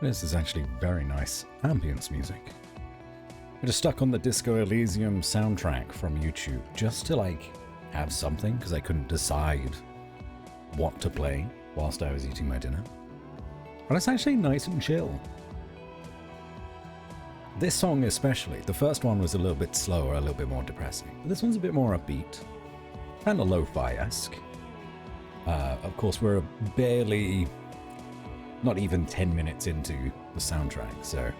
This is actually very nice ambience music. I just stuck on the Disco Elysium soundtrack from YouTube just to like have something because I couldn't decide what to play whilst I was eating my dinner. And it's actually nice and chill. This song especially, the first one was a little bit slower, a little bit more depressing. But this one's a bit more upbeat, kind of lo-fi-esque. Of course, we're barely, not even 10 minutes into the soundtrack, so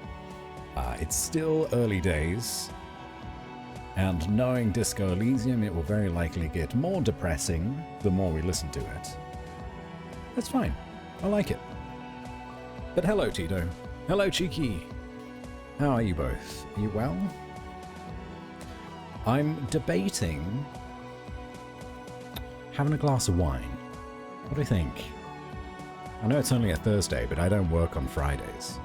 it's still early days. And knowing Disco Elysium, it will very likely get more depressing the more we listen to it. That's fine. I like it. But hello, Tito. Hello, Cheeky. How are you both? Are you well? I'm debating having a glass of wine. What do you think? I know it's only a Thursday, but I don't work on Fridays.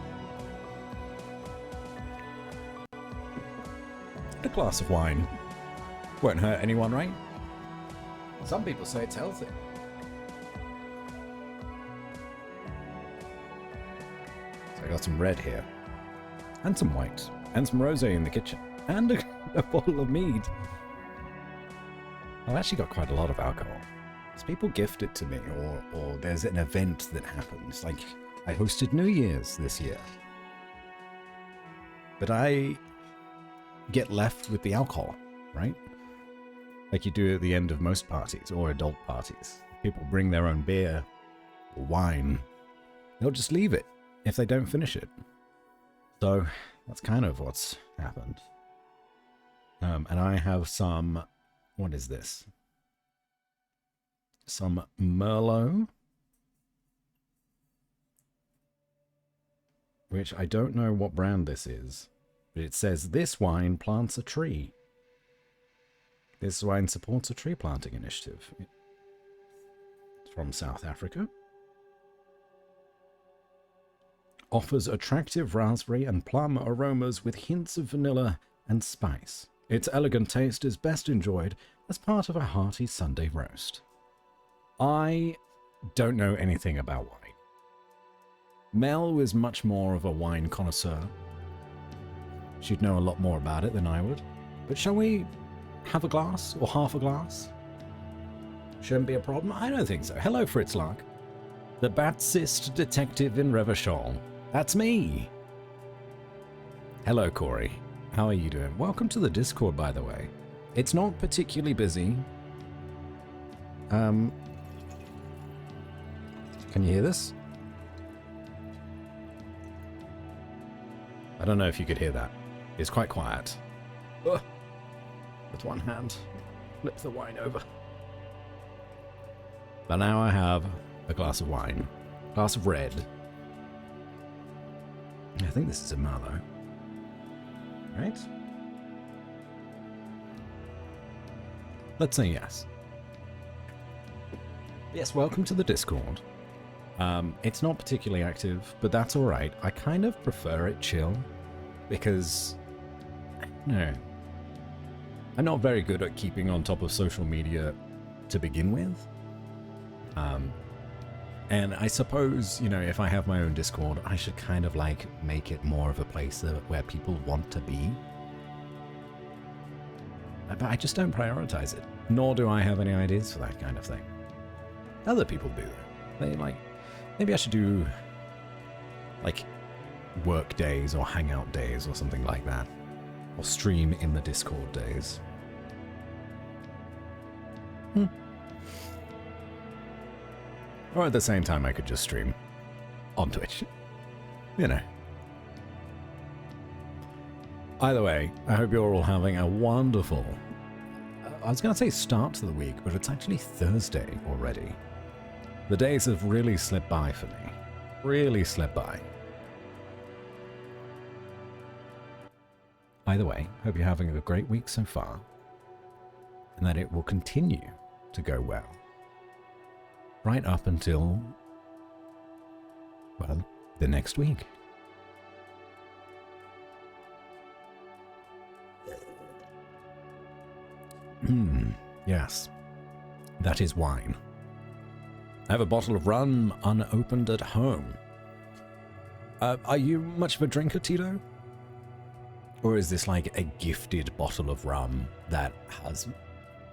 A glass of wine won't hurt anyone, right? Some people say it's healthy. So I got some red here. And some white. And some rosé in the kitchen. And a bottle of mead. I've actually got quite a lot of alcohol. So people gift it to me, or there's an event that happens. Like, I hosted New Year's this year. But I get left with the alcohol, right? Like you do at the end of most parties, or adult parties. People bring their own beer, or wine. They'll just leave it if they don't finish it. So that's kind of what's happened. And I have some, what is this? Some Merlot, which I don't know what brand this is, but it says this wine plants a tree. This wine supports a tree planting initiative. It's from South Africa. Offers attractive raspberry and plum aromas with hints of vanilla and spice. Its elegant taste is best enjoyed as part of a hearty Sunday roast. I don't know anything about wine. Mel was much more of a wine connoisseur. She'd know a lot more about it than I would. But shall we have a glass or half a glass? Shouldn't be a problem? I don't think so. Hello, Fritz Lark. The Batsist detective in Revachol. That's me! Hello, Corey. How are you doing? Welcome to the Discord, by the way. It's not particularly busy. Can you hear this? I don't know if you could hear that. It's quite quiet. Ugh. With one hand, flip the wine over. But now I have a glass of wine. Glass of red. I think this is a Merlot. Right? Let's say yes. Yes, welcome to the Discord. It's not particularly active, but that's alright. I kind of prefer it chill, because, no, I'm not very good at keeping on top of social media to begin with. And I suppose, you know, if I have my own Discord, I should kind of like make it more of a place where people want to be. But I just don't prioritize it, nor do I have any ideas for that kind of thing. Other people do. They like, maybe I should do like work days or hangout days or something like that, or stream in the Discord days. Or at the same time, I could just stream on Twitch. You know. Either way, I hope you're all having a wonderful... I was going to say start to the week, but it's actually Thursday already. The days have really slipped by for me. Really slipped by. Either way, hope you're having a great week so far, and that it will continue to go well. Right up until, well, the next week. Yes, that is wine. I have a bottle of rum unopened at home. Are you much of a drinker, Tito? Or is this like a gifted bottle of rum that has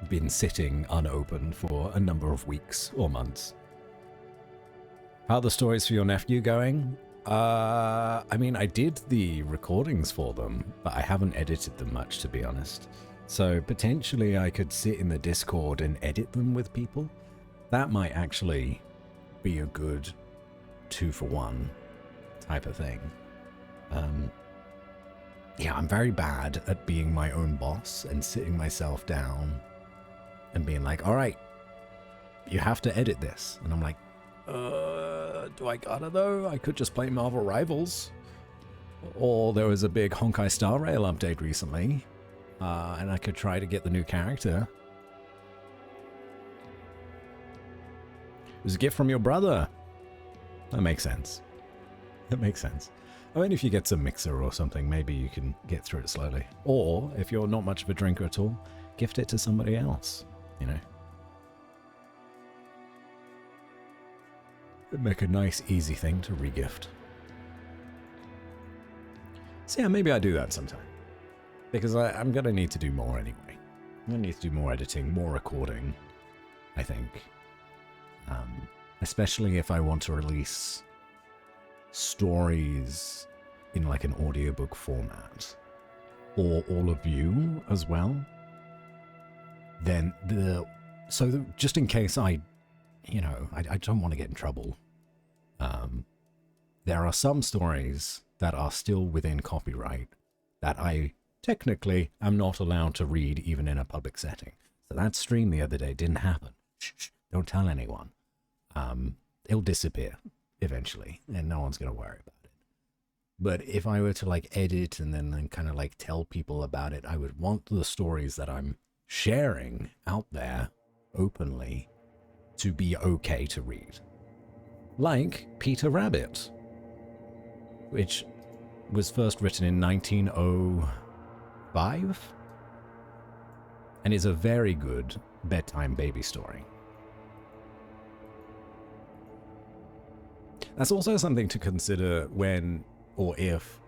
been sitting unopened for a number of weeks or months? How are the stories for your nephew going? I mean, I did the recordings for them, but I haven't edited them much, to be honest. So potentially I could sit in the Discord and edit them with people. That might actually be a good 2-for-1 type of thing. Yeah, I'm very bad at being my own boss and sitting myself down and being like, all right, you have to edit this. And I'm like, do I gotta though? I could just play Marvel Rivals. Or there was a big Honkai Star Rail update recently, and I could try to get the new character. It was a gift from your brother. That makes sense. That makes sense. I mean, if you get some mixer or something, maybe you can get through it slowly. Or, if you're not much of a drinker at all, gift it to somebody else, you know. It'd make a nice, easy thing to regift. So yeah, maybe I do that sometime. Because I'm going to need to do more anyway. I'm going to need to do more editing, more recording, I think. Especially if I want to release stories in like an audiobook format, or all of you as well. Then just in case I don't want to get in trouble. There are some stories that are still within copyright that I technically am not allowed to read even in a public setting. So that stream the other day didn't happen. Shh, don't tell anyone. It'll disappear eventually, and no one's going to worry about it. But if I were to like edit and then kind of like tell people about it, I would want the stories that I'm sharing out there openly to be okay to read. Like Peter Rabbit, which was first written in 1905 and is a very good bedtime baby story. That's also something to consider when or if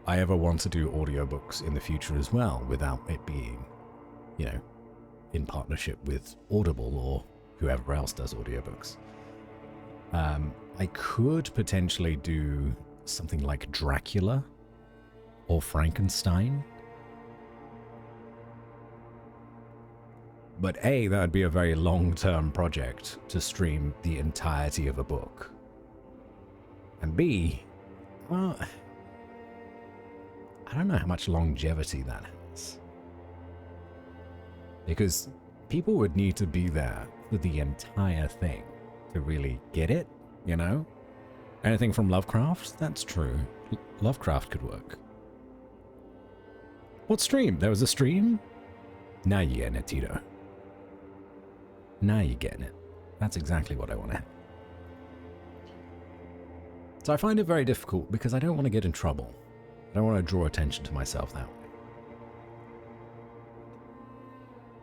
I ever want to do audiobooks in the future as well, without it being, you know, in partnership with Audible or whoever else does audiobooks. I could potentially do something like Dracula or Frankenstein. But A, that would be a very long-term project to stream the entirety of a book. And B, well, I don't know how much longevity that has. Because people would need to be there for the entire thing to really get it, you know? Anything from Lovecraft? That's true. Lovecraft could work. What stream? There was a stream? Now you're getting it, Tito. Now you're getting it. That's exactly what I want to have. So I find it very difficult because I don't want to get in trouble. I don't want to draw attention to myself that way.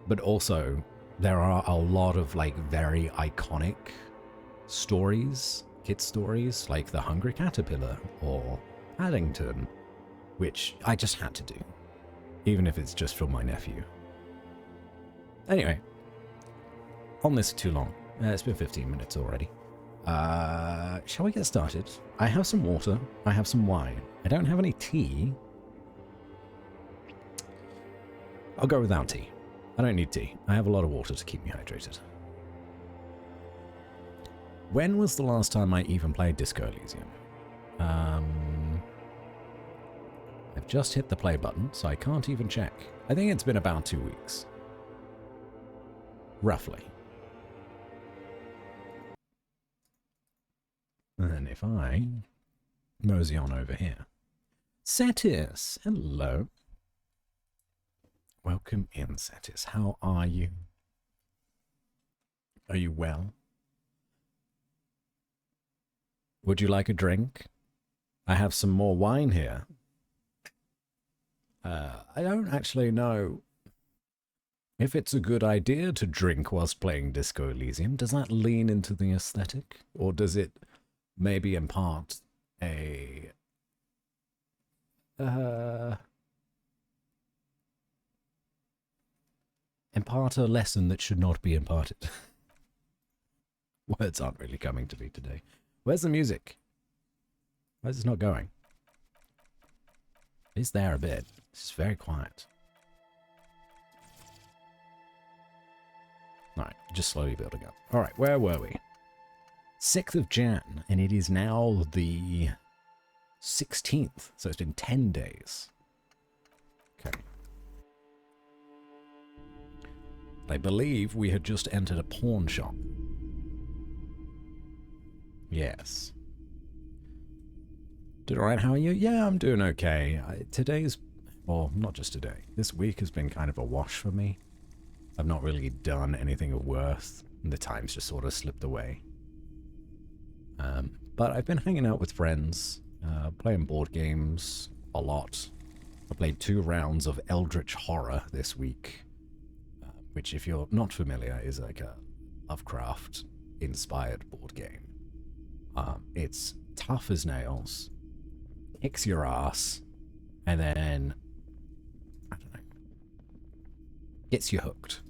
But also, there are a lot of like very iconic stories, kid stories, like The Hungry Caterpillar or Paddington, which I just had to do, even if it's just for my nephew. Anyway, on this too long. It's been 15 minutes already. Shall we get started? I have some water. I have some wine. I don't have any tea. I'll go without tea. I don't need tea. I have a lot of water to keep me hydrated. When was the last time I even played Disco Elysium? I've just hit the play button, so I can't even check. I think it's been about 2 weeks. Roughly. And if I mosey on over here. Cetis, hello. Welcome in, Cetis. How are you? Are you well? Would you like a drink? I have some more wine here. I don't actually know if it's a good idea to drink whilst playing Disco Elysium. Does that lean into the aesthetic? Or does it maybe impart a impart a lesson that should not be imparted. Words aren't really coming to me today. Where's the music? Why is this not going? It's there a bit. It's very quiet. Alright, just slowly building up. Alright, where were we? 6th of Jan, and it is now the 16th, so it's been 10 days. Okay. I believe we had just entered a pawn shop. Yes. Doing alright, how are you? Yeah, I'm doing okay. Today's, well, not just today. This week has been kind of a wash for me. I've not really done anything of worth, and the time's just sort of slipped away. But I've been hanging out with friends, playing board games a lot. I played 2 rounds of Eldritch Horror this week, which, if you're not familiar, is like a Lovecraft-inspired board game. It's tough as nails, kicks your ass, and then, I don't know, gets you hooked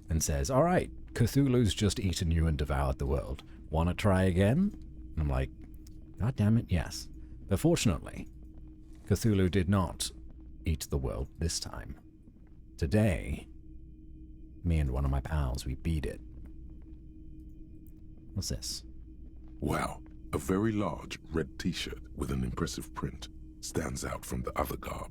and says, alright, Cthulhu's just eaten you and devoured the world. Want to try again? And I'm like, God damn it, yes. But fortunately, Cthulhu did not eat the world this time. Today, me and one of my pals, we beat it. What's this? Wow, a very large red t-shirt with an impressive print stands out from the other garb.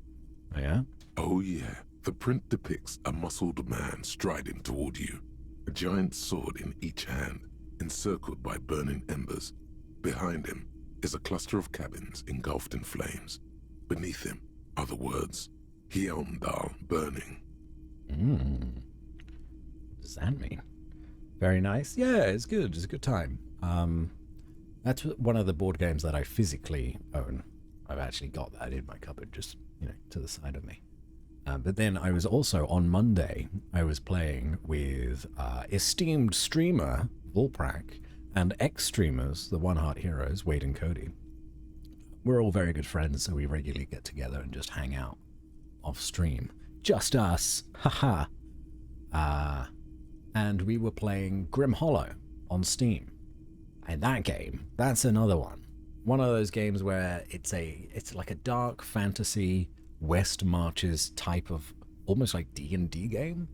Oh, yeah? Oh yeah, the print depicts a muscled man striding toward you, a giant sword in each hand, encircled by burning embers. Behind him is a cluster of cabins engulfed in flames. Beneath him are the words, Heimdall burning. What does that mean? Very nice. Yeah, it's good. It's a good time. That's one of the board games that I physically own. I've actually got that in my cupboard, just, you know, to the side of me. But then I was also, on Monday, I was playing with esteemed streamer, Volprak, and ex-streamers, the One Heart Heroes, Wade and Cody. We're all very good friends, so we regularly get together and just hang out off stream. Just us, haha. And we were playing Grim Hollow on Steam. And that game, that's another one. One of those games where it's like a dark fantasy West Marches type of almost like D&D game,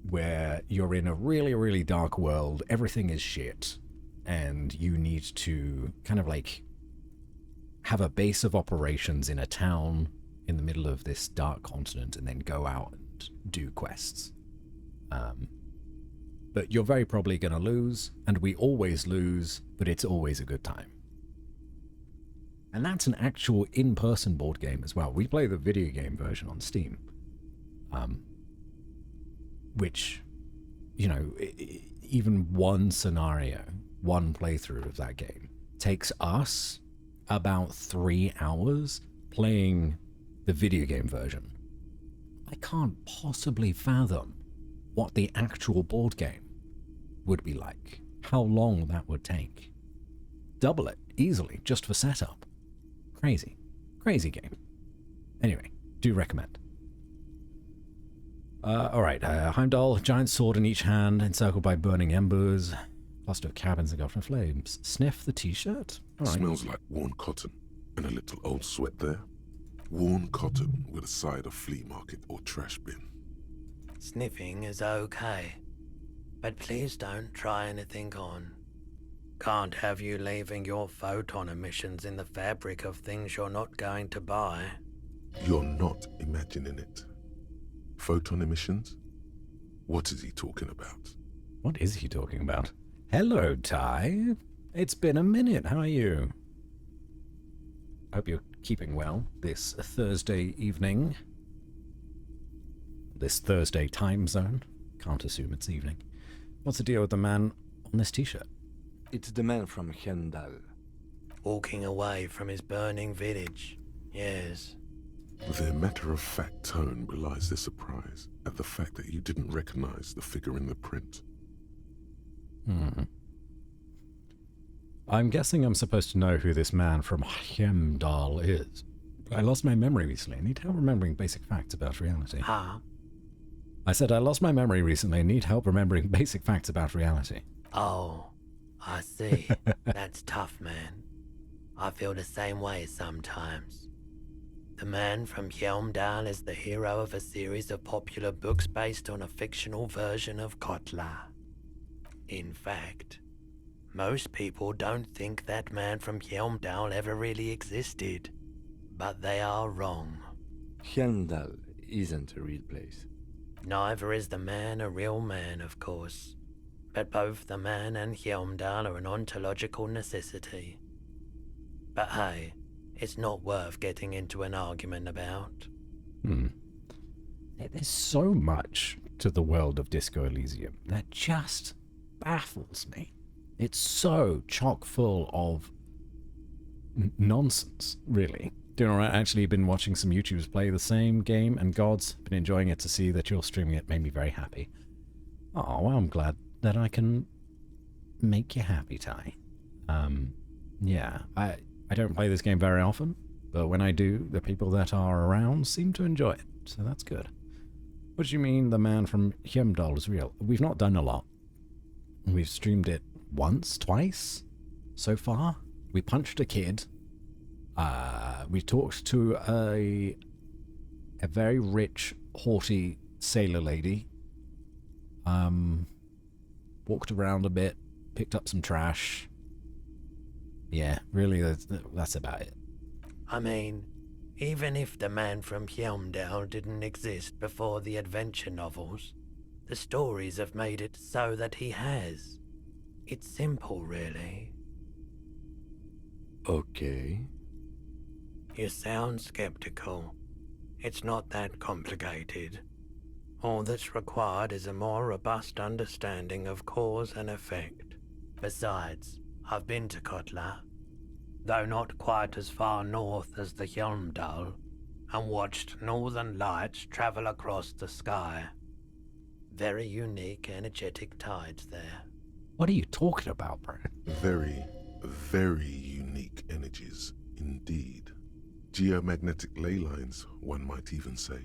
where you're in a really, really dark world, everything is shit, and you need to kind of like have a base of operations in a town in the middle of this dark continent and then go out and do quests. But you're very probably going to lose, and we always lose, but it's always a good time. And that's an actual in-person board game as well. We play the video game version on Steam, which, you know, even one scenario, one playthrough of that game takes us about 3 hours playing the video game version. I can't possibly fathom what the actual board game would be like, how long that would take. Double it easily just for setup. Crazy game. Anyway, do recommend. Alright, Heimdall, giant sword in each hand, encircled by burning embers, cluster of cabins engulfed in flames. Sniff the t-shirt? Right. Smells like worn cotton and a little old sweat there. Worn cotton with a side of flea market or trash bin. Sniffing is okay, but please don't try anything on. Can't have you leaving your photon emissions in the fabric of things you're not going to buy. You're not imagining it. Photon emissions? What is he talking about? What is he talking about? Hello, Ty. It's been a minute. How are you? Hope you're keeping well this Thursday evening. This Thursday time zone. Can't assume it's evening. What's the deal with the man on this t-shirt? It's the man from Heimdall. Walking away from his burning village. Yes. Their matter-of-fact tone belies their surprise at the fact that you didn't recognize the figure in the print. I'm guessing I'm supposed to know who this man from Heimdall is. I lost my memory recently. I need help remembering basic facts about reality. Huh? I said I lost my memory recently. I need help remembering basic facts about reality. Oh, I see. That's tough, man. I feel the same way sometimes. The man from Helmdal is the hero of a series of popular books based on a fictional version of Kotla. In fact, most people don't think that man from Helmdal ever really existed, but they are wrong. Heimdall isn't a real place. Neither is the man a real man, of course, but both the man and Helmdal are an ontological necessity. But hey, it's not worth getting into an argument about. There's so much to the world of Disco Elysium that just baffles me. It's so chock full of nonsense, really. Doing alright, actually been watching some YouTubers play the same game, and God's been enjoying it. To see that you're streaming it made me very happy. Oh, well, I'm glad that I can make you happy, Ty. Yeah, I don't play this game very often, but when I do, the people that are around seem to enjoy it, so that's good. What do you mean the man from Heimdall is real? We've not done a lot. We've streamed it once, twice, so far. We punched a kid. We talked to a very rich, haughty sailor lady. Walked around a bit, picked up some trash. Yeah, really, that's about it. I mean, even if the man from Helmdal didn't exist before the adventure novels, the stories have made it so that he has. It's simple, really. Okay. You sound skeptical. It's not that complicated. All that's required is a more robust understanding of cause and effect. Besides, I've been to Kotla, though not quite as far north as the Helmdal, and watched northern lights travel across the sky. Very unique, energetic tides there. What are you talking about, bro? Very, very unique energies indeed. Geomagnetic ley lines, one might even say.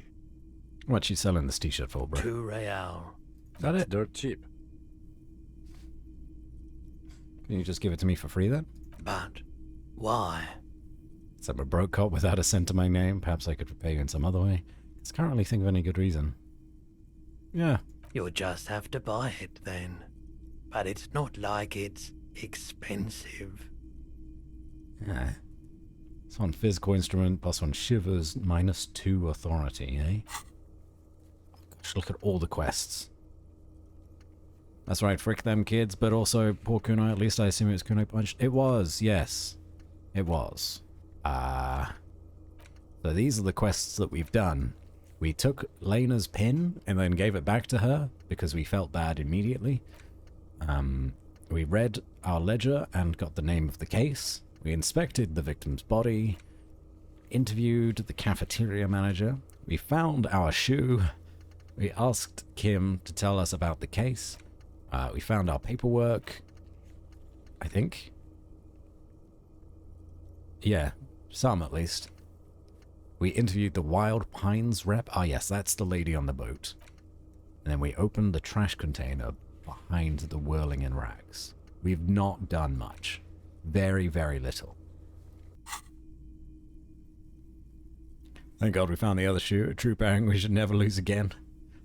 What's she selling this t-shirt for, bro? 2 real. Is that it? Dirt cheap. Can you just give it to me for free then? But why? So I'm a broke cop without a cent to my name. Perhaps I could repay you in some other way. I can't really think of any good reason. Yeah. You'll just have to buy it then. But it's not like it's expensive. Yeah. It's on physical instrument, plus on shivers, -2 authority, eh? Oh gosh, look at all the quests. That's right, frick them kids, but also poor Kunai. At least I assume it was Kunai Punch. It was, yes. It was. So these are the quests that we've done. We took Lena's pin and then gave it back to her because we felt bad immediately. We read our ledger and got the name of the case. We inspected the victim's body, interviewed the cafeteria manager. We found our shoe. We asked Kim to tell us about the case. We found our paperwork, I think. Yeah, some at least. We interviewed the Wild Pines rep. Ah, yes, that's the lady on the boat. And then we opened the trash container behind the whirling in rags. We've not done much. Very, very little. Thank God we found the other shoe. A true pairing we should never lose again.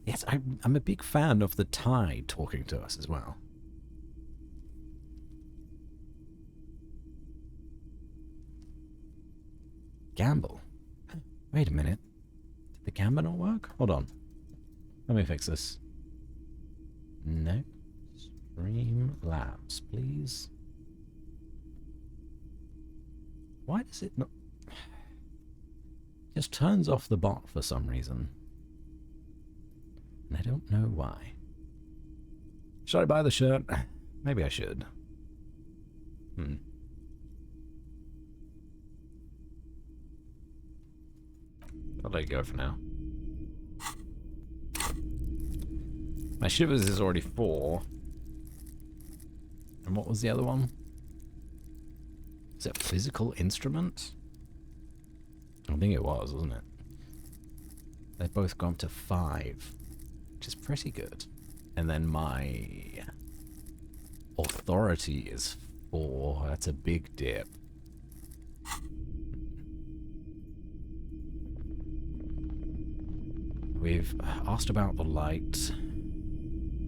Yes, I'm a big fan of the tide talking to us as well. Gamble? Wait a minute. Did the gamble not work? Hold on. Let me fix this. No. Streamlabs, please. Why does it not... Just turns off the bot for some reason. And I don't know why. Should I buy the shirt? Maybe I should. I'll let it go for now. My shivers is already 4. And what was the other one? physical instrument? I think it was, wasn't it? They've both gone to 5, which is pretty good. And then my authority is 4. That's a big dip. We've asked about the light.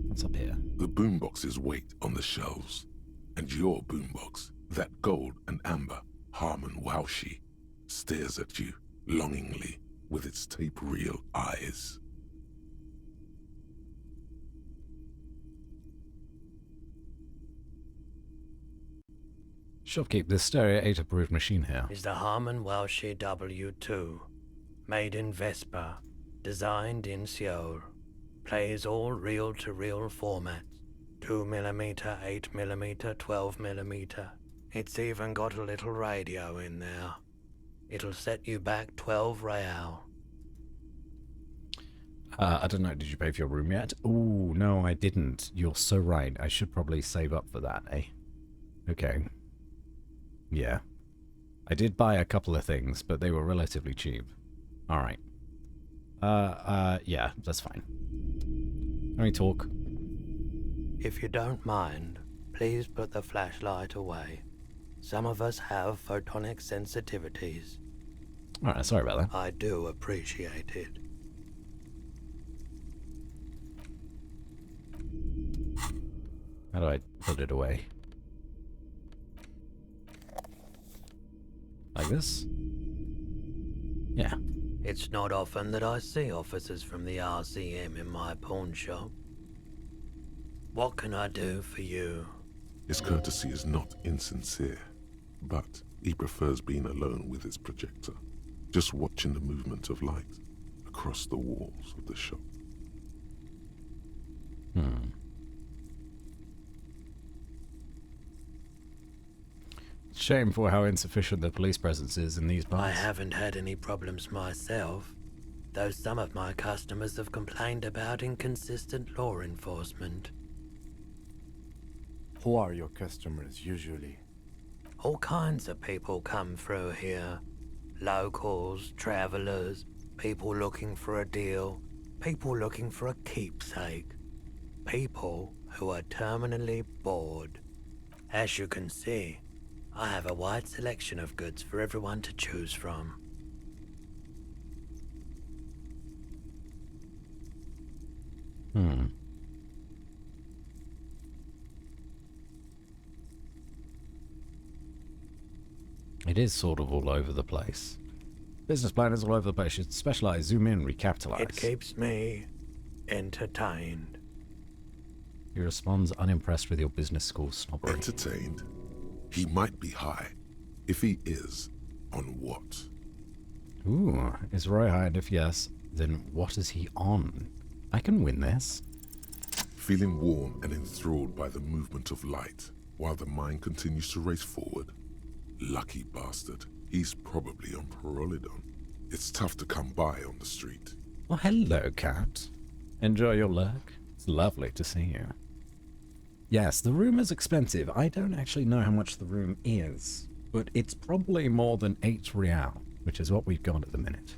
What's up here? The boomboxes wait on the shelves, and your boombox, that gold and amber Harmon Waushi, stares at you longingly with its tape reel eyes. Shopkeep, this stereo 8 approved machine here. Is the Harmon Waushi W2, made in Vespa, designed in Seoul, plays all reel-to-reel formats, 2mm, 8mm, 12mm. It's even got a little radio in there. It'll set you back 12 real. I don't know, did you pay for your room yet? Ooh, no, I didn't. You're so right. I should probably save up for that, eh? Okay. Yeah. I did buy a couple of things, but they were relatively cheap. Alright. Yeah, that's fine. Let me talk. If you don't mind, please put the flashlight away. Some of us have photonic sensitivities. Alright, sorry about that. I do appreciate it. How do I put it away? Like this? Yeah. It's not often that I see officers from the RCM in my pawn shop. What can I do for you? His courtesy is not insincere, but he prefers being alone with his projector, just watching the movement of light across the walls of the shop. Shame for how insufficient the police presence is in these parts. I haven't had any problems myself, though some of my customers have complained about inconsistent law enforcement. Who are your customers usually? All kinds of people come through here. Locals, travelers, people looking for a deal, people looking for a keepsake, people who are terminally bored. As you can see, I have a wide selection of goods for everyone to choose from. It is sort of all over the place. Business plan is all over the place. You should specialize, zoom in, recapitalize. It keeps me entertained. He responds unimpressed with your business school snobbery. Entertained? He might be high. If he is, on what? Ooh, is Roy high? And if yes, then what is he on? I can win this. Feeling warm and enthralled by the movement of light, while the mind continues to race forward? Lucky bastard. He's probably on Parolidon. It's tough to come by on the street. Well, hello, cat. Enjoy your lurk. It's lovely to see you. Yes, the room is expensive. I don't actually know how much the room is, but it's probably more than 8 real, which is what we've got at the minute.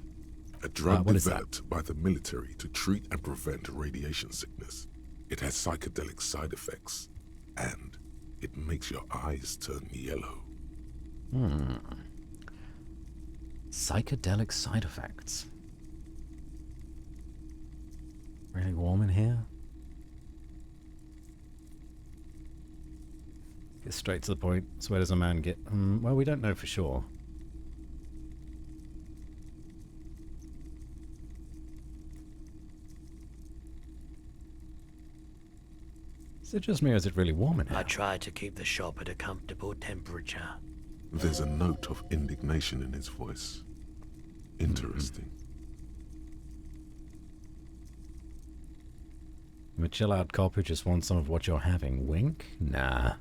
A drug what is developed by the military to treat and prevent radiation sickness. It has psychedelic side effects, and it makes your eyes turn yellow. Psychedelic side effects. Really warm in here? Get straight to the point. So where does a man get... well, we don't know for sure. Is it just me or is it really warm in here? I try to keep the shop at a comfortable temperature. There's a note of indignation in his voice. Interesting. I'm a chill-out cop who just wants some of what you're having. Wink? Nah.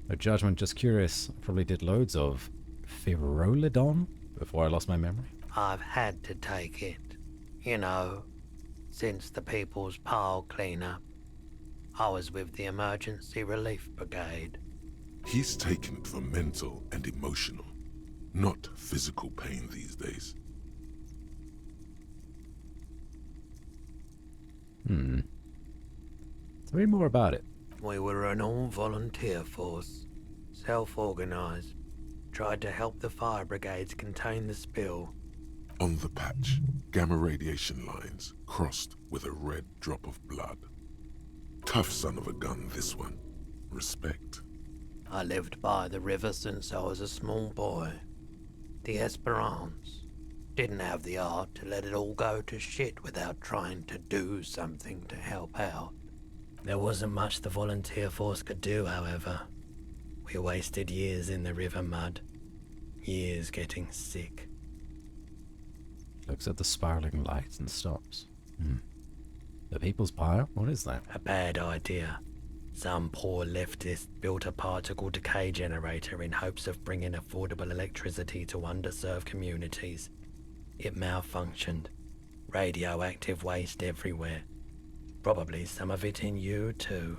No judgment, just curious. I probably did loads of Firolidon before I lost my memory. I've had to take it. You know, since the People's Pile cleanup. I was with the Emergency Relief Brigade. He's taken it for mental and emotional, not physical pain these days. Tell me more about it. We were an all-volunteer force, self-organized, tried to help the fire brigades contain the spill. On the patch, gamma radiation lines crossed with a red drop of blood. Tough son of a gun, this one. Respect. I lived by the river since I was a small boy. The Esperance. Didn't have the art to let it all go to shit without trying to do something to help out. There wasn't much the volunteer force could do, however. We wasted years in the river mud. Years getting sick. Looks at the spiraling lights and stops. The People's Pile? What is that? A bad idea. Some poor leftist built a particle decay generator in hopes of bringing affordable electricity to underserved communities. It malfunctioned. Radioactive waste everywhere. Probably some of it in you too.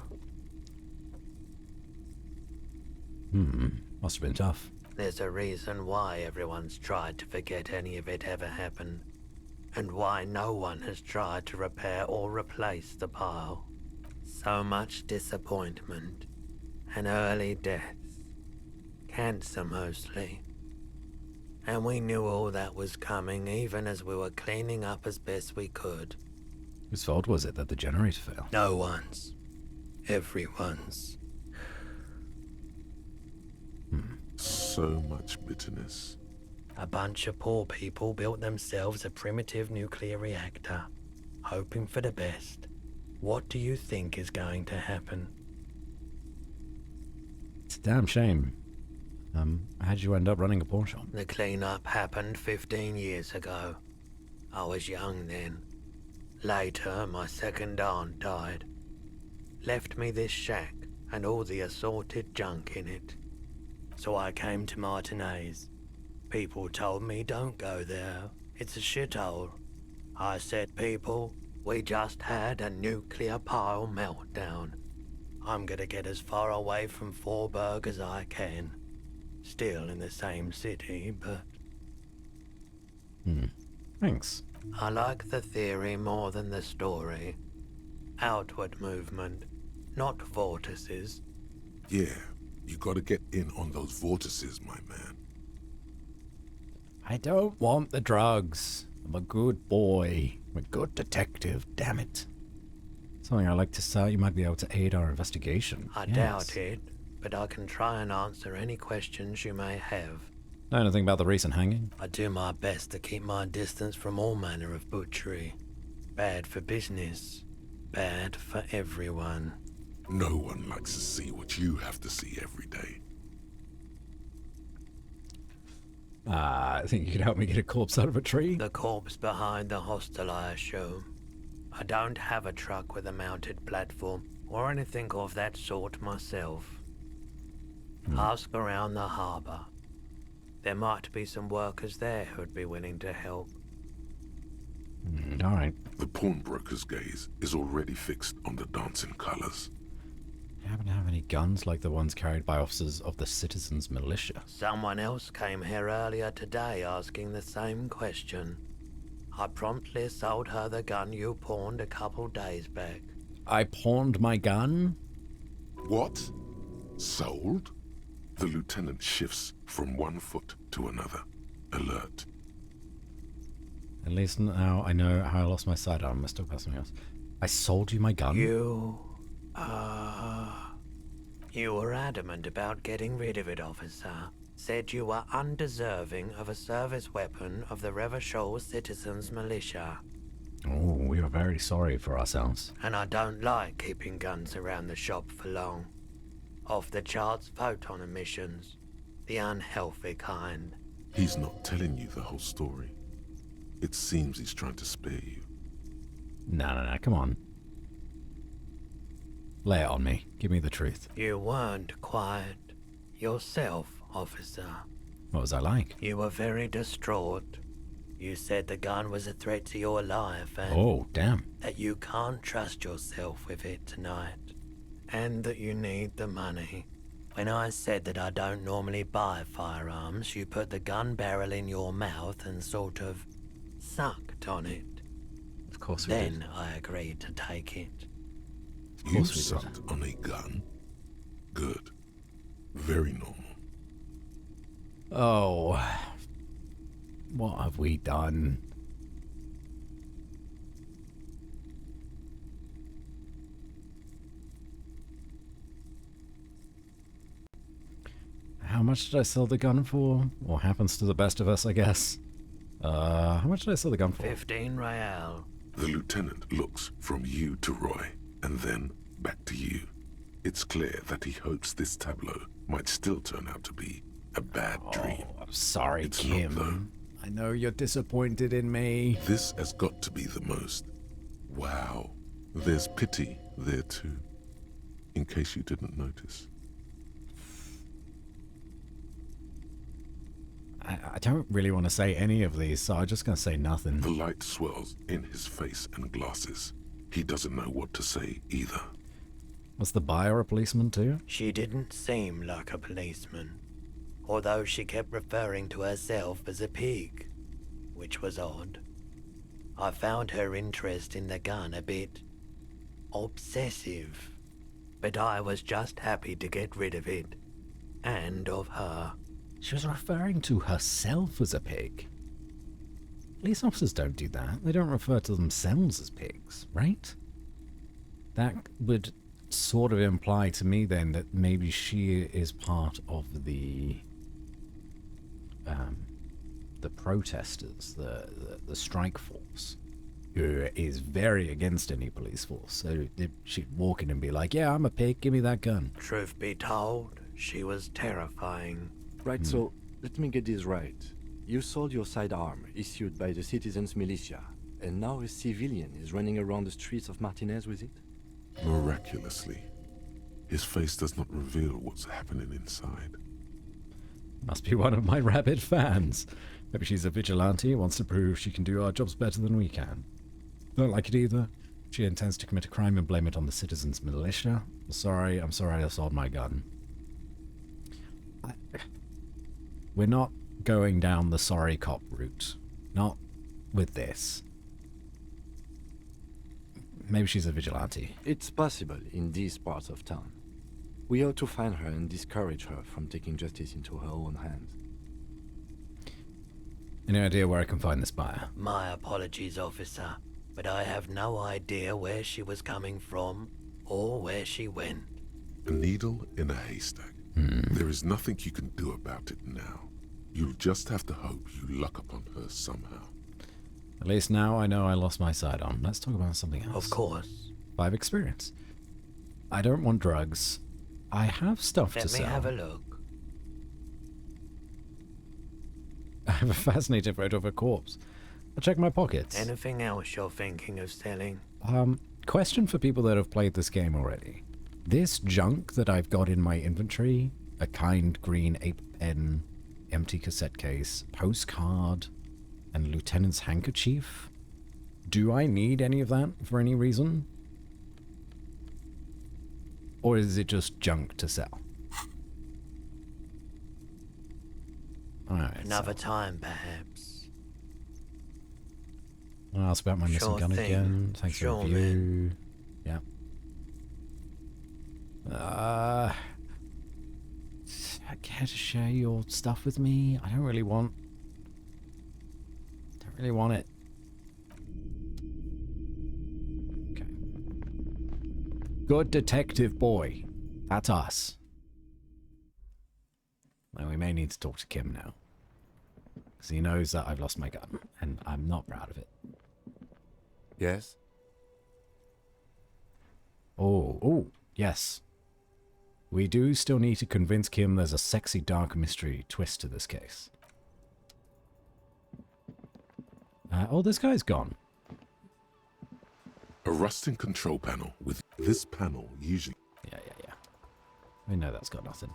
Must have been tough. There's a reason why everyone's tried to forget any of it ever happened, and why no one has tried to repair or replace the pile. So much disappointment, and early deaths. Cancer mostly. And we knew all that was coming even as we were cleaning up as best we could. Whose fault was it that the generator failed? No one's. Everyone's. So much bitterness. A bunch of poor people built themselves a primitive nuclear reactor, hoping for the best. What do you think is going to happen? It's a damn shame. How'd you end up running a pawn shop? The cleanup happened 15 years ago. I was young then. Later, my second aunt died. Left me this shack and all the assorted junk in it. So I came to Martinez. People told me don't go there. It's a shithole. I said, people, we just had a nuclear pile meltdown. I'm gonna get as far away from Forburg as I can. Still in the same city, but... Thanks. I like the theory more than the story. Outward movement, not vortices. Yeah, you gotta get in on those vortices, my man. I don't want the drugs. I'm a good boy. I'm a good detective, damn it. Something I like to say, you might be able to aid our investigation. I Yes. doubt it, but I can try and answer any questions you may have. Know anything about the recent hanging? I do my best to keep my distance from all manner of butchery. Bad for business. Bad for everyone. No one likes to see what you have to see every day. I think you could help me get a corpse out of a tree. The corpse behind the hostel, I assume. I don't have a truck with a mounted platform or anything of that sort myself. Ask around the harbour. There might be some workers there who'd be willing to help. All right. The pawnbroker's gaze is already fixed on the dancing colors. You happen to have any guns like the ones carried by officers of the Citizens Militia? Someone else came here earlier today asking the same question. I promptly sold her the gun you pawned a couple days back. I pawned my gun? What? Sold? The lieutenant shifts from one foot to another, alert. At least now I know how I lost my sidearm. I still got something else. I sold you my gun? You were adamant about getting rid of it, officer. Said you were undeserving of a service weapon of the Revachol Citizens Militia. Oh, we are very sorry for ourselves. And I don't like keeping guns around the shop for long. Off the charts photon emissions. The unhealthy kind. He's not telling you the whole story. It seems he's trying to spare you. No, come on. Lay it on me. Give me the truth. You weren't quiet yourself, officer. What was I like? You were very distraught. You said the gun was a threat to your life and Oh, damn. that you can't trust yourself with it tonight. And that you need the money. When I said that I don't normally buy firearms, you put the gun barrel in your mouth and sort of sucked on it. Of course we did. Then I agreed to take it. You course we did. sucked on a gun? Good. Very normal. Oh, what have we done? How much did I sell the gun for? Or happens to the best of us, I guess. How much did I sell the gun for? 15 real. The lieutenant looks from you to Roy, and then back to you. It's clear that he hopes this tableau might still turn out to be a bad dream. Oh, I'm sorry, It's not, Kim. though. I know you're disappointed in me. This has got to be the most. Wow. There's pity there too, in case you didn't notice. I don't really want to say any of these, so I'm just going to say nothing. The light swirls in his face and glasses. He doesn't know what to say either. Was the buyer a policeman too? She didn't seem like a policeman, although she kept referring to herself as a pig, which was odd. I found her interest in the gun a bit obsessive, but I was just happy to get rid of it, and of her. She was referring to herself as a pig. Police officers don't do that. They don't refer to themselves as pigs, right? That would sort of imply to me then that maybe she is part of the protesters, the strike force, who is very against any police force. So she'd walk in and be like, "Yeah, I'm a pig. Give me that gun." Truth be told, she was terrifying. Right, so let me get this right. You sold your sidearm, issued by the citizens' militia, and now a civilian is running around the streets of Martinez with it? Miraculously, his face does not reveal what's happening inside. Must be one of my rabid fans. Maybe she's a vigilante who wants to prove she can do our jobs better than we can. Don't like it either. She intends to commit a crime and blame it on the citizens' militia. I'm sorry I sold my gun. We're not going down the sorry cop route. Not with this. Maybe she's a vigilante. It's possible in these parts of town. We ought to find her and discourage her from taking justice into her own hands. Any idea where I can find this buyer? My apologies, officer, but I have no idea where she was coming from or where she went. A needle in a haystack. There is nothing you can do about it now. You'll just have to hope you luck upon her somehow. At least now I know I lost my sidearm. Let's talk about something else. Of course. 5 experience. I don't want drugs. I have stuff to Let me sell. have a look. I have a fascinating photo of a corpse. I'll check my pockets. Anything else you're thinking of selling? Question for people that have played this game already. This junk that I've got in my inventory, a kind green ape pen, empty cassette case, postcard, and lieutenant's handkerchief, do I need any of that for any reason? Or is it just junk to sell? Alright, Another time, perhaps. I'll ask about my missing Sure gun thing. again. Thanks Sure, for the review. Yeah. Care to share your stuff with me? I don't really want it. Okay. Good detective boy. That's us. Well, we may need to talk to Kim now. Because he knows that I've lost my gun, and I'm not proud of it. Yes? Oh, yes. We do still need to convince Kim there's a sexy dark mystery twist to this case. Oh, this guy's gone. A rusting control panel with this panel usually... Yeah. We know that's got nothing.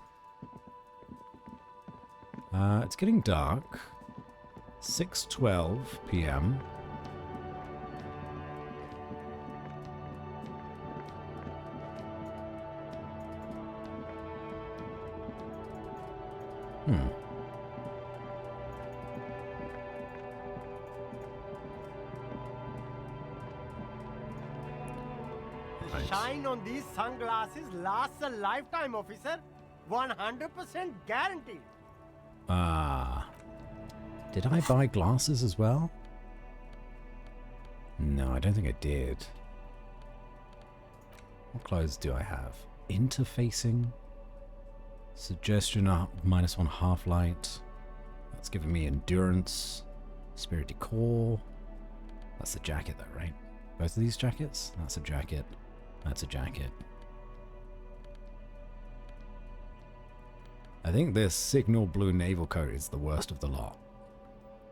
It's getting dark. 6:12 p.m. Right. shine on these sunglasses lasts a lifetime, officer. 100% guaranteed. Ah. Did I buy glasses as well? No, I don't think I did. What clothes do I have? Interfacing. Suggestion up, -1 half light. That's giving me endurance. Spirit decor. That's the jacket though, right? Both of these jackets? That's a jacket. That's a jacket. I think this signal blue naval coat is the worst of the lot.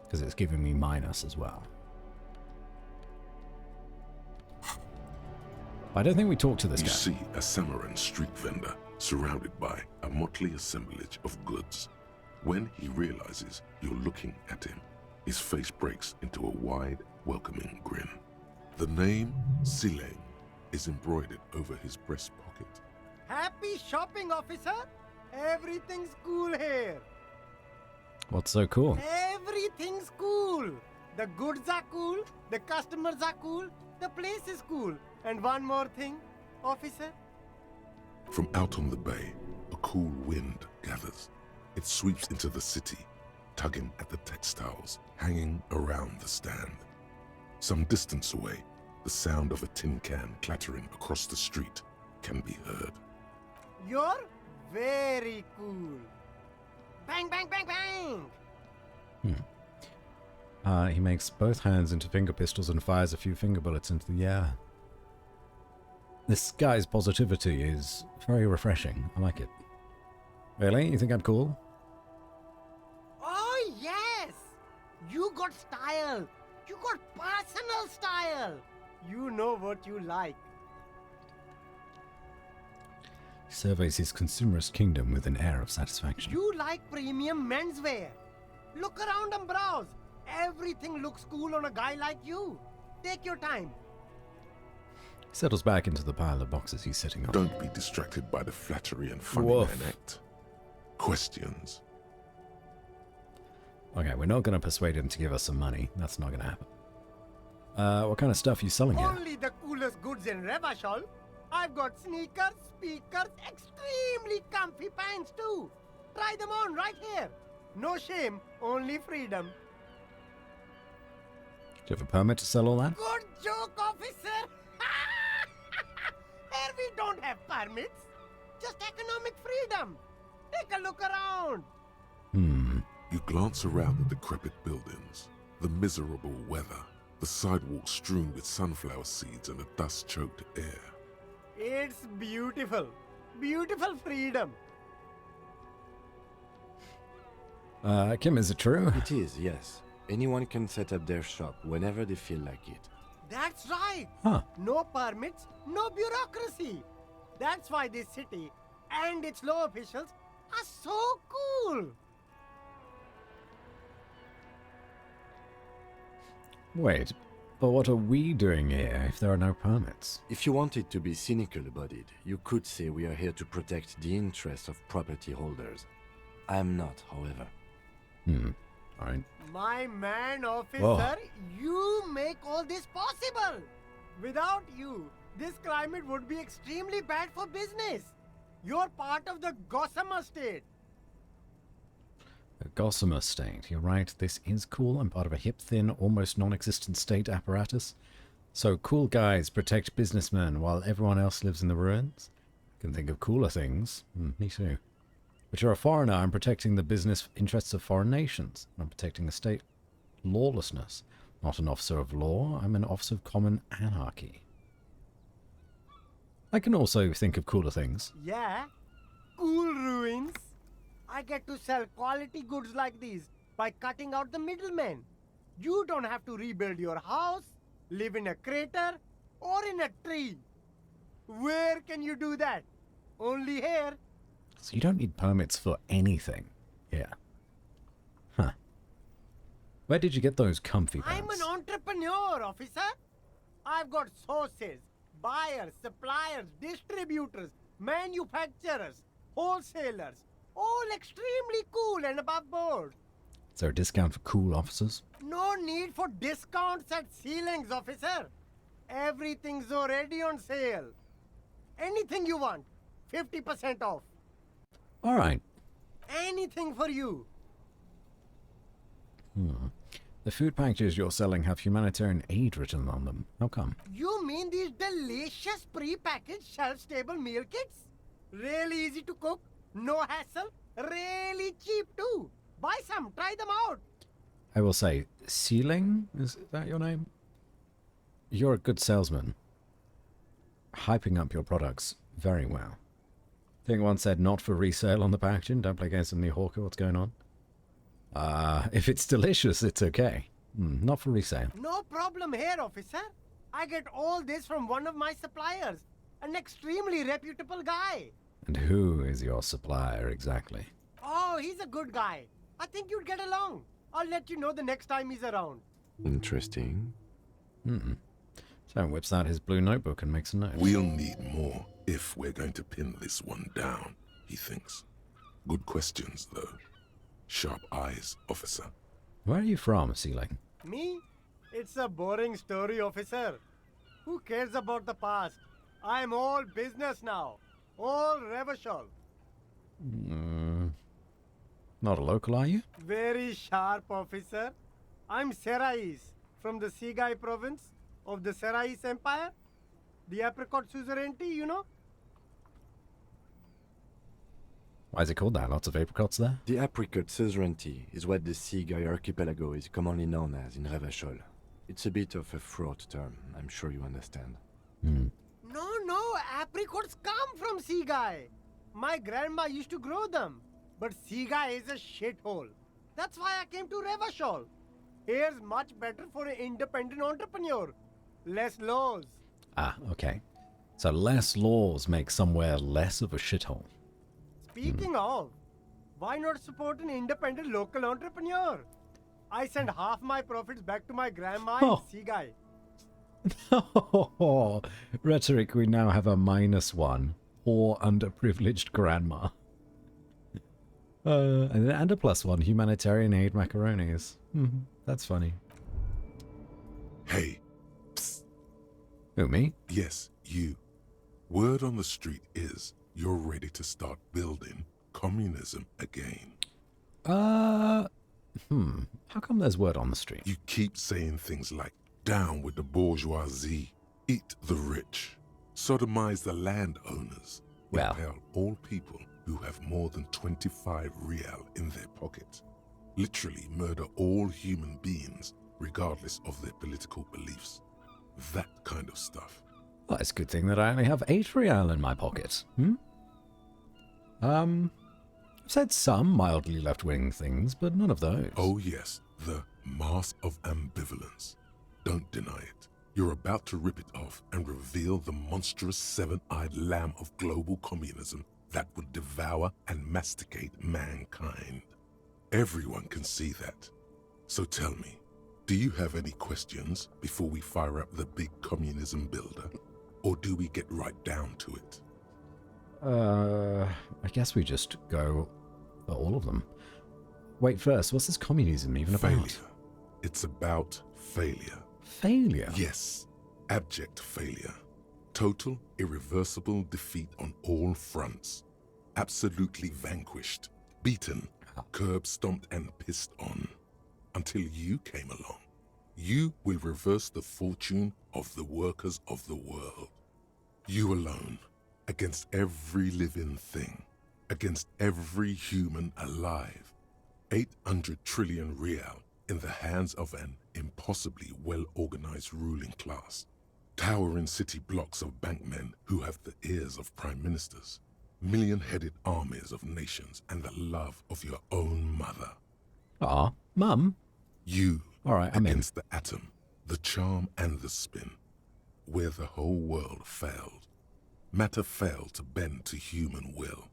Because it's giving me minus as well. I don't think we talked to this You guy. see a Samaran street vendor surrounded by a motley assemblage of goods. When he realizes you're looking at him, his face breaks into a wide, welcoming grin. The name Sileng is embroidered over his breast pocket. Happy shopping, officer. Everything's cool here. What's so cool? Everything's cool. The goods are cool, the customers are cool, the place is cool. And one more thing, officer. From out on the bay, a cool wind gathers. It sweeps into the city, tugging at the textiles hanging around the stand. Some distance away, the sound of a tin can clattering across the street can be heard. You're very cool. Bang, bang, bang, bang. He makes both hands into finger pistols and fires a few finger bullets into the air. This guy's positivity is very refreshing. I like it. Really? You think I'm cool? Oh, yes. You got style. You got personal style. You know what you like. He surveys his consumerist kingdom with an air of satisfaction. You like premium menswear. Look around and browse. Everything looks cool on a guy like you. Take your time. He settles back into the pile of boxes he's sitting on. Don't be distracted by the flattery and funny Woof. man act. Questions. Okay, we're not going to persuade him to give us some money. That's not going to happen. What kind of stuff are you selling here? Only the coolest goods in Revachol. I've got sneakers, speakers, extremely comfy pants too. Try them on right here. No shame, only freedom. Do you have a permit to sell all that? Good joke, officer. Here we don't have permits. Just economic freedom. Take a look around. You glance around the decrepit buildings, the miserable weather, the sidewalks strewn with sunflower seeds and a dust-choked air. It's beautiful. Beautiful freedom. Kim, is it true? It is, yes. Anyone can set up their shop whenever they feel like it. That's right. Huh. No permits, no bureaucracy. That's why this city and its law officials are so cool. Wait, but what are we doing here if there are no permits? If you wanted to be cynical about it, you could say we are here to protect the interests of property holders. I'm not, however. Alright. My man, officer, Whoa. you make all this possible. Without you, this climate would be extremely bad for business. You're part of the Gossamer state. A gossamer state. You're right, this is cool. I'm part of a hip, thin, almost non-existent state apparatus. So cool guys protect businessmen while everyone else lives in the ruins? Can think of cooler things. Me too. But you're a foreigner. I'm protecting the business interests of foreign nations. I'm protecting the state lawlessness. Not an officer of law. I'm an officer of common anarchy. I can also think of cooler things. Yeah, cool ruins. I get to sell quality goods like these by cutting out the middlemen. You don't have to rebuild your house, live in a crater, or in a tree. Where can you do that? Only here. So you don't need permits for anything. Yeah. Huh. Where did you get those comfy I'm pants? an entrepreneur, officer. I've got sources, buyers, suppliers, distributors, manufacturers, wholesalers, all extremely cool and above board. Is there a discount for cool officers? No need for discounts at ceilings, officer. Everything's already on sale. Anything you want. 50% off. All right. Anything for you. The food packages you're selling have humanitarian aid written on them. How come? You mean these delicious pre-packaged shelf-stable meal kits? Really easy to cook, no hassle, really cheap too. Buy some, try them out. I will say, Sealing? Is that your name? You're a good salesman. Hyping up your products very well. I think one said not for resale on the packaging. Don't play games with me, Hawker. What's going on? If it's delicious, it's okay. Not for resale. No problem here, officer. I get all this from one of my suppliers. An extremely reputable guy. And who is your supplier exactly? Oh, he's a good guy. I think you'd get along. I'll let you know the next time he's around. Interesting. So whips out his blue notebook and makes a note. We'll need more if we're going to pin this one down, he thinks. Good questions, though. Sharp eyes, officer. Where are you from, Sealing? Me? It's a boring story, officer. Who cares about the past? I'm all business now. All Revachol. Not a local, are you? Very sharp, officer. I'm Serais, from the Sigai province of the Serais Empire. The apricot suzerainty, you know? Why is it called that? Lots of apricots there? The apricot suzerainty is what the Sigai archipelago is commonly known as in Revachol. It's a bit of a fraught term, I'm sure you understand. No, apricots come from Sigai. My grandma used to grow them. But Sigai is a shithole. That's why I came to Revachol. Here's much better for an independent entrepreneur. Less laws. Ah, okay. So less laws make somewhere less of a shithole. Speaking of, why not support an independent local entrepreneur? I send half my profits back to my grandma in Sigai. Rhetoric, we now have a -1 or underprivileged grandma. And a +1 humanitarian aid macaronis. That's funny. Hey, psst. Who, me? Yes, you. Word on the street is you're ready to start building communism again. How come there's word on the street? You keep saying things like, down with the bourgeoisie, eat the rich, sodomize the landowners, Well. impale all people who have more than 25 real in their pocket. Literally murder all human beings, regardless of their political beliefs. That kind of stuff. Well, it's a good thing that I only have 8 real in my pocket. I've said some mildly left-wing things, but none of those. Oh yes, the mask of ambivalence. Don't deny it. You're about to rip it off and reveal the monstrous seven-eyed lamb of global communism that would devour and masticate mankind. Everyone can see that. So tell me, do you have any questions before we fire up the big communism builder? Or do we get right down to it? I guess we just go for all of them. Wait, first, what's this communism even about? Failure. It's about failure. Failure? Yes, abject failure. Total, irreversible defeat on all fronts. Absolutely vanquished, beaten, curb-stomped and pissed on. Until you came along. You will reverse the fortune of the workers of the world. You alone, against every living thing, against every human alive. 800 trillion real in the hands of an impossibly well-organized ruling class. Towering city blocks of bankmen who have the ears of prime ministers. Million-headed armies of nations and the love of your own mother. Aw, Mum. You All right, I'm in. against the atom, the charm and the spin. Where the whole world failed. Matter failed to bend to human will.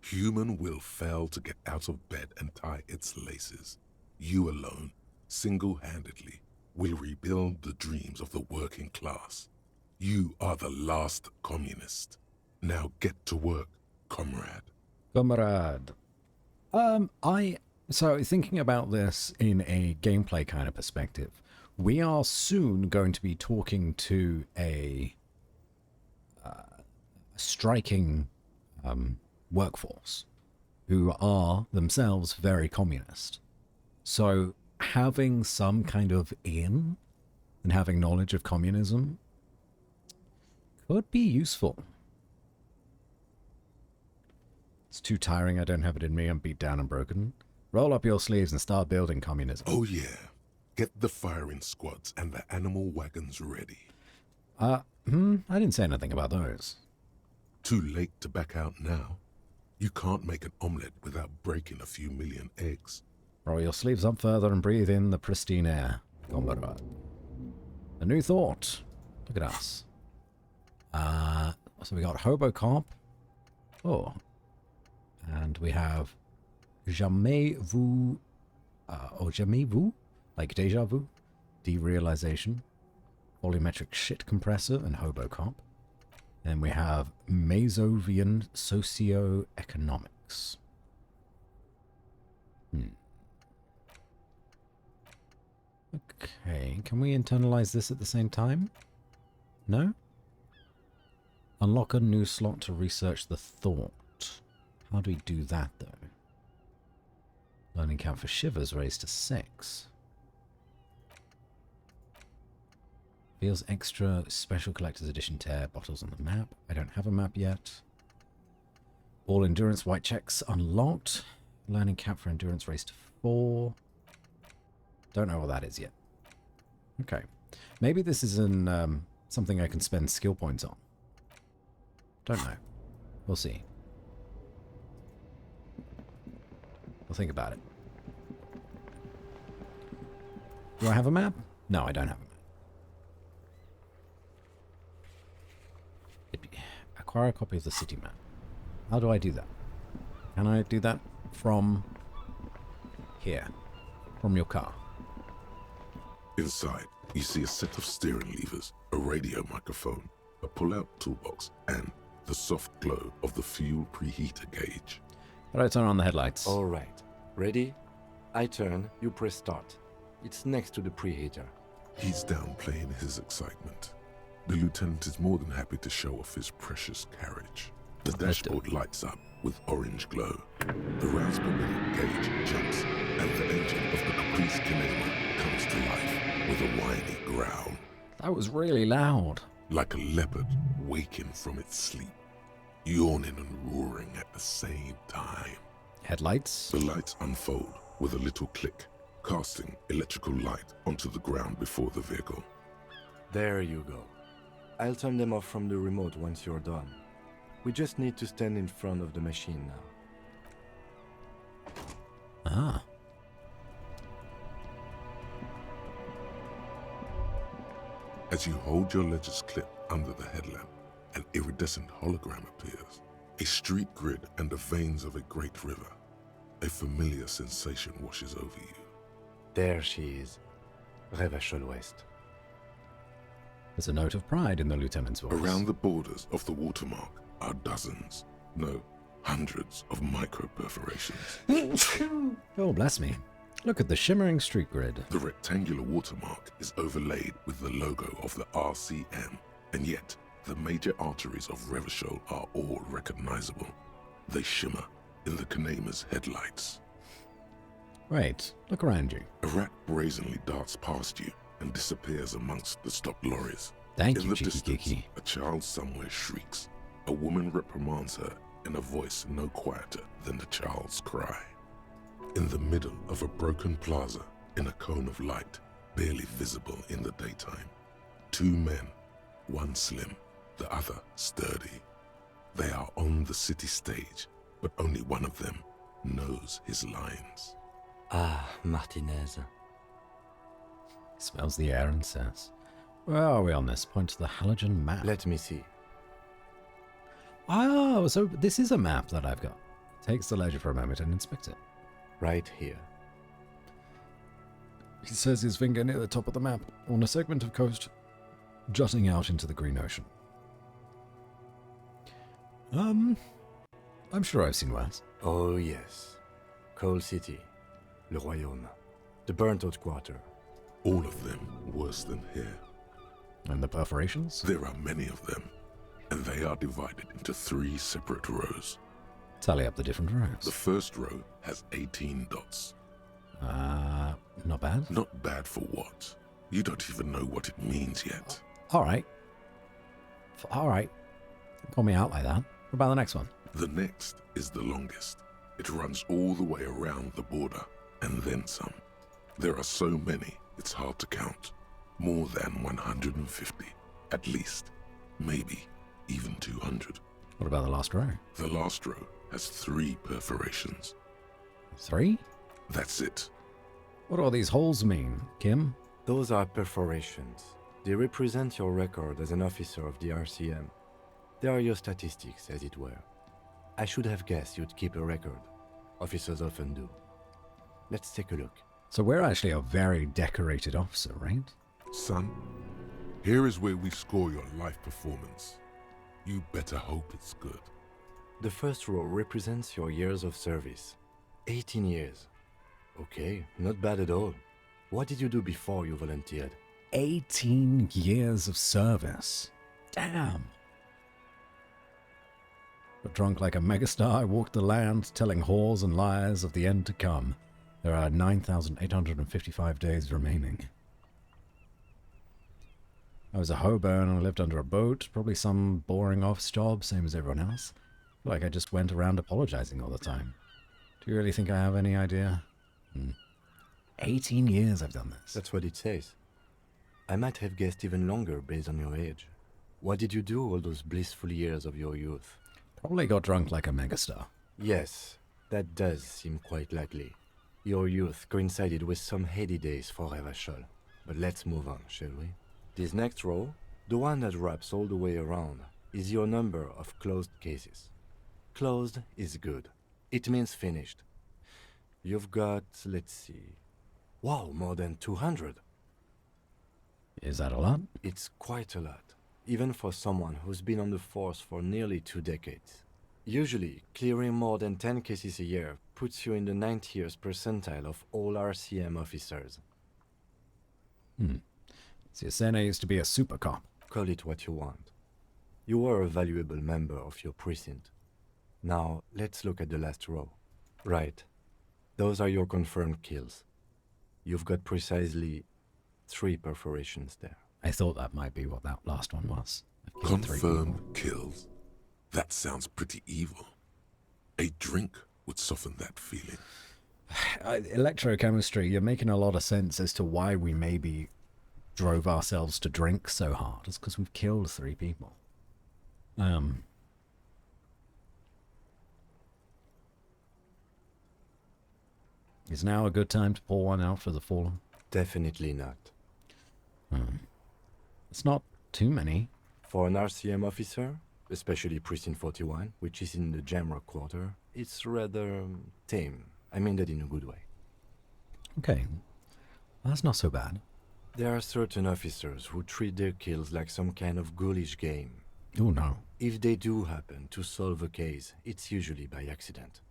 Human will failed to get out of bed and tie its laces. You alone, single-handedly, will rebuild the dreams of the working class. You are the last communist. Now get to work, comrade. Comrade. So thinking about this in a gameplay kind of perspective, we are soon going to be talking to striking workforce who are themselves very communist. So having some kind of in and having knowledge of communism could be useful. It's too tiring. I don't have it in me. I'm beat down and broken. Roll up your sleeves and start building communism. Oh yeah. Get the firing squads and the animal wagons ready. I didn't say anything about those. Too late to back out now. You can't make an omelette without breaking a few million eggs. Roll your sleeves up further and breathe in the pristine air. Gombarad. A new thought. Look at us. So we got Hobocop. Oh. And we have Jamais Vu, or Jamais Vu, like Deja Vu, Derealization, Volumetric Shit Compressor, and Hobocop. And we have Mazovian Socioeconomics. Okay, can we internalize this at the same time? No? Unlock a new slot to research the thought. How do we do that, though? Learning count for shivers raised to 6. Feels extra special collector's edition tear bottles on the map. I don't have a map yet. All endurance white checks unlocked. Learning cap for endurance raised to 4. Don't know what that is yet. Okay. Maybe this is something I can spend skill points on. Don't know. We'll see. We'll think about it. Do I have a map? No, I don't have a map. Acquire a copy of the city map. How do I do that? Can I do that from here? From your car? Inside, you see a set of steering levers, a radio microphone, a pull-out toolbox, and the soft glow of the fuel preheater gauge. How do I turn on the headlights? All right. Ready? I turn, you press start. It's next to the preheater. He's downplaying his excitement. The lieutenant is more than happy to show off his precious carriage. The dashboard lights up with orange glow. The rounds per minute gauge jumps, and the engine of the Caprice Kinema comes to life with a whiny growl. That was really loud. Like a leopard waking from its sleep, yawning and roaring at the same time. Headlights? The lights unfold with a little click, casting electrical light onto the ground before the vehicle. There you go. I'll turn them off from the remote once you're done. We just need to stand in front of the machine now. Ah. As you hold your ledger's clip under the headlamp, an iridescent hologram appears. A street grid and the veins of a great river. A familiar sensation washes over you. There she is. Revachol West. There's a note of pride in the lieutenant's voice. Around the borders of the watermark are dozens, no, hundreds of micro-perforations. Oh, bless me. Look at the shimmering street grid. The rectangular watermark is overlaid with the logo of the RCM, and yet the major arteries of Revachol are all recognizable. They shimmer in the Kinema's headlights. Wait, look around you. A rat brazenly darts past you and disappears amongst the stopped lorries. Thank In you, the Cheeky distance, Geeky. a child somewhere shrieks. A woman reprimands her in a voice no quieter than the child's cry. In the middle of a broken plaza, in a cone of light, barely visible in the daytime, 2 men, one slim, the other sturdy. They are on the city stage, but only one of them knows his lines. Ah, Martinez. Smells the air and says, "Where are we on this? Point to the halogen map." Let me see. Oh, so this is a map that I've got. Takes the ledger for a moment and inspects it. Right here. He says his finger near the top of the map, on a segment of coast jutting out into the green ocean. I'm sure I've seen worse. Oh yes. Coal City. Le Royaume. The burnt-out quarter. All of them worse than here. And the perforations? There are many of them. and they are divided into 3 separate rows. Tally up the different The rows. first row has 18 dots. Not bad. Not bad for what? You don't even know what it means yet. Alright. Alright. Call me out like that. What about the next one? The next is the longest. It runs all the way around the border, and then some. There are so many, it's hard to count. More than 150, at least. Maybe even 200. What about the last row? The last row has 3 perforations. 3? That's it. What do all these holes mean, Kim? Those are perforations. They represent your record as an officer of the RCM. They are your statistics, as it were. I should have guessed you'd keep a record. Officers often do. Let's take a look. So we're actually a very decorated officer, right? Son, here is where we score your life performance. You better hope it's good. The first row represents your years of service. 18 years. Okay, not bad at all. What did you do before you volunteered? 18 years of service. Damn. But drunk like a megastar, I walked the land, telling whores and liars of the end to come. There are 9,855 days remaining. I was a hobo and I lived under a boat, probably some boring office job, same as everyone else. Like I just went around apologizing all the time. Do you really think I have any idea? 18 years I've done this. That's what it says. I might have guessed even longer based on your age. What did you do all those blissful years of your youth? Probably got drunk like a megastar. Yes, that does seem quite likely. Your youth coincided with some heady days for Revachol. But let's move on, shall we? This next row, the one that wraps all the way around, is your number of closed cases. Closed is good. It means finished. You've got, let's see... Wow, more than 200. Is that a lot? It's quite a lot, even for someone who's been on the force for nearly 2 decades. Usually, clearing more than 10 cases a year puts you in the 90th percentile of all RCM officers. Sienna used to be a super cop. Call it what you want. You were a valuable member of your precinct. Now, let's look at the last row. Right. Those are your confirmed kills. You've got precisely 3 perforations there. I thought that might be what that last one was. I've killed 3 Confirmed people. kills. That sounds pretty evil. A drink would soften that feeling. Electrochemistry, you're making a lot of sense as to why we maybe drove ourselves to drink so hard. It's because we've killed 3 people. Is now a good time to pour one out for the fallen? Definitely not. It's not too many. For an RCM officer, especially Precinct 41, which is in the Jamrock Quarter, it's rather tame. I mean that in a good way. Okay, that's not so bad. There are certain officers who treat their kills like some kind of ghoulish game. Oh no. If they do happen to solve a case, it's usually by accident.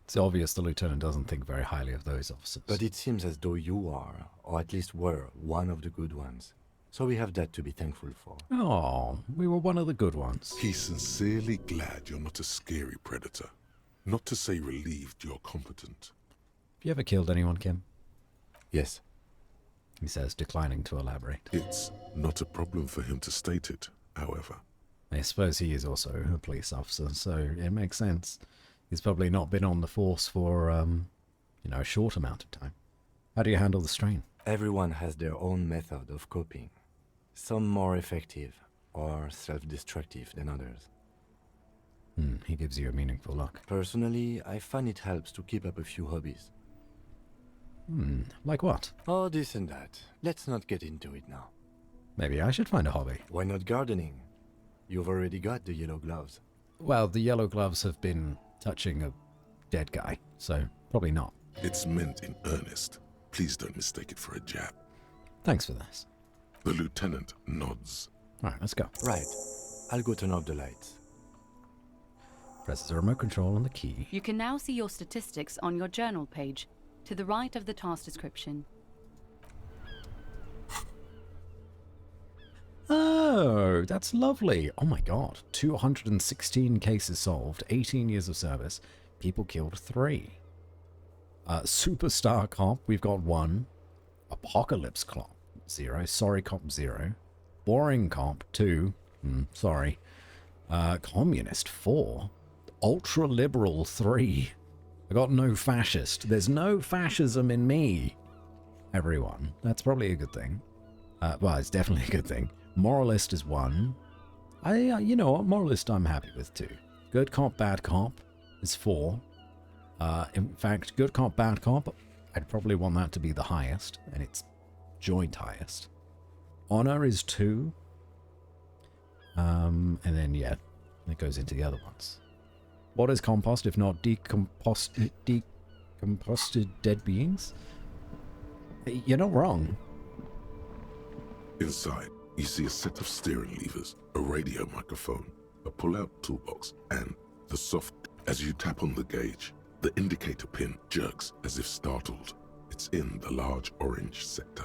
It's obvious the lieutenant doesn't think very highly of those officers. But it seems as though you are, or at least were, one of the good ones. So we have that to be thankful for. Oh, we were one of the good ones. He's sincerely glad you're not a scary predator. Not to say relieved you're competent. Have you ever killed anyone, Kim? Yes. He says, declining to elaborate. It's not a problem for him to state it, however. I suppose he is also a police officer, so it makes sense. He's probably not been on the force for, a short amount of time. How do you handle the strain? Everyone has their own method of coping. Some more effective or self-destructive than others. He gives you a meaningful look. Personally, I find it helps to keep up a few hobbies. Like what? Oh, this and that. Let's not get into it now. Maybe I should find a hobby. Why not gardening? You've already got the yellow gloves. Well, the yellow gloves have been touching a dead guy, so probably not. It's meant in earnest. Please don't mistake it for a jab. Thanks for this. The lieutenant nods. Alright, let's go. Right. I'll go turn off the lights. Presses the remote control on the key. You can now see your statistics on your journal page, to the right of the task description. Oh, that's lovely. Oh my god. 216 cases solved, 18 years of service. People killed 3. Superstar Cop, we've got 1. Apocalypse Cop, 0. Sorry Cop, 0. Boring Cop, 2. Sorry. Communist, 4. Ultra Liberal, 3. I got no fascist. There's no fascism in me, everyone. That's probably a good thing. Well, it's definitely a good thing. Moralist is 1. You know what? Moralist I'm happy with, too. Good Cop, Bad Cop is 4. In fact, Good Cop, Bad Cop, I'd probably want that to be the highest, and it's joint highest. Honor is 2. And then, yeah, it goes into the other ones. What is compost if not decomposted dead beings? You're not wrong. Inside, you see a set of steering levers, a radio microphone, a pull-out toolbox, and the soft... As you tap on the gauge, the indicator pin jerks as if startled. It's in the large orange sector,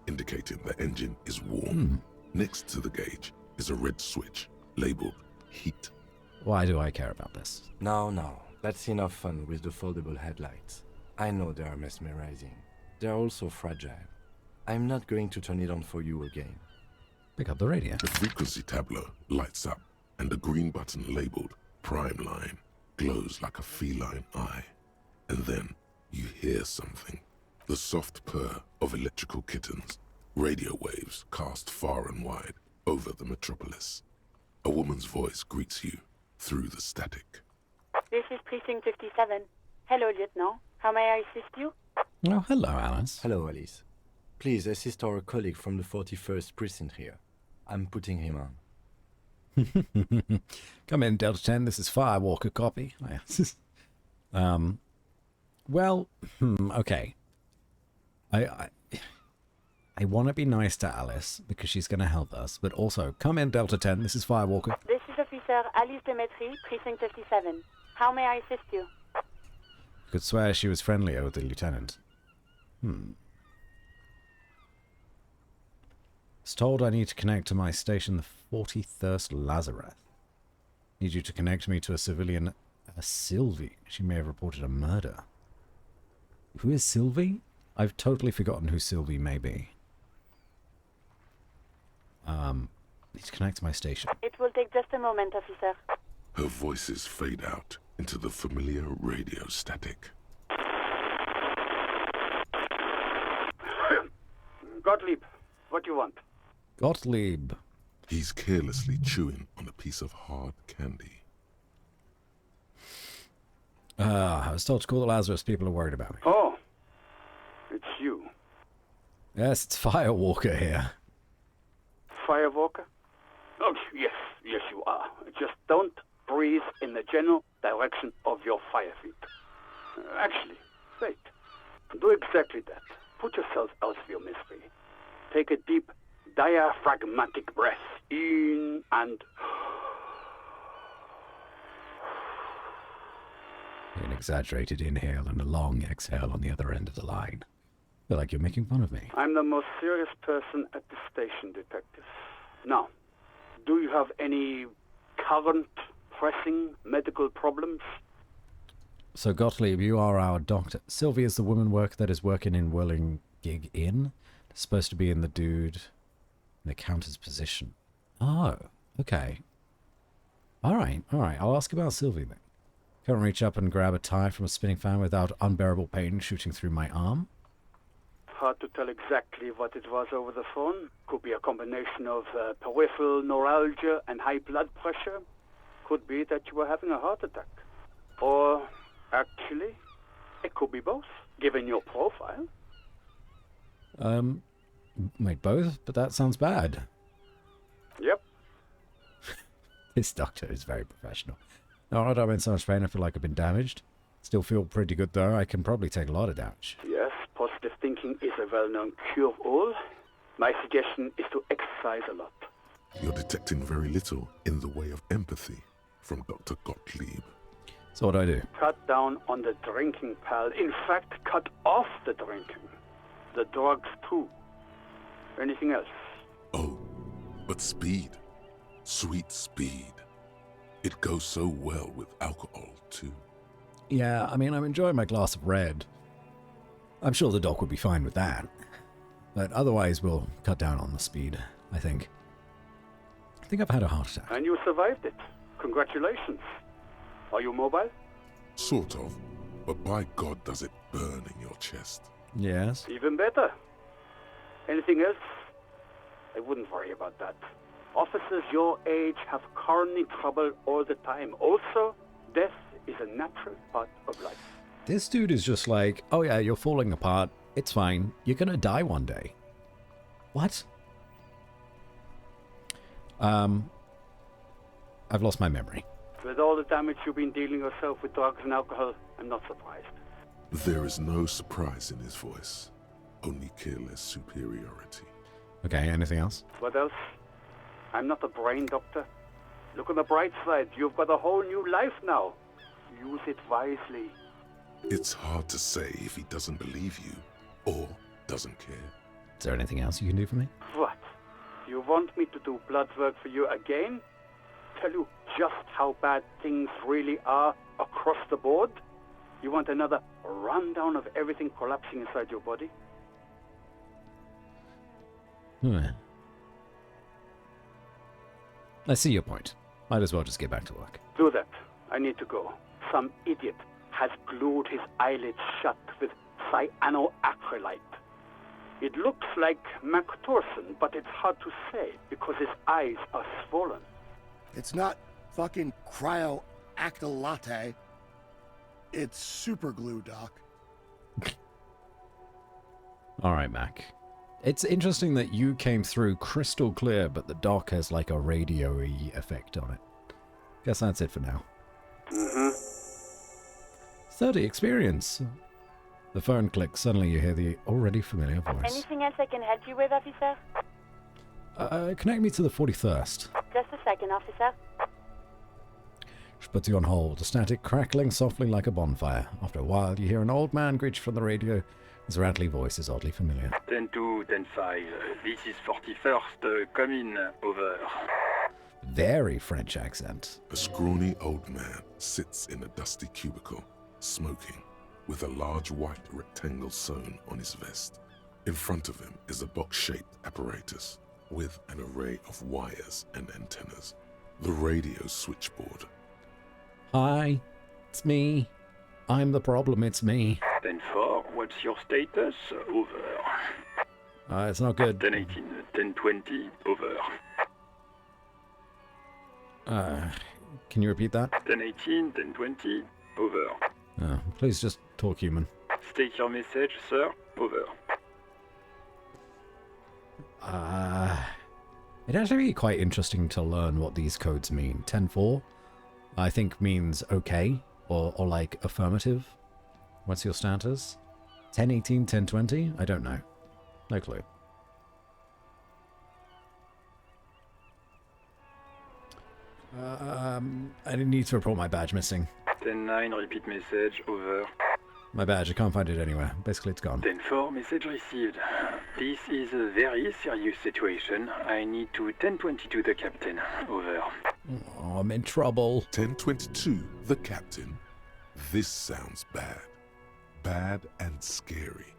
indicating the engine is warm. Next to the gauge is a red switch, labeled heat. Why do I care about this? No, that's enough fun with the foldable headlights. I know they are mesmerizing. They're also fragile. I'm not going to turn it on for you again. Pick up the radio. The frequency tableau lights up, and the green button labeled Prime Line glows like a feline eye. And then you hear something. The soft purr of electrical kittens. Radio waves cast far and wide over the metropolis. A woman's voice greets you through the static. This is Precinct 57. Hello, Lieutenant. How may I assist you? Oh, hello, Alice. Hello, Alice. Please assist our colleague from the 41st precinct here. I'm putting him on. Come in, Delta 10. This is Firewalker copy. Well, okay. I want to be nice to Alice because she's going to help us, but also, come in, Delta 10. This is Firewalker. This is Officer Alice Demetri, Precinct 57. How may I assist you? Could swear she was friendlier with the lieutenant. Was told I need to connect to my station, the 43rd Lazareth. Need you to connect me to a civilian, Sylvie. She may have reported a murder. Who is Sylvie? I've totally forgotten who Sylvie may be. Need to connect to my station. It will take just a moment, officer. Her voices fade out into the familiar radio static. Gottlieb, what do you want? Gottlieb. He's carelessly chewing on a piece of hard candy. I was told to call the Lazarus. People are worried about me. Oh, it's you. Yes, it's Firewalker here. Firewalker? Oh, yes, you are. Just don't breathe in the general direction of your fire feet. Actually, wait. Do exactly that. Put yourself out of your misery. Take a deep, diaphragmatic breath in and... An exaggerated inhale and a long exhale on the other end of the line. I feel like you're making fun of me. I'm the most serious person at the station, detective. Now, do you have any current, pressing medical problems? So, Gottlieb, you are our doctor. Sylvie is the woman that is working in Whirling Gig Inn. Supposed to be in the dude in the counter's position. Oh, okay. All right. I'll ask about Sylvie then. Can't reach up and grab a tie from a spinning fan without unbearable pain shooting through my arm. Hard to tell exactly what it was over the phone. Could be a combination of peripheral neuralgia and high blood pressure. Could be that you were having a heart attack. Or, actually, it could be both, given your profile. Wait, both? But that sounds bad. Yep. This doctor is very professional. Alright, I'm in so much pain, I feel like I've been damaged. Still feel pretty good though, I can probably take a lot of damage. Yes, positive thinking is a well-known cure-all. My suggestion is to exercise a lot. You're detecting very little in the way of empathy from Dr. Gottlieb. So what do I do? Cut down on the drinking, pal. In fact, cut off the drinking. The drugs too. Anything else? Oh, But speed, sweet speed, it goes so well with alcohol too. Yeah, I mean, I'm enjoying my glass of red. I'm sure the doc would be fine with that. But otherwise, we'll cut down on the speed, I think. I think I've had a heart attack. And you survived it. Congratulations. Are you mobile? Sort of, but by God does it burn in your chest. Yes. Even better. Anything else? I wouldn't worry about that. Officers your age have coronary trouble all the time. Also, death is a natural part of life. This dude is just like, oh yeah, you're falling apart. It's fine. You're gonna die one day. What? I've lost my memory. With all the damage you've been dealing yourself with drugs and alcohol, I'm not surprised. There is no surprise in his voice, only careless superiority. Okay, anything else? What else? I'm not a brain doctor. Look on the bright side. You've got a whole new life now. Use it wisely. It's hard to say if he doesn't believe you or doesn't care. Is there anything else you can do for me? What? You want me to do blood work for you again? Tell you just how bad things really are across the board? You want another rundown of everything collapsing inside your body? I see your point. Might as well just get back to work. Do that. I need to go. Some idiot has glued his eyelids shut with cyanoacrylate. It looks like MacTorson, but it's hard to say because his eyes are swollen. It's not fucking cryoacrylate. It's super glue, Doc. All right, Mac. It's interesting that you came through crystal clear, but the doc has like a radio-y effect on it. Guess that's it for now. 30 experience. The phone clicks. Suddenly you hear the already familiar voice. Anything else I can help you with, officer? Connect me to the 41st. Just a second, officer. She puts you on hold, a static crackling softly like a bonfire. After a while, you hear an old man greet you from the radio. His rattly voice is oddly familiar. 10-2, 10-5. This is 41st. Come in. Over. Very French accent. A scrawny old man sits in a dusty cubicle, smoking, with a large white rectangle sewn on his vest. In front of him is a box-shaped apparatus with an array of wires and antennas. The radio switchboard. Hi, it's me. I'm the problem, it's me. 10-4, what's your status? Over. It's not good. 10-18, 10-20, over. Can you repeat that? 10-18, 10-20, over. Please just talk human. State your message, sir. Over. It'd actually be quite interesting to learn what these codes mean. 10-4, I think means okay, or like affirmative. What's your status? 10-18, 10-20? I don't know. No clue. I didn't need to report my badge missing. 10-9, repeat message. Over. My badge, I can't find it anywhere. Basically, it's gone. 10-4, message received. This is a very serious situation. I need to 10-22 the captain. Over. Oh, I'm in trouble. 10-22, the captain. This sounds bad. Bad and scary.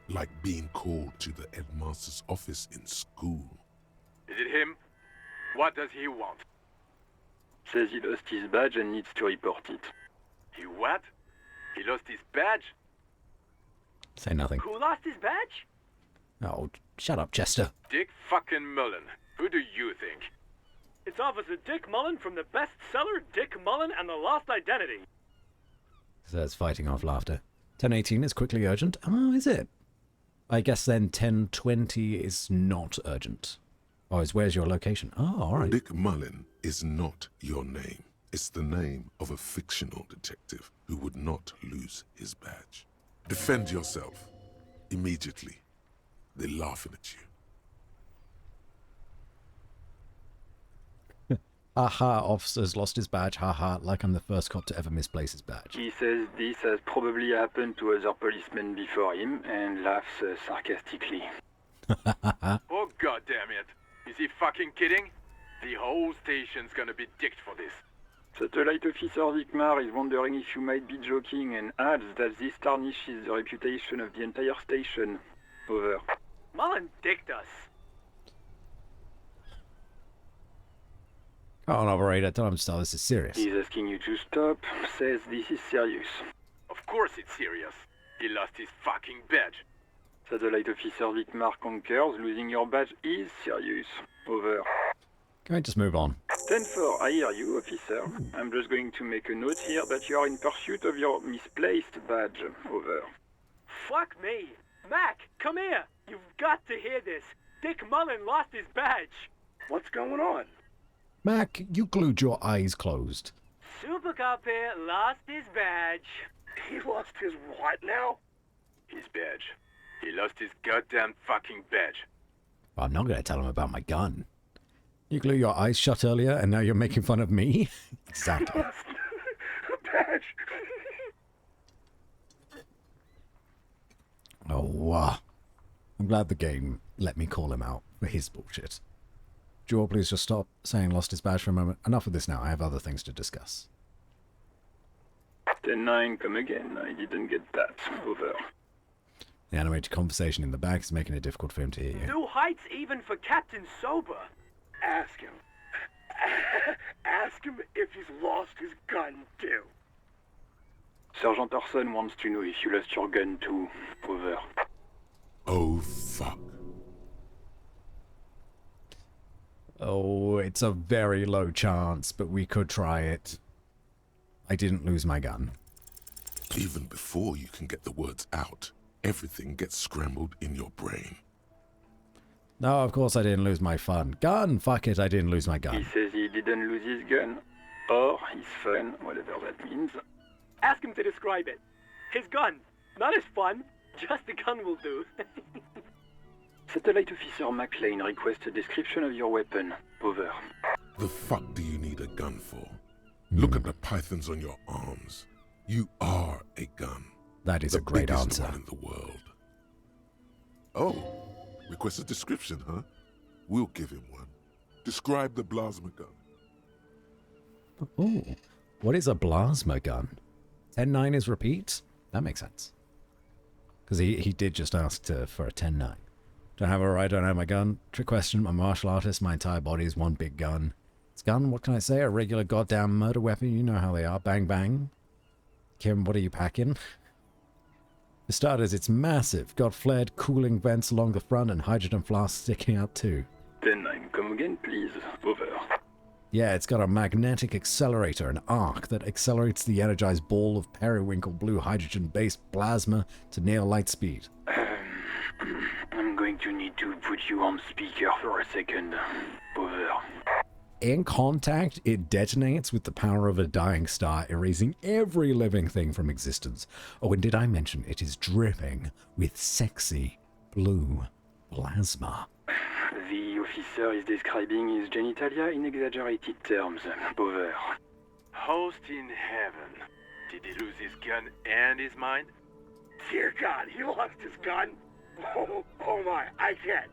Like being called to the headmaster's office in school. Is it him? What does he want? Says he lost his badge and needs to report it. He what? He lost his badge? Say nothing. Who lost his badge? Oh, shut up, Chester. Dick fucking Mullen. Who do you think? It's Officer Dick Mullen from the bestseller Dick Mullen and the Lost Identity. Says, fighting off laughter. 10-18 is quickly urgent. Oh, is it? I guess then 10-20 is not urgent. Oh, is where's your location? Oh, all right. Dick Mullen is not your name. It's the name of a fictional detective who would not lose his badge. Defend yourself. Immediately. They're laughing at you. Aha, officer's lost his badge. Haha, like I'm the first cop to ever misplace his badge. He says this has probably happened to other policemen before him and laughs sarcastically. Oh, goddamn it. Is he fucking kidding? The whole station's gonna be dicked for this. Satellite Officer Vikmar is wondering if you might be joking and adds that this tarnishes the reputation of the entire station. Over. Mullen dicked us. Come on, operator, tell him to stop. This is serious. He's asking you to stop, says this is serious. Of course it's serious. He lost his fucking badge. Satellite Officer Vikmar concurs, losing your badge is serious. Over. Can we just move on? 10-4, I hear you, officer. I'm just going to make a note here that you are in pursuit of your misplaced badge. Over. Fuck me. Mac, come here. You've got to hear this. Dick Mullen lost his badge. What's going on? Mac, you glued your eyes closed. Super Cop here lost his badge. He lost his what now? His badge. He lost his goddamn fucking badge. Well, I'm not going to tell him about my gun. You glue your eyes shut earlier, and now you're making fun of me? Exactly. Badge. Oh, I'm glad the game let me call him out for his bullshit. Jewel, please just stop saying lost his badge for a moment. Enough of this now. I have other things to discuss. 10-9, come again. I didn't get that. Over. The animated conversation in the back is making it difficult for him to hear you. New heights even for Captain Sober. Ask him. Ask him if he's lost his gun, too. Sergeant Orson wants to know if you lost your gun too. Over. Oh, fuck. Oh, it's a very low chance, but we could try it. I didn't lose my gun. Even before you can get the words out, everything gets scrambled in your brain. No, of course I didn't lose my fun. Gun! Fuck it, I didn't lose my gun. He says he didn't lose his gun. Or his fun, whatever that means. Ask him to describe it. His gun. Not his fun. Just the gun will do. Satellite Officer McLean requests a description of your weapon. Over. The fuck do you need a gun for? Look at the pythons on your arms. You are a gun. That is a great biggest answer. one in the world. Oh, request a description, huh? We'll give him one. Describe the plasma gun. Ooh, what is a plasma gun? 10-9 is repeat? That makes sense. Because he did just ask for a 10-9. Don't have a right, don't have my gun. Trick question, I'm a martial artist, my entire body is one big gun. It's gun, what can I say? A regular goddamn murder weapon, you know how they are. Bang, bang. Kim, what are you packing? For starters, it's massive. Got flared cooling vents along the front and hydrogen flasks sticking out too. 10-9, come again, please. Over. Yeah, it's got a magnetic accelerator, an arc that accelerates the energized ball of periwinkle blue hydrogen-based plasma to near light speed. I'm going to need to put you on speaker for a second. Over. In contact, it detonates with the power of a dying star, erasing every living thing from existence. Oh, and did I mention it is dripping with sexy blue plasma? The officer is describing his genitalia in exaggerated terms. Over. Host in heaven. Did he lose his gun and his mind? Dear God, he lost his gun? Oh my, I can't.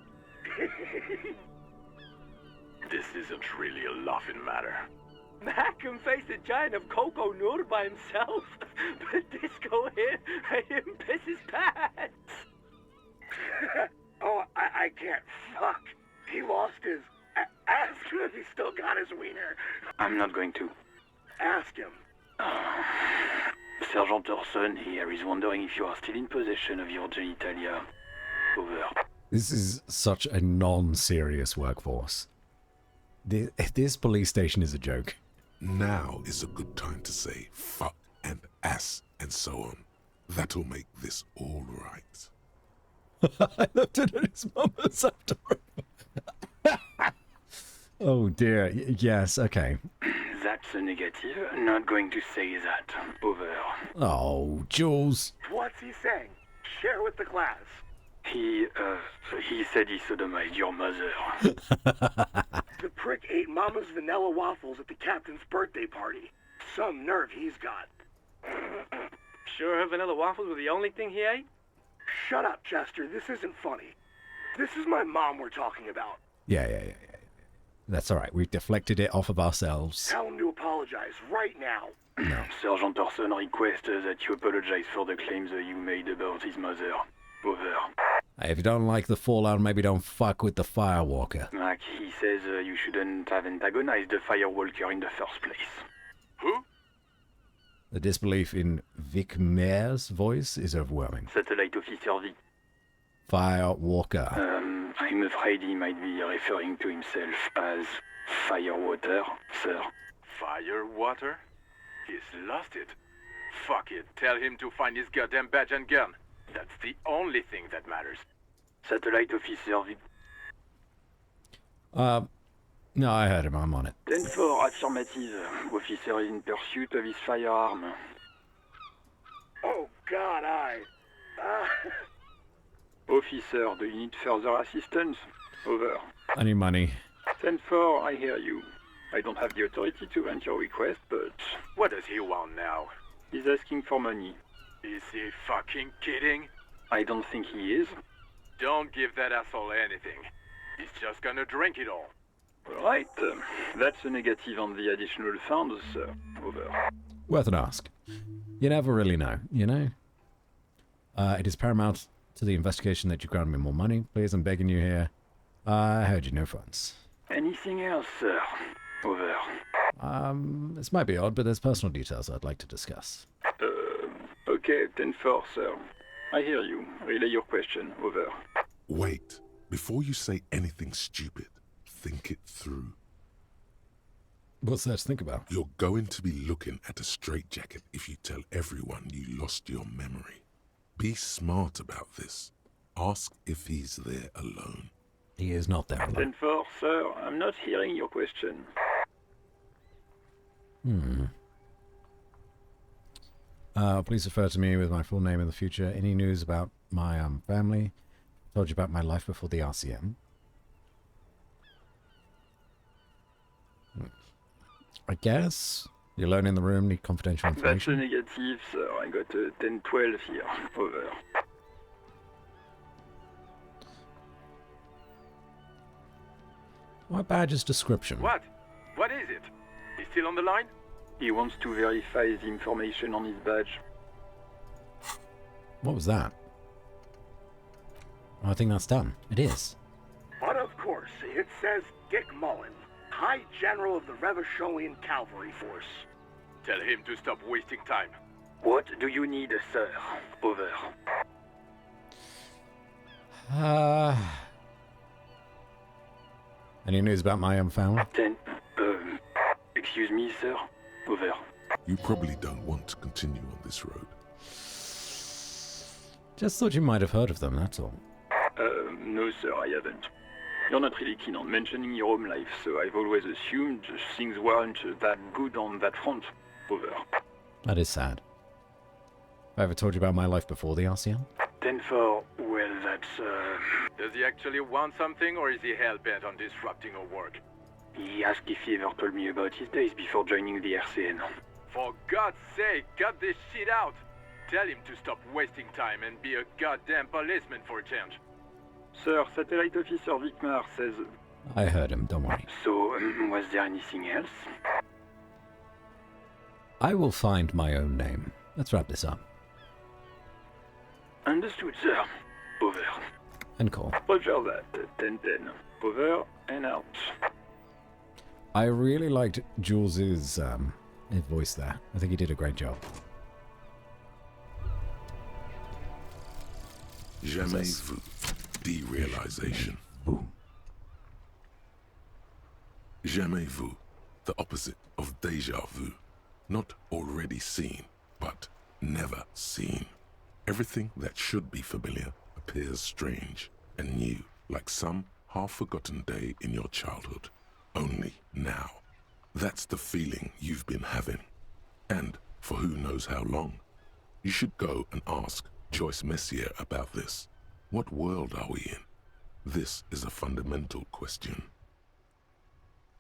This isn't really a laughing matter. Mac can face a giant of Coco Nur by himself, but Disco here made him piss his pants. Oh, I can't. Fuck. He lost his... Ask him if he's still got his wiener. I'm not going to. Ask him. Sergeant Orson here is wondering if you are still in possession of your genitalia. Over. This is such a non-serious workforce. This police station is a joke. Now is a good time to say fuck and ass and so on. That'll make this all right. I left it at his mama's after. Oh dear. Yes, okay. That's a negative. Not going to say that. Over. Oh, Jules. What's he saying? Share with the class. He said he sodomized your mother. The prick ate Mama's vanilla waffles at the captain's birthday party. Some nerve he's got. Sure her vanilla waffles were the only thing he ate? Shut up, Chester. This isn't funny. This is my mom we're talking about. Yeah. That's all right. We've deflected it off of ourselves. Tell him to apologize right now. No. Sergeant Orson requests that you apologize for the claims that you made about his mother. Over. Hey, if you don't like the fallout, maybe don't fuck with the Firewalker. Like, he says you shouldn't have antagonized the Firewalker in the first place. Who? The disbelief in Vic Mayor's voice is overwhelming. Satellite Officer V. Firewalker. I'm afraid he might be referring to himself as Firewater, sir. Firewater? He's lost it. Fuck it. Tell him to find his goddamn badge and gun. That's the only thing that matters. Satellite Officer V. No, I heard him. I'm on it. 10-4, affirmative. Officer is in pursuit of his firearm. Oh, God, Officer, do you need further assistance? Over. I need money. 10-4, I hear you. I don't have the authority to grant your request, but... What does he want now? He's asking for money. Is he fucking kidding? I don't think he is. Don't give that asshole anything. He's just gonna drink it all. Right, that's a negative on the additional funds, sir. Over. Worth an ask. You never really know, you know? It is paramount to the investigation that you grant me more money. Please, I'm begging you here. I heard you no funds. Anything else, sir? Over. This might be odd, but there's personal details I'd like to discuss. Okay, 10-4, sir. I hear you. Relay your question. Over. Wait. Before you say anything stupid, think it through. What's there to think about? You're going to be looking at a straitjacket if you tell everyone you lost your memory. Be smart about this. Ask if he's there alone. He is not there alone. 10-4, sir. I'm not hearing your question. Please refer to me with my full name in the future. Any news about my family? Told you about my life before the RCM. I guess. You're alone in the room, need confidential That's a information. negative, sir. I got a 10-12 here. Over. My badge's description. What? What is it? He's still on the line? He wants to verify the information on his badge. What was that? I think that's done. It is. But of course, it says Dick Mullen, High General of the Revacholian Cavalry Force. Tell him to stop wasting time. What do you need, sir? Over. Any news about my family? Excuse me, sir. Over. You probably don't want to continue on this road. Just thought you might have heard of them, that's all. No, sir, I haven't. You're not really keen on mentioning your home life, so I've always assumed things weren't that good on that front. Over. That is sad. Have I ever told you about my life before the RCM? 10-4, well, that's, Does he actually want something, or is he hell-bent on disrupting our work? He asked if he ever told me about his days before joining the RCN. For God's sake, cut this shit out! Tell him to stop wasting time and be a goddamn policeman for a change. Sir, Satellite Officer Vicmar says... I heard him, don't worry. So, was there anything else? I will find my own name. Let's wrap this up. Understood, sir. Over. And call. Roger that. 10-10. Over and out. I really liked Jules's his voice there. I think he did a great job. Jamais vu. Derealization. Jamais vu. The opposite of déjà vu. Not already seen, but never seen. Everything that should be familiar appears strange and new, like some half-forgotten day in your childhood. Only now. That's the feeling you've been having. And for who knows how long. You should go and ask Joyce Messier about this. What world are we in? This is a fundamental question.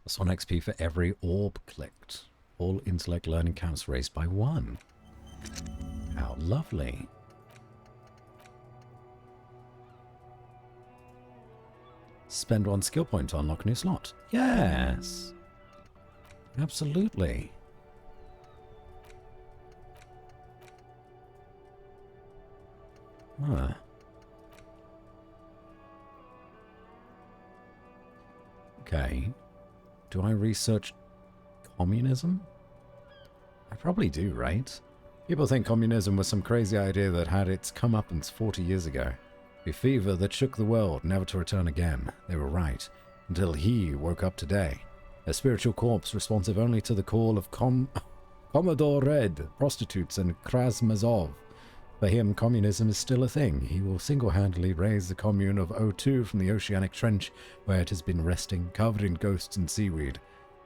Plus 1 XP for every orb clicked. All intellect learning counts raised by 1. How lovely. Spend 1 skill point to unlock new slot. Yes. Absolutely. Huh. Okay. Do I research communism? I probably do, right? People think communism was some crazy idea that had its comeuppance 40 years ago. A fever that shook the world, never to return again. They were right. Until he woke up today. A spiritual corpse responsive only to the call of Commodore Red, prostitutes, and Krasmazov. For him, communism is still a thing. He will single-handedly raise the commune of O2 from the oceanic trench where it has been resting, covered in ghosts and seaweed.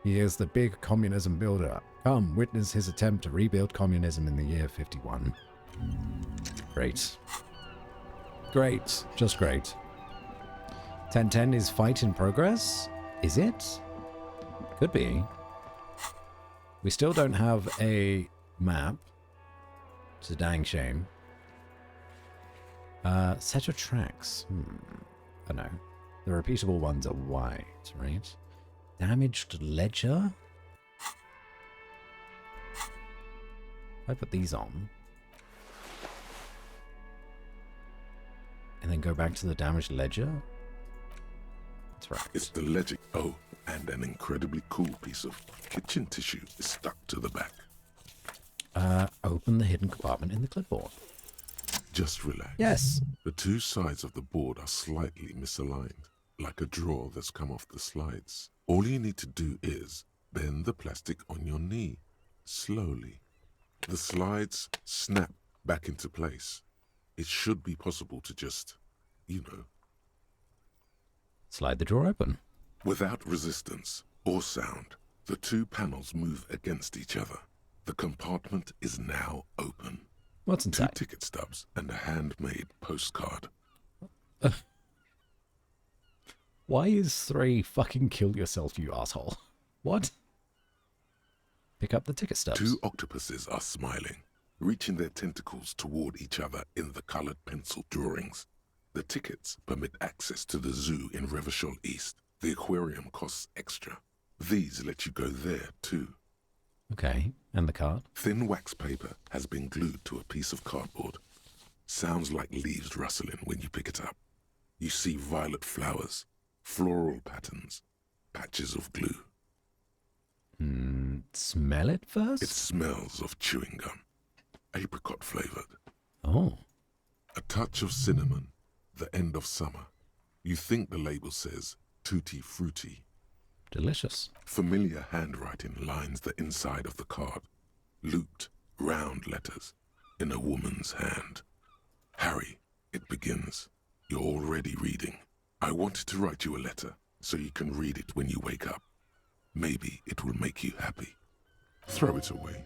He is the big communism builder. Come, witness his attempt to rebuild communism in the year 51. Great. Great. Just great. 1010 is fight in progress? Is it? Could be. We still don't have a map. It's a dang shame. Set your tracks. I know. The repeatable ones are white, right? Damaged ledger? I put these on. And then go back to the damaged ledger? That's right. It's the ledger. Oh, and an incredibly cool piece of kitchen tissue is stuck to the back. Open the hidden compartment in the clipboard. Just relax. Yes. The two sides of the board are slightly misaligned, like a drawer that's come off the slides. All you need to do is bend the plastic on your knee, slowly. The slides snap back into place. It should be possible to just, you know. Slide the drawer open. Without resistance or sound, the two panels move against each other. The compartment is now open. What's inside? 2 ticket stubs and a handmade postcard. Why is 3 fucking kill yourself, you asshole? What? Pick up the ticket stubs. 2 octopuses are smiling, reaching their tentacles toward each other in the colored pencil drawings. The tickets permit access to the zoo in Revachol East. The aquarium costs extra. These let you go there, too. Okay, and the card? Thin wax paper has been glued to a piece of cardboard. Sounds like leaves rustling when you pick it up. You see violet flowers, floral patterns, patches of glue. Smell it first? It smells of chewing gum, apricot flavored. Oh. A touch of cinnamon, the end of summer. You think the label says tutti frutti. Delicious. Familiar handwriting lines the inside of the card. Looped, round letters in a woman's hand. Harry, it begins. You're already reading. I wanted to write you a letter so you can read it when you wake up. Maybe it will make you happy. Throw it away,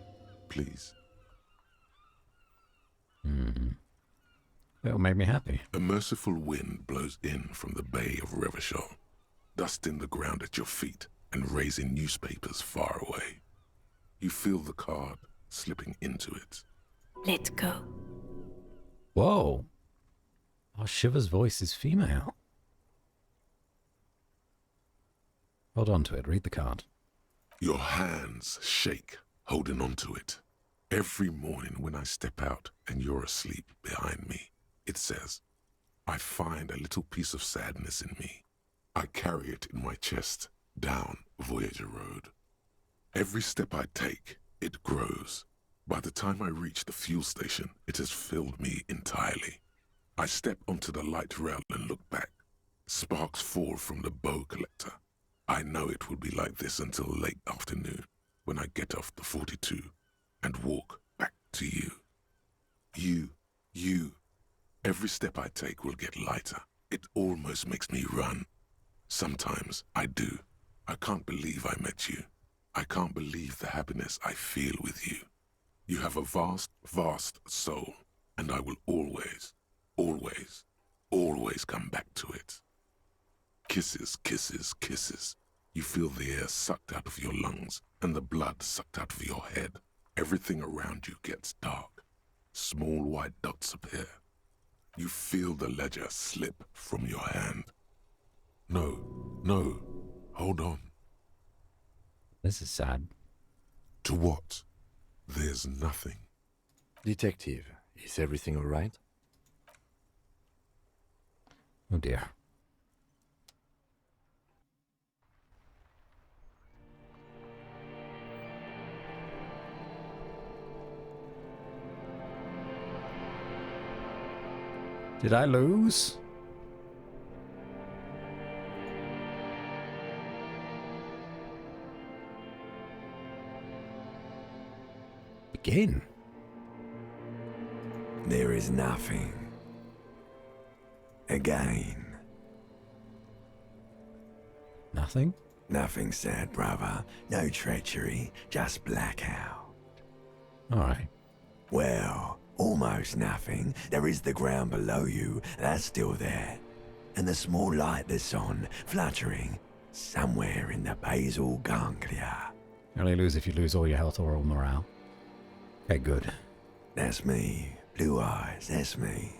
please. It'll make me happy. A merciful wind blows in from the bay of Revachol, dusting the ground at your feet and raising newspapers far away. You feel the card slipping into it. Let go. Whoa. Oh, Shiver's voice is female. Hold on to it. Read the card. Your hands shake, holding on to it. Every morning when I step out and you're asleep behind me, it says, I find a little piece of sadness in me. I carry it in my chest down Voyager Road. Every step I take, it grows. By the time I reach the fuel station, it has filled me entirely. I step onto the light rail and look back. Sparks fall from the bow collector. I know it will be like this until late afternoon, when I get off the 42 and walk back to you. You. Every step I take will get lighter. It almost makes me run. Sometimes I do. I can't believe I met you. I can't believe the happiness I feel with you. You have a vast, vast soul, and I will always, always, always come back to it. Kisses, kisses, kisses. You feel the air sucked out of your lungs and the blood sucked out of your head. Everything around you gets dark. Small white dots appear. You feel the ledger slip from your hand. No, no. Hold on. This is sad. To what? There's nothing. Detective, is everything all right? Oh dear. Did I lose? Begin. There is nothing. Again. Nothing? Nothing sad, brother. No treachery, just blackout. Alright. Well, almost nothing. There is the ground below you, that's still there. And the small light that's on, fluttering, somewhere in the basal ganglia. You only lose if you lose all your health or all morale. Okay, good. That's me. Blue eyes, that's me.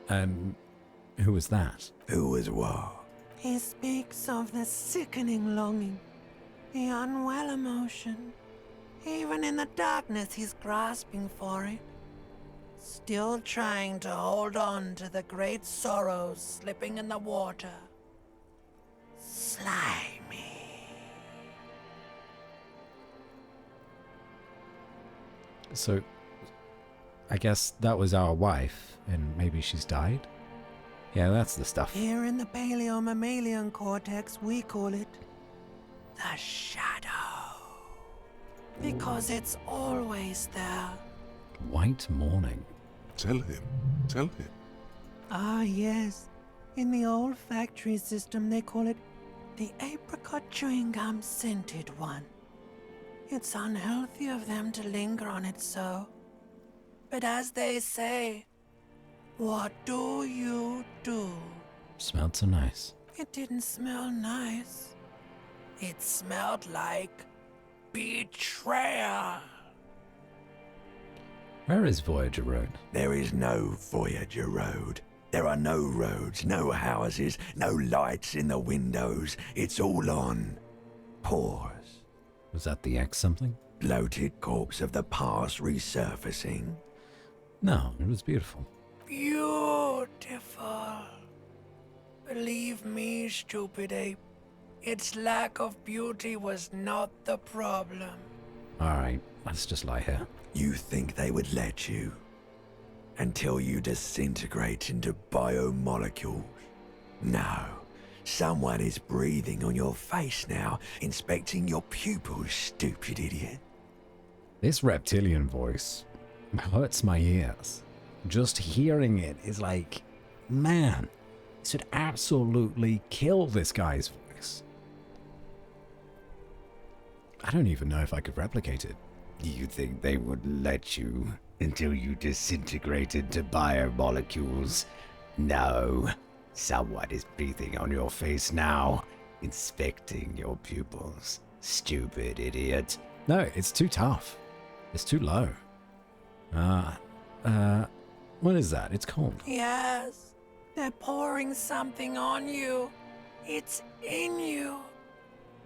Who was that? Who was what? He speaks of the sickening longing, the unwell emotion. Even in the darkness, he's grasping for it. Still trying to hold on to the great sorrows slipping in the water. Slimy. So, I guess that was our wife, and maybe she's died? Yeah, that's the stuff. Here in the paleo-mammalian cortex, we call it the shadow. Because it's always there. White morning. Tell him. Tell him. Ah, yes. In the old factory system, they call it the apricot chewing gum scented one. It's unhealthy of them to linger on it so. But as they say, what do you do? Smelled so nice. It didn't smell nice. It smelled like betrayal. Where is Voyager Road? There is no Voyager Road. There are no roads, no houses, no lights in the windows. It's all on pause. Was that the X something? Bloated corpse of the past resurfacing. No, it was beautiful. Beautiful. Believe me, stupid ape. Its lack of beauty was not the problem. Alright, let's just lie here. You think they would let you? Until you disintegrate into biomolecules? No. Someone is breathing on your face now, inspecting your pupils, stupid idiot. This reptilian voice hurts my ears. Just hearing it is like, man, this would absolutely kill this guy's voice. I don't even know if I could replicate it. You think they would let you until you disintegrate into biomolecules? No. Someone is breathing on your face now, inspecting your pupils. Stupid idiot. No, it's too tough. It's too low. What is that? It's cold. Yes. They're pouring something on you. It's in you.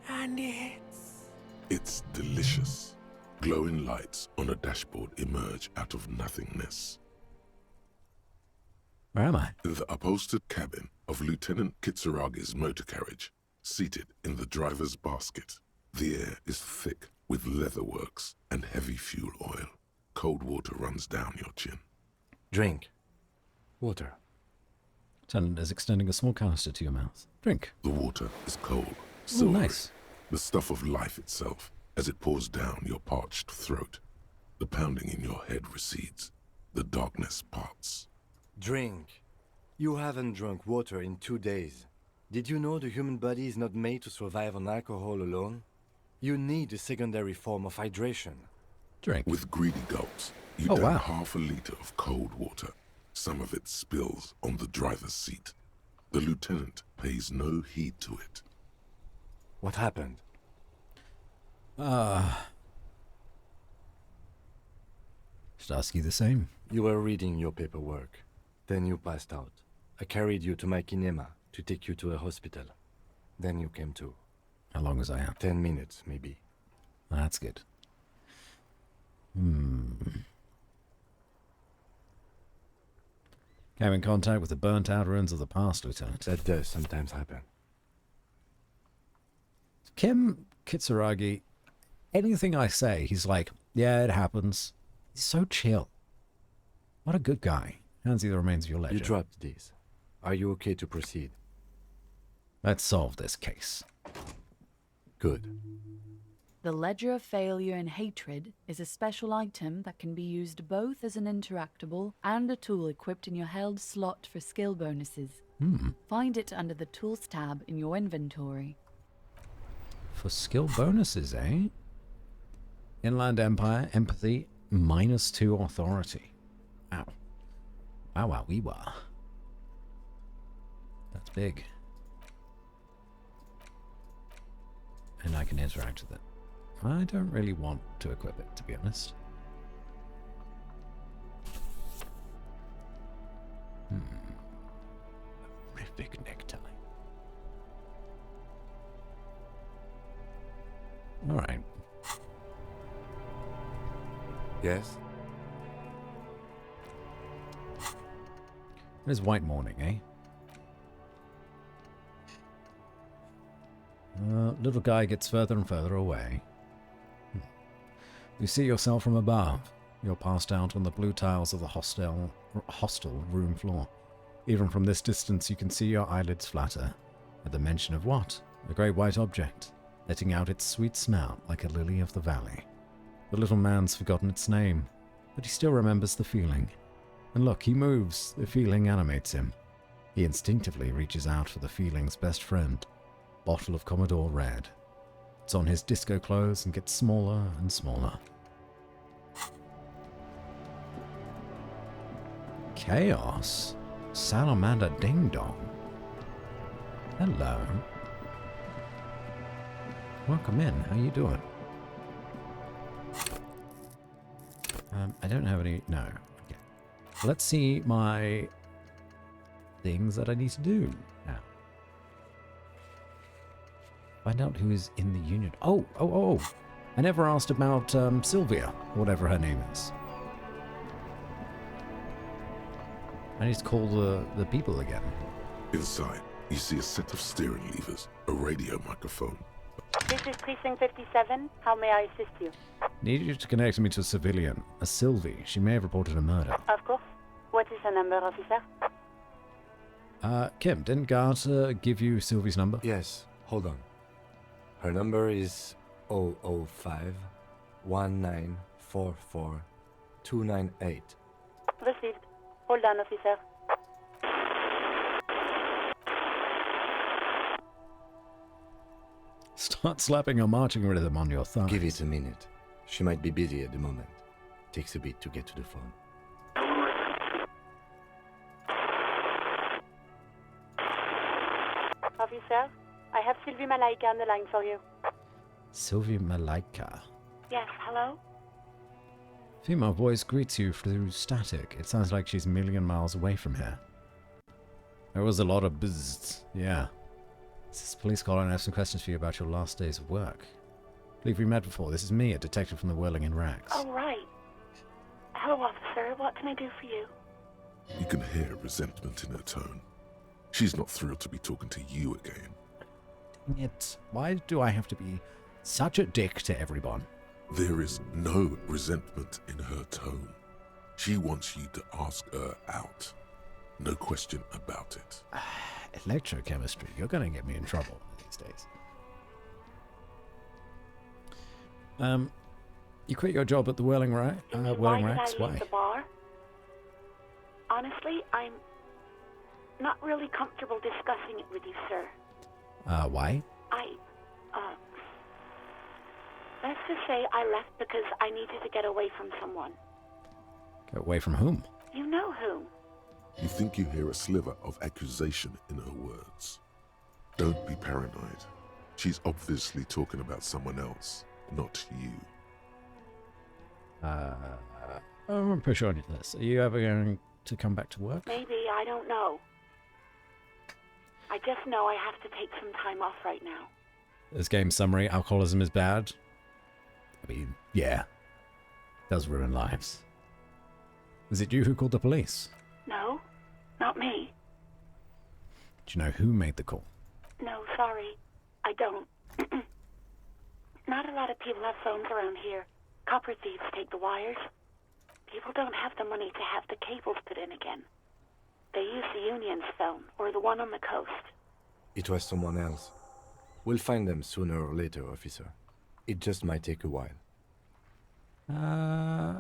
And It's delicious. Glowing lights on a dashboard emerge out of nothingness. Where am I? In the upholstered cabin of Lieutenant Kitsuragi's motor carriage, seated in the driver's basket. The air is thick with leatherworks and heavy fuel oil. Cold water runs down your chin. Drink. Water. Lieutenant is extending a small canister to your mouth. Drink. The water is cold, Ooh, silvery, nice. the stuff of life itself as it pours down your parched throat. The pounding in your head recedes. The darkness parts. Drink. You haven't drunk water in 2 days. Did you know the human body is not made to survive on alcohol alone? You need a secondary form of hydration. Drink. With greedy gulps, you down half a liter of cold water. Some of it spills on the driver's seat. The lieutenant pays no heed to it. What happened? Should ask you the same. You were reading your paperwork. Then you passed out. I carried you to my kinema to take you to a hospital. Then you came to. How long was I out? 10 minutes, maybe. That's good. Came in contact with the burnt-out ruins of the past, Lieutenant. That does sometimes happen. Kim Kitsuragi, anything I say, he's like, yeah, it happens. He's so chill. What a good guy. Hands you the remains of your ledger. You dropped these. Are you okay to proceed? Let's solve this case. Good. The Ledger of Failure and Hatred is a special item that can be used both as an interactable and a tool equipped in your held slot for skill bonuses. Find it under the Tools tab in your inventory. For skill bonuses, eh? Inland Empire, Empathy, -2 Authority. Wow. Wow, wee wah. That's big. And I can interact with it. I don't really want to equip it, to be honest. Horrific necktie. Alright. Yes? It is white morning, eh? Little guy gets further and further away. You see yourself from above. You're passed out on the blue tiles of the hostel room floor. Even from this distance, you can see your eyelids flutter at the mention of what? A great white object, letting out its sweet smell like a lily of the valley. The little man's forgotten its name, but he still remembers the feeling. And look, he moves. The feeling animates him. He instinctively reaches out for the feeling's best friend, bottle of Commodore Red. It's on his disco clothes and gets smaller and smaller. Chaos? Salamander Ding Dong. Hello. Welcome in. How you doing? I don't have any... No. Okay. Let's see my things that I need to do now. Find out who is in the union. Oh. I never asked about Sylvia, whatever her name is. I need to call the people again. Inside, you see a set of steering levers, a radio microphone. This is Precinct 57. How may I assist you? Need you to connect me to a civilian, a Sylvie. She may have reported a murder. Of course. What is the number, officer? Kim, didn't Garter give you Sylvie's number? Yes, hold on. Her number is 005 1944 298. Received. Hold on, officer. Start slapping a marching rhythm on your thigh. Give it a minute. She might be busy at the moment. Takes a bit to get to the phone. Officer, I have Sylvie Malaika on the line for you. Sylvie Malaika. Yes, hello? Female voice greets you through static. It sounds like she's a million miles away from here. There was a lot of bzzz. Yeah. This is police call and I have some questions for you about your last days of work. I believe we met before. This is me, a detective from the Whirling in Rags. Oh, right. Hello, officer. What can I do for you? You can hear resentment in her tone. She's not thrilled to be talking to you again. Dang it. Why do I have to be such a dick to everyone? There is no resentment in her tone. She wants you to ask her out. No question about it. Electrochemistry. You're going to get me in trouble these days. You quit your job at the Whirling Rags? Why did I leave the bar? Honestly, I'm not really comfortable discussing it with you, sir. Why? Let's just say I left because I needed to get away from someone. Get away from whom? You know whom. You think you hear a sliver of accusation in her words. Don't be paranoid. She's obviously talking about someone else, not you. I'm pretty sure on this. Are you ever going to come back to work? Maybe, I don't know. I I just know I have to take some time off right now. This game summary, alcoholism is bad. I mean, yeah. Does ruin lives. Was it you who called the police? No, not me. Do you know who made the call? No, sorry. I don't. Not a lot of people have phones around here. Copper thieves take the wires. People don't have the money to have the cables put in again. They use the Union's phone, or the one on the coast. It was someone else. We'll find them sooner or later, officer. It just might take a while.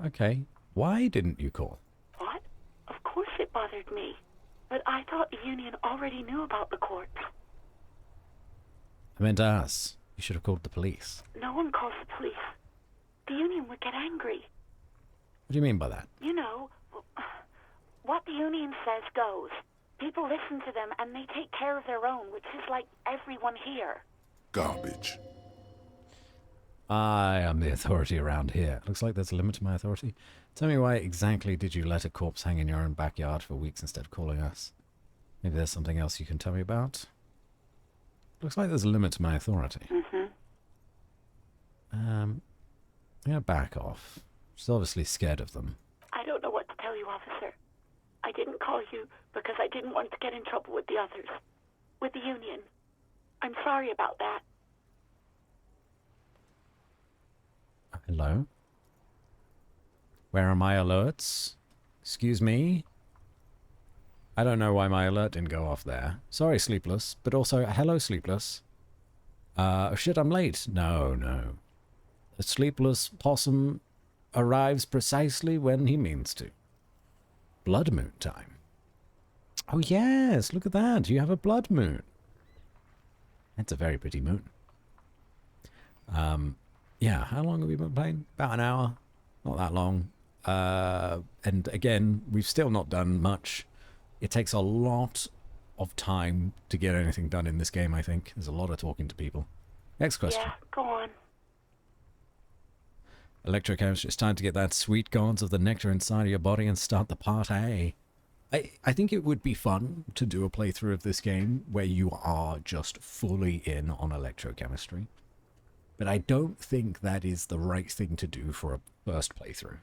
Okay. Why didn't you call? What? Of course it bothered me. But I thought the Union already knew about the corpse. I meant us. You should have called the police. No one calls the police. The Union would get angry. What do you mean by that? You know, what the Union says goes. People listen to them and they take care of their own, which is like everyone here. Garbage. I am the authority around here. Looks like there's a limit to my authority. Tell me why exactly did you let a corpse hang in your own backyard for weeks instead of calling us? Maybe there's something else you can tell me about? Looks like there's a limit to my authority. Yeah, back off. She's obviously scared of them. I don't know what to tell you, officer. I didn't call you because I didn't want to get in trouble with the others. With the Union. I'm sorry about that. Hello? Where are my alerts? Excuse me? I don't know why my alert didn't go off there. Sorry, Sleepless, but also, hello, Sleepless. Oh shit, I'm late. No. A sleepless possum arrives precisely when he means to. Blood moon time. Oh yes, look at that. You have a blood moon. That's a very pretty moon. Yeah, how long have we been playing? About an hour. Not that long. And again, we've still not done much. It takes a lot of time to get anything done in this game, I think. There's a lot of talking to people. Next question. Yeah, go on. Electrochemistry, it's time to get that sweet gods of the nectar inside of your body and start the part A. I think it would be fun to do a playthrough of this game where you are just fully in on electrochemistry. But I don't think that is the right thing to do for a first playthrough.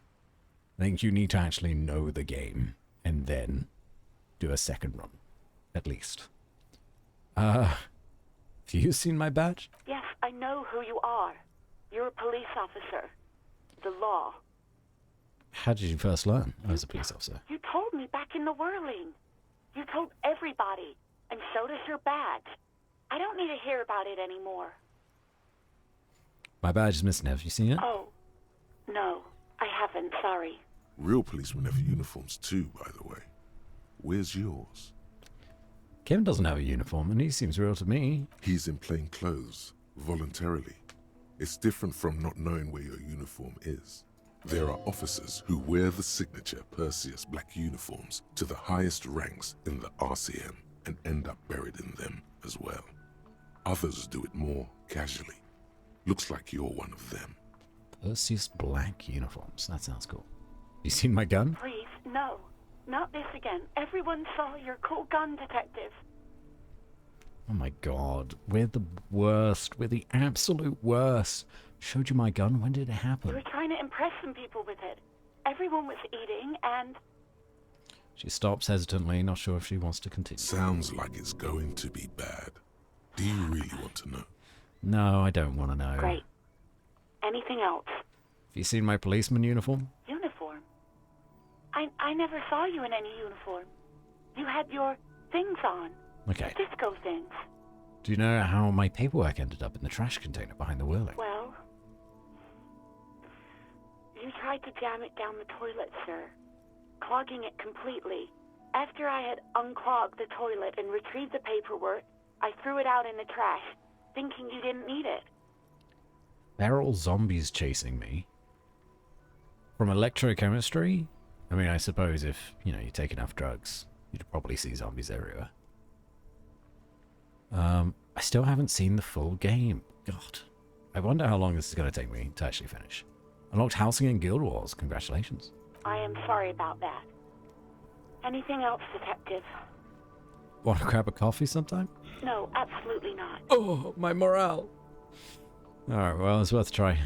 I think you need to actually know the game and then do a second run, at least. Have you seen my badge? Yes, I know who you are. You're a police officer. The law. How did you first learn I was a police officer? You told me back in the whirling. You told everybody, and so does your badge. I don't need to hear about it anymore. My badge is missing. Have you seen it? Oh, no, I haven't, sorry. Real policemen have uniforms too, by the way. Where's yours? Kevin doesn't have a uniform, and he seems real to me. He's in plain clothes, voluntarily. It's different from not knowing where your uniform is. There are officers who wear the signature Perseus black uniforms to the highest ranks in the RCM and end up buried in them as well. Others do it more casually. Looks like you're one of them. Perseus black uniforms. That sounds cool. You seen my gun? Please, no. Not this again. Everyone saw your cool gun, detective. Oh my god. We're the worst. We're the absolute worst. Showed you my gun? When did it happen? You were trying to impress some people with it. Everyone was eating and... She stops hesitantly, not sure if she wants to continue. Sounds like it's going to be bad. Do you really want to know? No, I don't want to know. Great. Anything else? Have you seen my policeman uniform? Uniform? I never saw you in any uniform. You had your things on. Okay. Disco things. Do you know how my paperwork ended up in the trash container behind the whirling? Well, you tried to jam it down the toilet, sir. Clogging it completely. After I had unclogged the toilet and retrieved the paperwork, I threw it out in the trash, thinking you didn't need it. There are all zombies chasing me. From electrochemistry? I mean, I suppose if, you take enough drugs, you'd probably see zombies everywhere. I still haven't seen the full game. God. I wonder how long this is going to take me to actually finish. Unlocked housing in Guild Wars. Congratulations. I am sorry about that. Anything else, detective? Want to grab a coffee sometime? No, absolutely not. Oh, my morale. Alright, well, it's worth a try.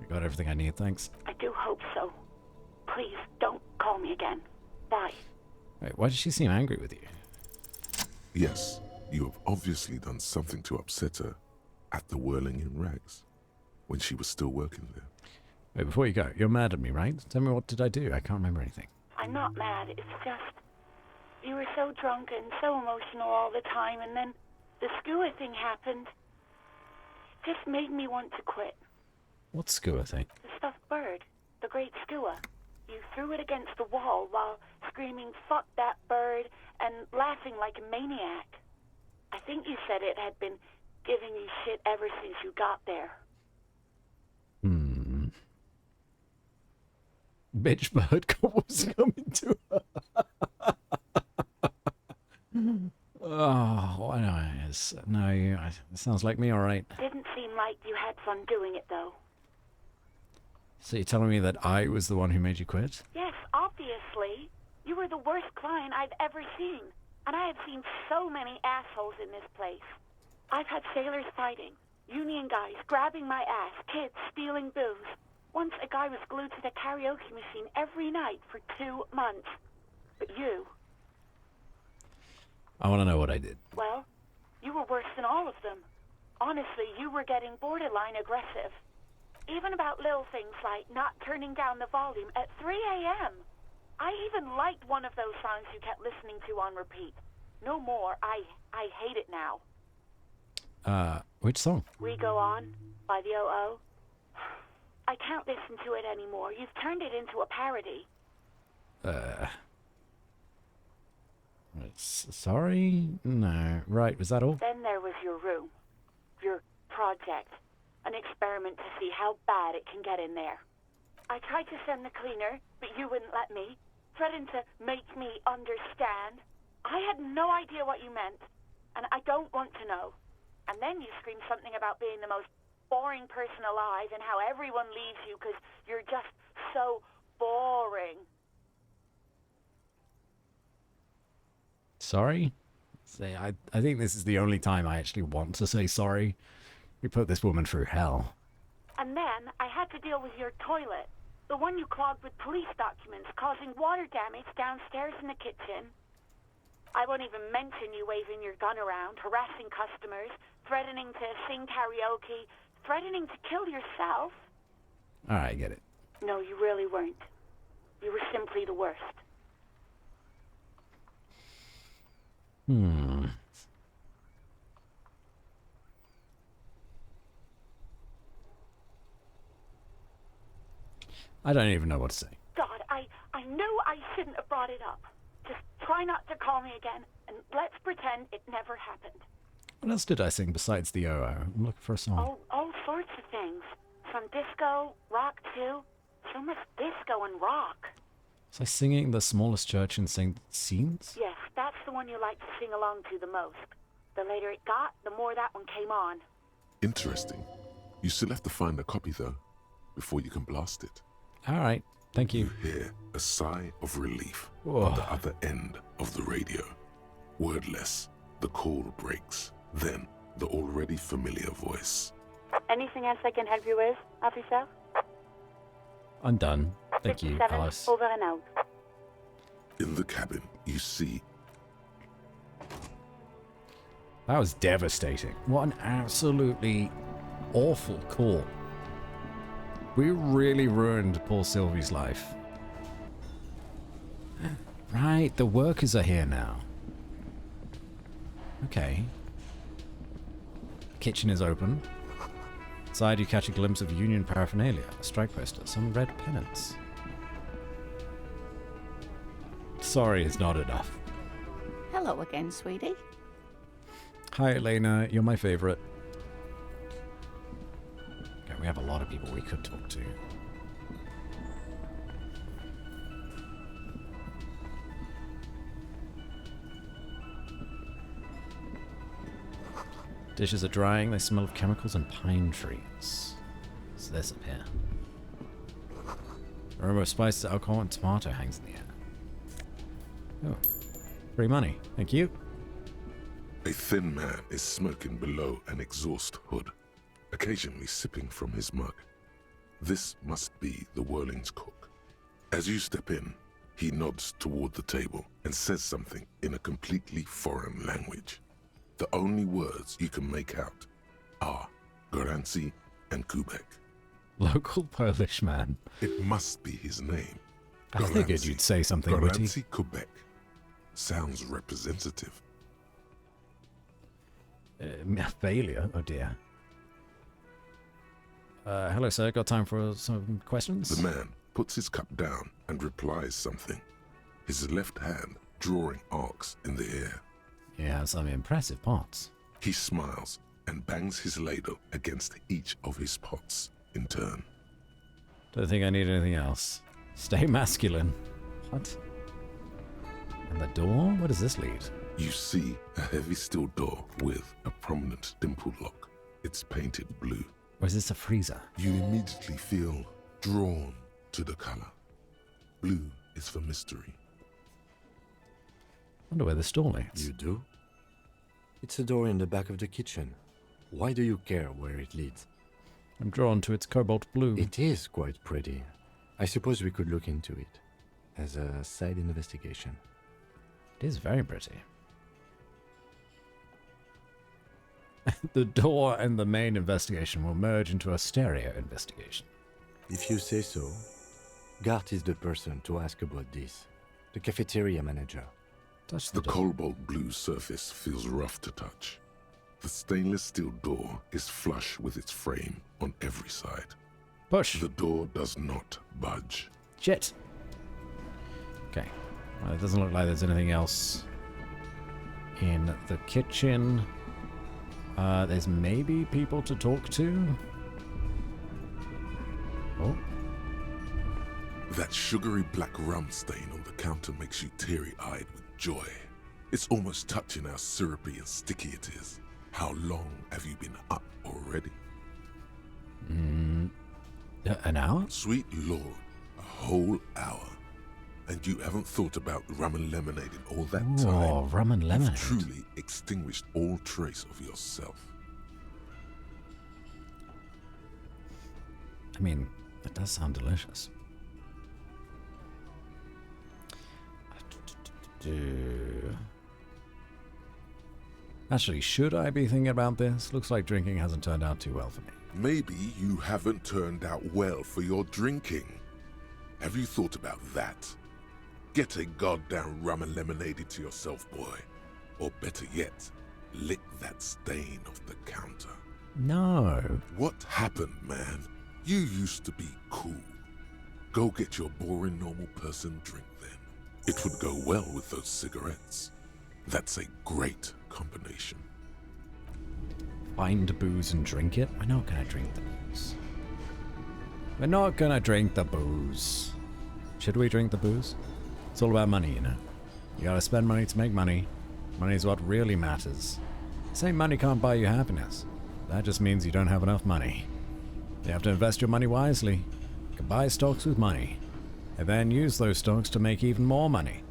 I got everything I need, thanks. I do hope so. Please, don't call me again. Bye. Wait, why did she seem angry with you? Yes, you have obviously done something to upset her at the Whirling in Rags, when she was still working there. Wait, before you go, you're mad at me, right? Tell me, what did I do? I can't remember anything. I'm not mad, it's just... You were so drunk and so emotional all the time, and then the skua thing happened. It just made me want to quit. What skua thing? The stuffed bird. The great skua. You threw it against the wall while screaming, "Fuck that bird," and laughing like a maniac. I think you said it had been giving you shit ever since you got there. Bitch bird was coming to her. Oh, I know it is. No, it sounds like me, alright. Didn't seem like you had fun doing it, though. So you're telling me that I was the one who made you quit? Yes, obviously. You were the worst client I've ever seen. And I have seen so many assholes in this place. I've had sailors fighting, union guys grabbing my ass, kids stealing booze. Once a guy was glued to the karaoke machine every night for 2 months. But you... I want to know what I did. Well, you were worse than all of them. Honestly, you were getting borderline aggressive. Even about little things like not turning down the volume at 3 a.m. I even liked one of those songs you kept listening to on repeat. No more. I hate it now. Which song? We Go On by the O.O. I can't listen to it anymore. You've turned it into a parody. Sorry? No. Right, was that all? Then there was your room. Your project. An experiment to see how bad it can get in there. I tried to send the cleaner, but you wouldn't let me. Threatened to make me understand. I had no idea what you meant, and I don't want to know. And then you screamed something about being the most boring person alive and how everyone leaves you because you're just so boring. Sorry? I think this is the only time I actually want to say sorry. You put this woman through hell. And then I had to deal with your toilet. The one you clogged with police documents, causing water damage downstairs in the kitchen. I won't even mention you waving your gun around, harassing customers, threatening to sing karaoke, threatening to kill yourself. Alright, I get it. No, you really weren't. You were simply the worst. I don't even know what to say. God, I knew I shouldn't have brought it up. Just try not to call me again, and let's pretend it never happened. What else did I sing besides the O.O.? I'm looking for a song. All sorts of things. From disco, rock too. So much disco and rock. Was I singing The Smallest Church in St. Scenes? Yes, that's the one you like to sing along to the most. The later it got, the more that one came on. Interesting. You still have to find a copy, though, before you can blast it. Alright, thank you. You hear a sigh of relief Whoa. on the other end of the radio. Wordless, the call breaks. Then, the already familiar voice. Anything else I can help you with, officer? I'm done. Thank you, 57, Alice. over and out. In the cabin, you see... That was devastating. What an absolutely awful call. We really ruined poor Sylvie's life. Right, the workers are here now. Okay. Kitchen is open. Inside you catch a glimpse of Union paraphernalia, a strike poster, some red pennants. Sorry is not enough. Hello again, sweetie. Hi Elena, you're my favorite. Okay, we have a lot of people we could talk to. Dishes are drying, they smell of chemicals and pine trees. What's this up here? Aroma of spices, alcohol, and tomato hangs in the air. Oh. Free money. Thank you. A thin man is smoking below an exhaust hood, occasionally sipping from his mug. This must be the Whirling's cook. As you step in, he nods toward the table and says something in a completely foreign language. The only words you can make out are Goranci and Kubek. Local Polish man. It must be his name. I figured you'd say something witty. Goranci Kubek. Sounds representative. Failure? Oh dear. Hello, sir. Got time for some questions? The man puts his cup down and replies something, his left hand drawing arcs in the air. He has some impressive pots. He smiles and bangs his ladle against each of his pots in turn. Don't think I need anything else. Stay masculine. What? And the door? Where does this lead? You see a heavy steel door with a prominent dimple lock. It's painted blue. Or is this a freezer? You immediately feel drawn to the color. Blue is for mystery. Wonder where this door leads. You do? It's a door in the back of the kitchen. Why do you care where it leads? I'm drawn to its cobalt blue. It is quite pretty. I suppose we could look into it as a side investigation. It is very pretty. The door and the main investigation will merge into a stereo investigation. If you say so. Gart is the person to ask about this. The cafeteria manager. Touch the cobalt blue surface feels rough to touch. The stainless steel door is flush with its frame on every side. Push. The door does not budge. Shit. Okay. Well, it doesn't look like there's anything else in the kitchen. There's maybe people to talk to. Oh. That sugary black rum stain on the counter makes you teary-eyed with joy. It's almost touching how syrupy and sticky it is. How long have you been up already? An hour? Sweet Lord, a whole hour. And you haven't thought about rum and lemonade in all that time. Oh, rum and lemonade. You've truly extinguished all trace of yourself. I mean, that does sound delicious. Actually, should I be thinking about this? Looks like drinking hasn't turned out too well for me. Maybe you haven't turned out well for your drinking. Have you thought about that? Get a goddamn rum and lemonade into yourself, boy. Or better yet, lick that stain off the counter. No. What happened, man? You used to be cool. Go get your boring normal person drink then. It would go well with those cigarettes. That's a great combination. Find booze and drink it? We're not gonna drink the booze. We're not gonna drink the booze. Should we drink the booze? It's all about money, you know. You gotta spend money to make money. Money is what really matters. Say money can't buy you happiness. That just means you don't have enough money. You have to invest your money wisely. You can buy stocks with money, and then use those stocks to make even more money.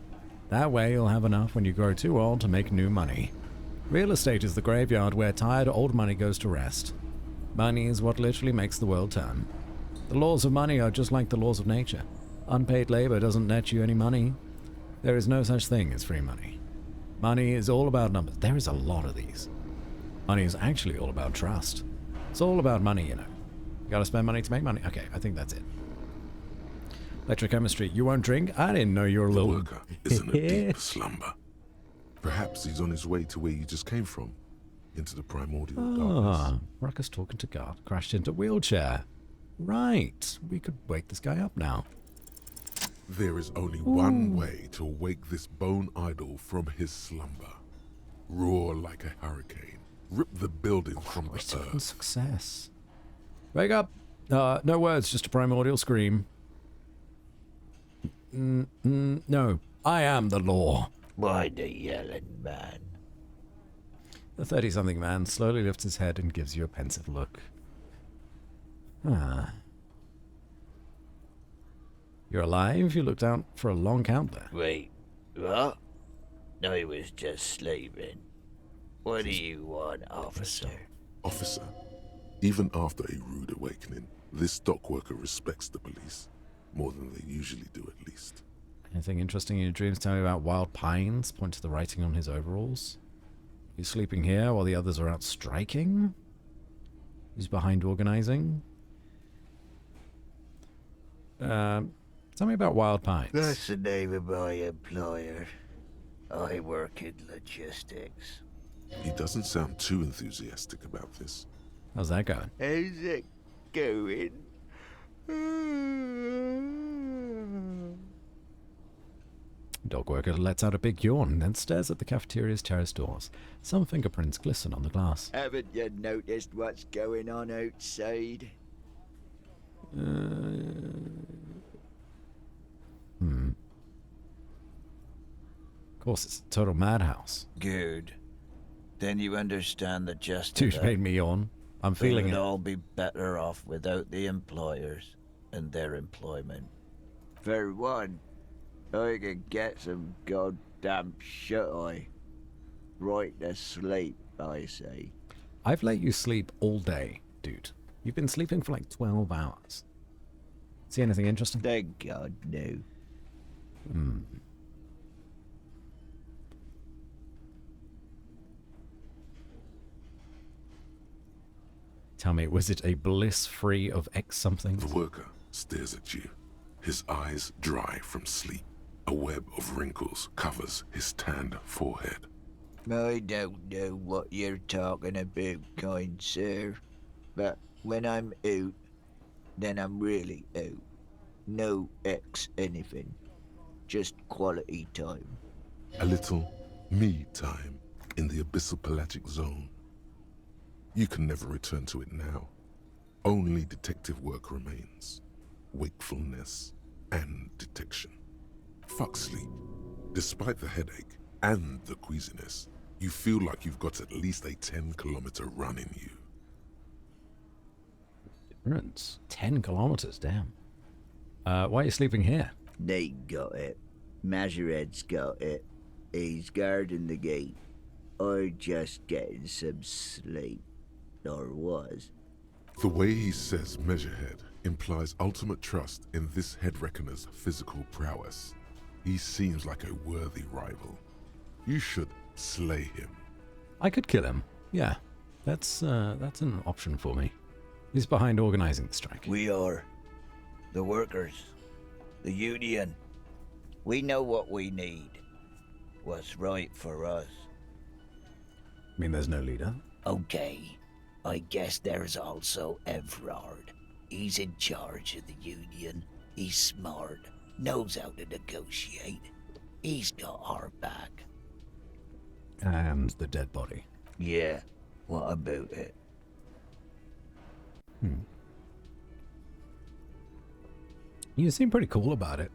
That way you'll have enough when you grow too old to make new money. Real estate is the graveyard where tired old money goes to rest. Money is what literally makes the world turn. The laws of money are just like the laws of nature. Unpaid labor doesn't net you any money. There is no such thing as free money. Money is all about numbers. There is a lot of these. Money is actually all about trust. It's all about money, you know. You gotta spend money to make money. Okay, I think that's it. Electrochemistry. You won't drink? I didn't know you were a little... The worker is in a deep slumber. Perhaps he's on his way to where you just came from. Into the primordial darkness. Ruckus talking to guard. Crashed into wheelchair. Right. We could wake this guy up now. There is only one way to wake this bone idol from his slumber. Roar like a hurricane. Rip the building from the earth. Success. Wake up. No words, just a primordial scream. No. I am the law. Why the yelling man? The 30-something man slowly lifts his head and gives you a pensive look. You're alive? You looked out for a long count there. Wait, what? No, he was just sleeping. What do you want, officer? Officer, even after a rude awakening, this dock worker respects the police. More than they usually do, at least. Anything interesting in your dreams? Tell me about wild pines. Point to the writing on his overalls. He's sleeping here while the others are out striking? He's behind organizing? Tell me about wild pines. That's the name of my employer. I work in logistics. He doesn't sound too enthusiastic about this. How's that going? How's it going? Dog worker lets out a big yawn, then stares at the cafeteria's terrace doors. Some fingerprints glisten on the glass. Haven't you noticed what's going on outside? Of course, it's a total madhouse. Good. Then you understand the gist Dude of made me yawn. I'm feeling we it. would all be better off without the employers and their employment. For one, I could get some goddamn shut-eye. Right to sleep, I say. I've let you sleep all day, dude. You've been sleeping for like 12 hours. See anything interesting? Thank God, no. Tell me, was it a bliss free of X something? The worker stares at you, his eyes dry from sleep. A web of wrinkles covers his tanned forehead. I don't know what you're talking about, kind sir. But when I'm out, then I'm really out. No X anything. Just quality time. A little me time in the abyssal pelagic zone. You can never return to it now. Only detective work remains. Wakefulness and detection. Fuck sleep. Despite the headache and the queasiness, you feel like you've got at least a 10-kilometer run in you. Difference. 10 kilometers, damn. Why are you sleeping here? They got it. Majorette's got it. He's guarding the gate. Or just getting some sleep. Or was. The way he says Measurehead implies ultimate trust in this head reckoner's physical prowess. He seems like a worthy rival. You should slay him. I could kill him. Yeah, that's an option for me. He's behind organizing the strike. We are. The workers. The union. We know what we need. What's right for us. I mean, there's no leader. Okay. I guess there's also Everard. He's in charge of the union. He's smart. Knows how to negotiate. He's got our back. And the dead body. Yeah. What about it? You seem pretty cool about it.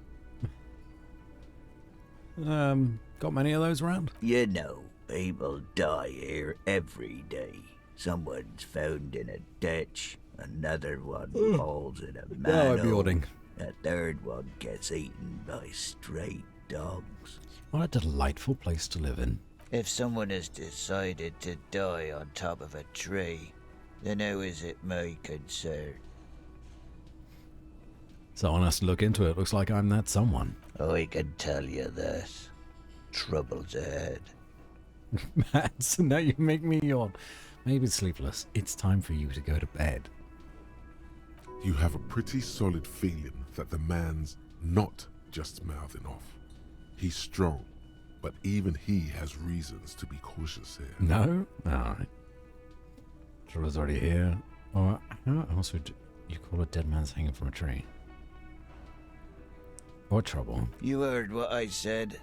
Got many of those around? You know, people die here every day. Someone's found in a ditch. Another one falls in a manhole. I'm yawning. A third one gets eaten by stray dogs. What a delightful place to live in. If someone has decided to die on top of a tree, then how is it my concern? Someone has to look into it. Looks like I'm that someone. I can tell you this. Trouble's ahead. Matt, now you make me yawn. Maybe sleepless. It's time for you to go to bed. You have a pretty solid feeling that the man's not just mouthing off. He's strong, but even he has reasons to be cautious here. No? Alright. Trouble's already here. Or how else would you call a dead man's hanging from a tree? Or trouble? You heard what I said.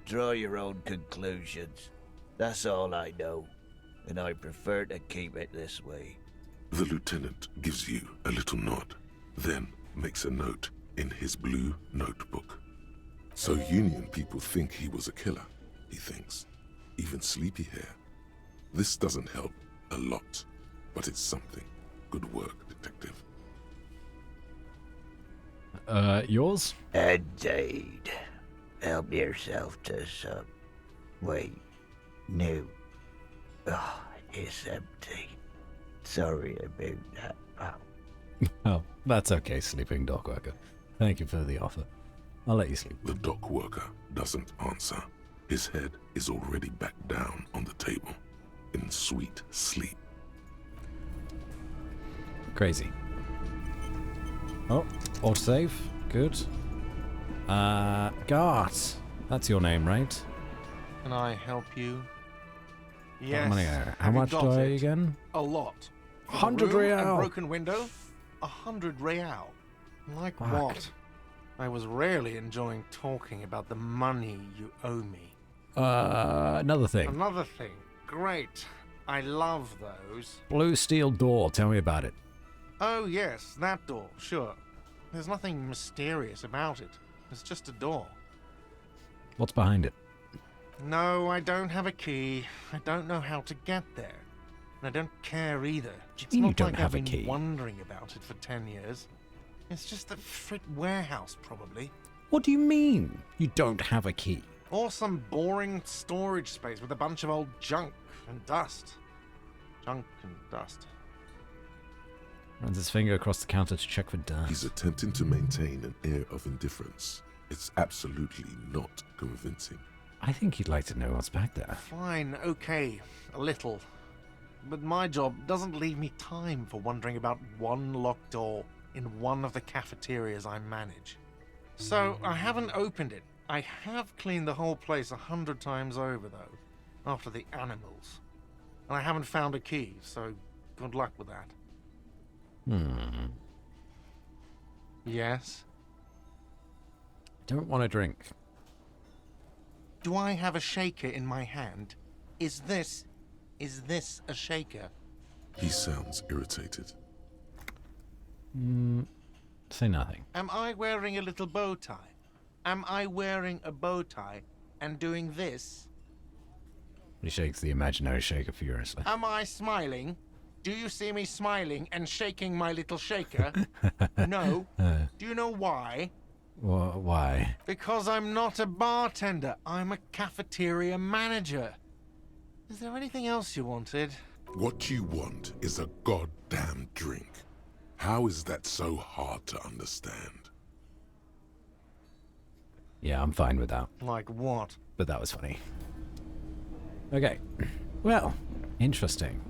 Draw your own conclusions. That's all I know, and I prefer to keep it this way. The lieutenant gives you a little nod, then makes a note in his blue notebook. So Union people think he was a killer, he thinks. Even sleepy hair. This doesn't help a lot, but it's something. Good work, detective. Yours? Indeed. Help yourself to some... Wait. No. Oh, it's empty. Sorry about that, pal. Oh, that's okay, sleeping dock worker. Thank you for the offer. I'll let you sleep. The dock worker doesn't answer. His head is already back down on the table, in sweet sleep. Crazy. Oh, autosave. Good. Gart. That's your name, right? Can I help you? Yes. How Have you much got do I it? again? A lot. 100 A room real. and broken window? 100 real. Like Fuck. what? I was rarely enjoying talking about the money you owe me. Another thing. Another thing. Great. I love those. Blue steel door. Tell me about it. Oh, yes, that door, sure. There's nothing mysterious about it. It's just a door. What's behind it? No, I don't have a key. I don't know how to get there. And I don't care either. It's mean you not don't like have I've a been key? wondering about it for 10 years. It's just a frit warehouse, probably. What do you mean? You don't have a key? Or some boring storage space with a bunch of old junk and dust. Junk and dust. Runs his finger across the counter to check for dust. He's attempting to maintain an air of indifference. It's absolutely not convincing. I think you'd like to know what's back there. Fine, okay, a little. But my job doesn't leave me time for wondering about one locked door in one of the cafeterias I manage. So I haven't opened it. I have cleaned the whole place 100 times over, though, after the animals. And I haven't found a key, so good luck with that. Yes? Don't want to drink. Do I have a shaker in my hand? Is this a shaker? He sounds irritated. Say nothing. Am I wearing a little bow tie? Am I wearing a bow tie and doing this? He shakes the imaginary shaker furiously. Am I smiling? Do you see me smiling and shaking my little shaker? No. Do you know why? Why? Because I'm not a bartender. I'm a cafeteria manager. Is there anything else you wanted? What you want is a goddamn drink. How is that so hard to understand? Yeah, I'm fine with that. Like what? But that was funny. Okay. Well, interesting.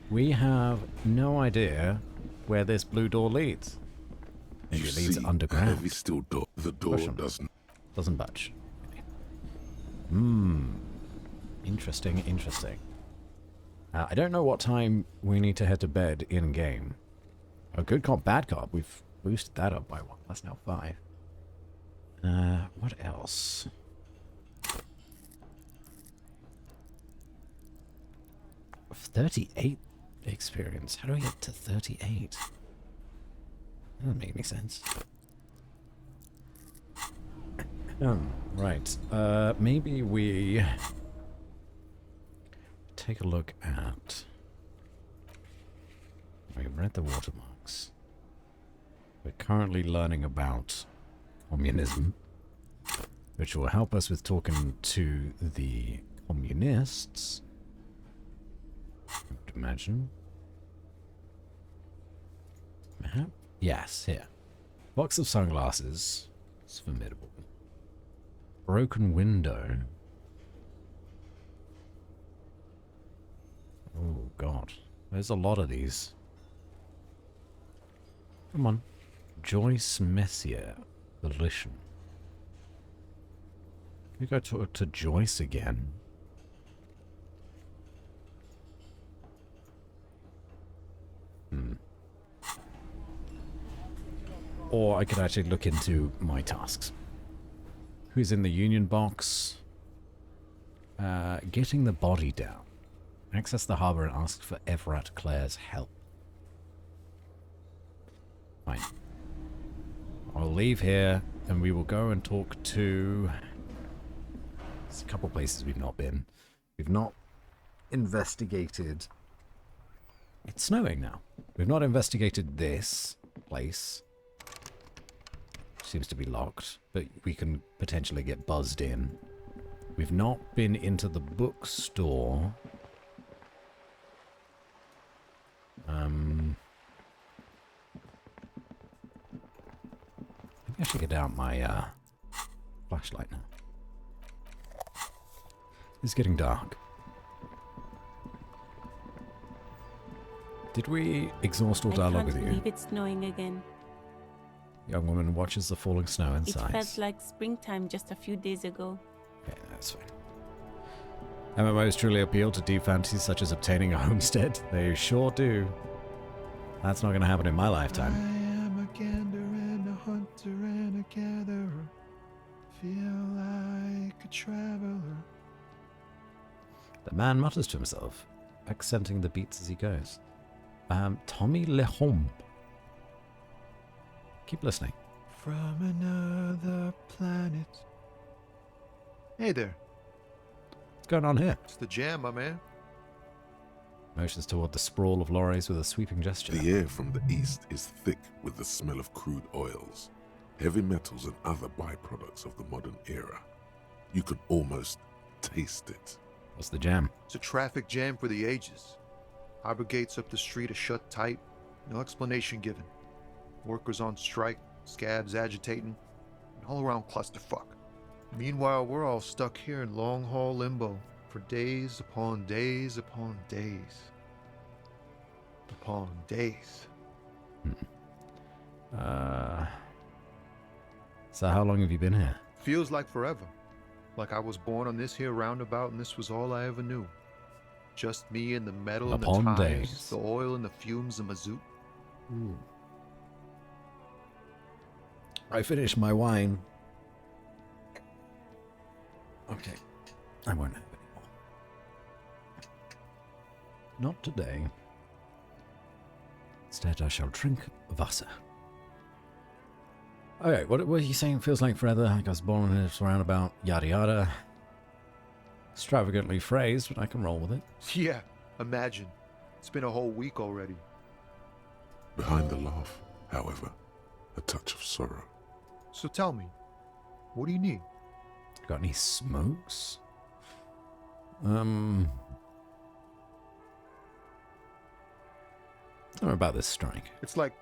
We have no idea where this blue door leads. Maybe it leads underground. Heavy steel door. The door doesn't budge. Interesting, interesting. I don't know what time we need to head to bed in game. Oh, good cop, bad cop. We've boosted that up by one. That's now 5. What else? $38 experience. How do we get to 38? That doesn't make any sense. Right. Maybe we take a look at... We've read the watermarks. We're currently learning about communism, which will help us with talking to the communists. I would imagine. Map? Yes, here. Box of sunglasses. It's formidable. Broken window. Oh, God. There's a lot of these. Come on. Joyce Messier. Volition. Can we go talk to Joyce again? Or I could actually look into my tasks. Who's in the union box? Getting the body down. Access the harbor and ask for Everett Clare's help. Fine. I'll leave here and we will go and talk to... There's a couple places we've not been. We've not investigated... It's snowing now. We've not investigated this place. Seems to be locked, but we can potentially get buzzed in. We've not been into the bookstore. I should get out my flashlight now. It's getting dark. Did we exhaust all dialogue with I you? can't believe it's snowing again. Young woman watches the falling snow and It sighs. felt like springtime just a few days ago. Okay, that's fine. MMOs truly appeal to deep fantasies such as obtaining a homestead. They sure do. That's not going to happen in my lifetime. am a gander and a hunter and a gatherer. Feel like a traveler. The man mutters to himself, accenting the beats as he goes. Tommy Lehombe. Keep listening. From another planet. Hey there. What's going on here? It's the jam, my man. Motions toward the sprawl of lorries with a sweeping gesture. The air from the east is thick with the smell of crude oils, heavy metals and other byproducts of the modern era. You can almost taste it. What's the jam? It's a traffic jam for the ages. Harbor gates up the street are shut tight. No explanation given. Workers on strike, scabs agitating, an all-around clusterfuck. Meanwhile, we're all stuck here in long-haul limbo for days upon days upon days. Upon days. So how long have you been here? Feels like forever. Like I was born on this here roundabout and this was all I ever knew. Just me and the metal and the Upon ties, days. the oil and the fumes and mazout. I finished my wine. Okay. I won't have any more. Not today. Instead, I shall drink Wasser. Okay, what are you saying? Feels like forever. Like I was born in this roundabout. Yada yada. Extravagantly phrased, but I can roll with it. Yeah, imagine. It's been a whole week already. Behind the laugh, however, a touch of sorrow. So tell me, what do you need? Got any smokes? Tell me about this strike. It's like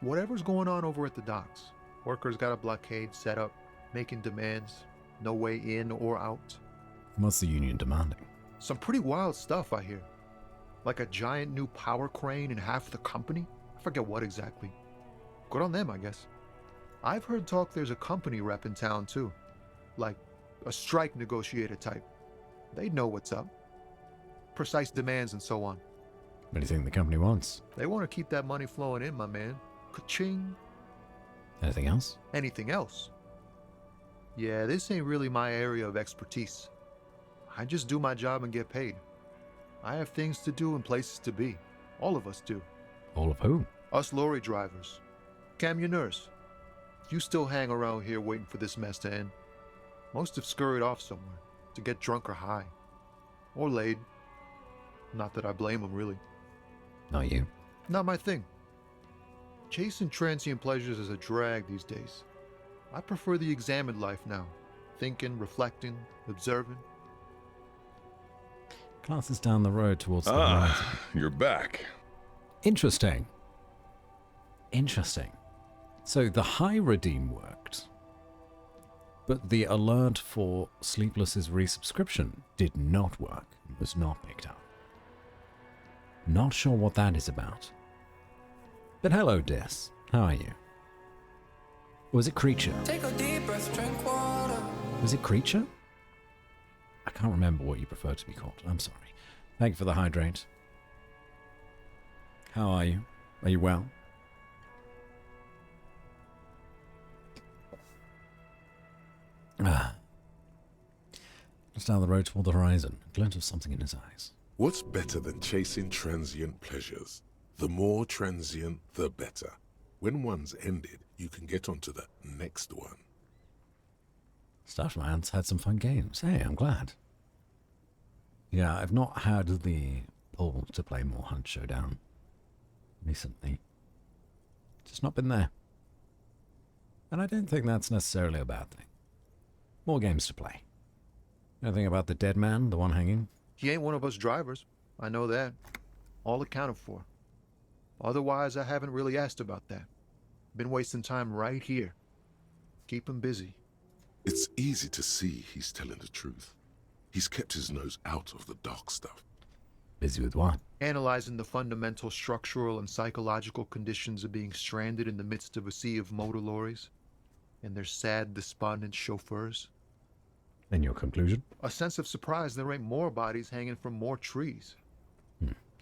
whatever's going on over at the docks. Workers got a blockade set up, making demands, no way in or out. What's the union demanding? Some pretty wild stuff, I hear. Like a giant new power crane in half the company? I forget what exactly. Good on them, I guess. I've heard talk there's a company rep in town, too. Like a strike negotiator type. They'd know what's up. Precise demands and so on. What do you think the company wants? They want to keep that money flowing in, my man. Ka-ching. Anything else? Anything else? Yeah, this ain't really my area of expertise. I just do my job and get paid. I have things to do and places to be. All of us do. All of who? Us lorry drivers. Camionneurs. You still hang around here waiting for this mess to end. Most have scurried off somewhere to get drunk or high. Or laid. Not that I blame them, really. Not you. Not my thing. Chasing transient pleasures is a drag these days. I prefer the examined life now. Thinking, reflecting, observing. Glances down the road towards the horizon. You're back. Interesting. Interesting. So the high redeem worked, but the alert for Sleepless's resubscription did not work and was not picked up. Not sure what that is about. But hello, Des. How are you? Was it Creature? Take a deep breath, drink water. Was it Creature? I can't remember what you prefer to be called. I'm sorry. Thank you for the hydrate. How are you? Are you well? Just down the road toward the horizon, a glint of something in his eyes. What's better than chasing transient pleasures? The more transient, the better. When one's ended, you can get onto the next one. Stuffman's had some fun games. Hey, I'm glad. Yeah, I've not had the pull to play more Hunt Showdown recently. Just not been there. And I don't think that's necessarily a bad thing. More games to play. Anything about the dead man, the one hanging? He ain't one of us drivers. I know that. All accounted for. Otherwise, I haven't really asked about that. Been wasting time right here. keep him busy. It's easy to see he's telling the truth. He's kept his nose out of the dark stuff. Busy with what? Analyzing the fundamental structural and psychological conditions of being stranded in the midst of a sea of motor lorries and their sad, despondent chauffeurs. And your conclusion? A sense of surprise there ain't more bodies hanging from more trees.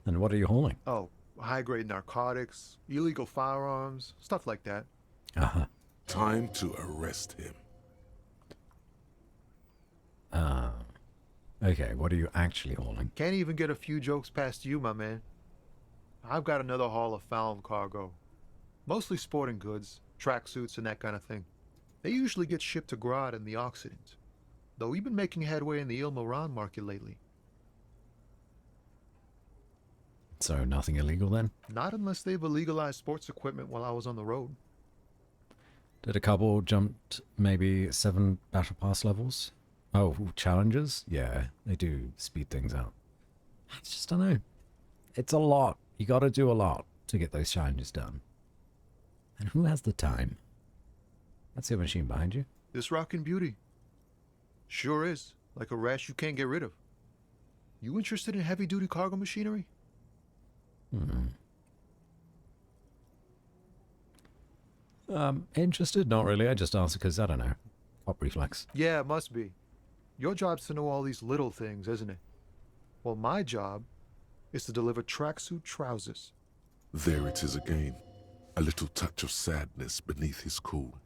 And what are you hauling? Oh, high-grade narcotics, illegal firearms, stuff like that. Uh-huh. Time to arrest him. Okay, what are you actually hauling? Can't even get a few jokes past you, my man. I've got another haul of found cargo. Mostly sporting goods, tracksuits, and that kind of thing. They usually get shipped to Grad in the Occident, though we've been making headway in the Il-Moran market lately. So nothing illegal then? Not unless they've illegalized sports equipment while I was on the road. Did a couple jumped maybe 7 battle pass levels? Oh, challenges? Yeah, they do speed things up. I just don't know. It's a lot. You gotta do a lot to get those challenges done. And who has the time? That's your machine behind you. This rockin' beauty. Sure is. Like a rash you can't get rid of. You interested in heavy-duty cargo machinery? Interested? Not really. I just asked because, I don't know. Pop reflex. Yeah, it must be. Your job's to know all these little things, isn't it? Well, my job is to deliver tracksuit trousers. There it is again. A little touch of sadness beneath his cool.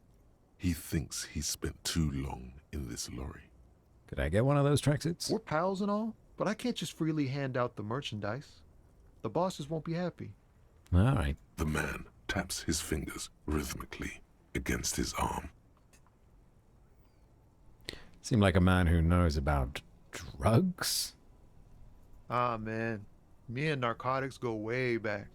He thinks he's spent too long in this lorry. Could I get one of those tracksuits? We're pals and all, but I can't just freely hand out the merchandise. The bosses won't be happy. All right. The man taps his fingers rhythmically against his arm. Seem like a man who knows about drugs? Ah, man. Me and narcotics go way back.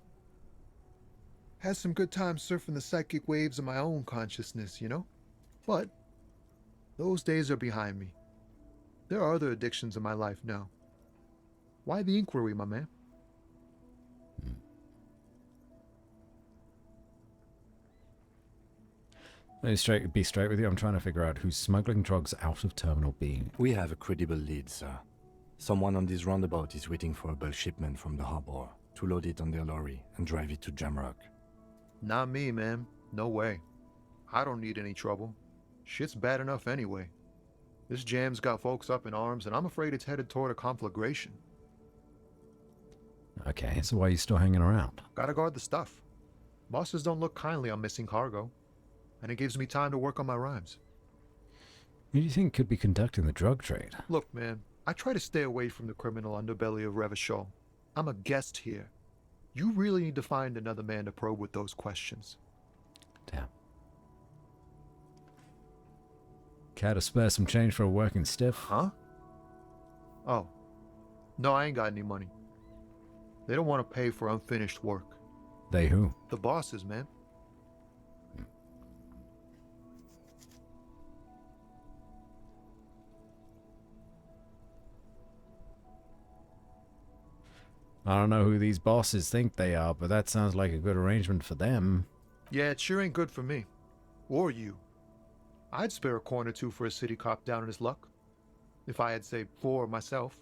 Had some good times surfing the psychic waves of my own consciousness, you know? But those days are behind me. There are other addictions in my life now. Why the inquiry, my man? Let me be straight with you. I'm trying to figure out who's smuggling drugs out of Terminal B. We have a credible lead, sir. Someone on this roundabout is waiting for a bulk shipment from the harbor to load it on their lorry and drive it to Jamrock. Not me, man. No way. I don't need any trouble. Shit's bad enough anyway. This jam's got folks up in arms, and I'm afraid it's headed toward a conflagration. Okay, so why are you still hanging around? Gotta guard the stuff. Bosses don't look kindly on missing cargo, and it gives me time to work on my rhymes. Who do you think could be conducting the drug trade? Look, man, I try to stay away from the criminal underbelly of Revachol. I'm a guest here. You really need to find another man to probe with those questions. Damn. Care to spare some change for a working stiff? Huh? Oh. No, I ain't got any money. They don't want to pay for unfinished work. They who? The bosses, man. I don't know who these bosses think they are, but that sounds like a good arrangement for them. Yeah, it sure ain't good for me. Or you. I'd spare a coin or two for a city cop down in his luck. If I had, say, 4 myself.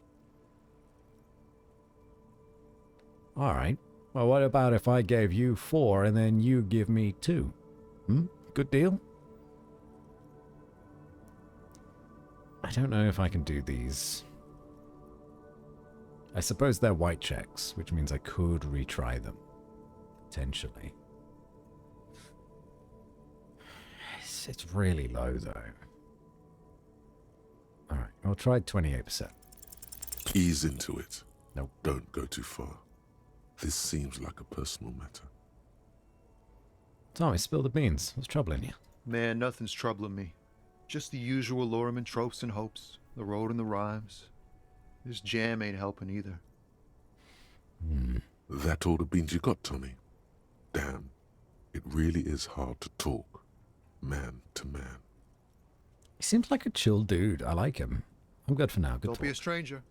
Alright. Well, what about if I gave you 4 and then you give me 2? Good deal? I don't know if I can do these. I suppose they're white checks, which means I could retry them. Potentially. It's really low, though. Alright, I'll try 28%. Ease into it. Nope. Don't go too far. This seems like a personal matter. Tommy, spill the beans. What's troubling you? Man, nothing's troubling me. Just the usual Lorman tropes and hopes. The road and the rhymes. This jam ain't helping either. That all the beans you got, Tommy? Damn, it really is hard to talk, man to man. He seems like a chill dude. I like him. I'm good for now. Good Don't talk. be a stranger.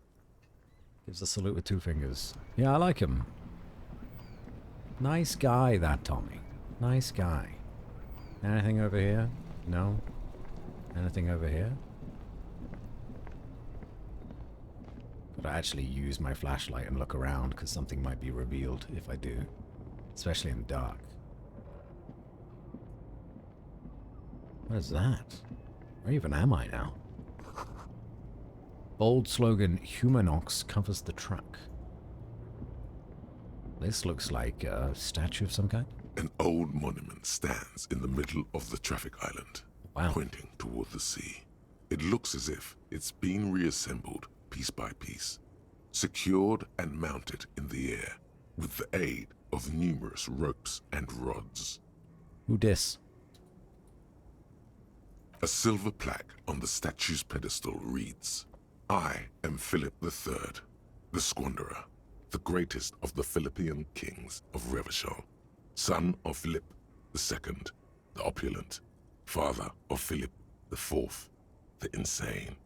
Gives a salute with 2 fingers. Yeah, I like him. Nice guy, that Tommy. Nice guy. Anything over here? No? Anything over here? But I actually use my flashlight and look around because something might be revealed if I do, especially in the dark. What is that? Where even am I now? Bold slogan, Humanox covers the truck. This looks like a statue of some kind. An old monument stands in the middle of the traffic island, pointing toward the sea. It looks as if it's been reassembled piece by piece, secured and mounted in the air with the aid of numerous ropes and rods. Who dis? A silver plaque on the statue's pedestal reads, "I am Philip III, the Squanderer, the greatest of the Philippian kings of Revachol, son of Philip II, the opulent, father of Philip IV, the insane."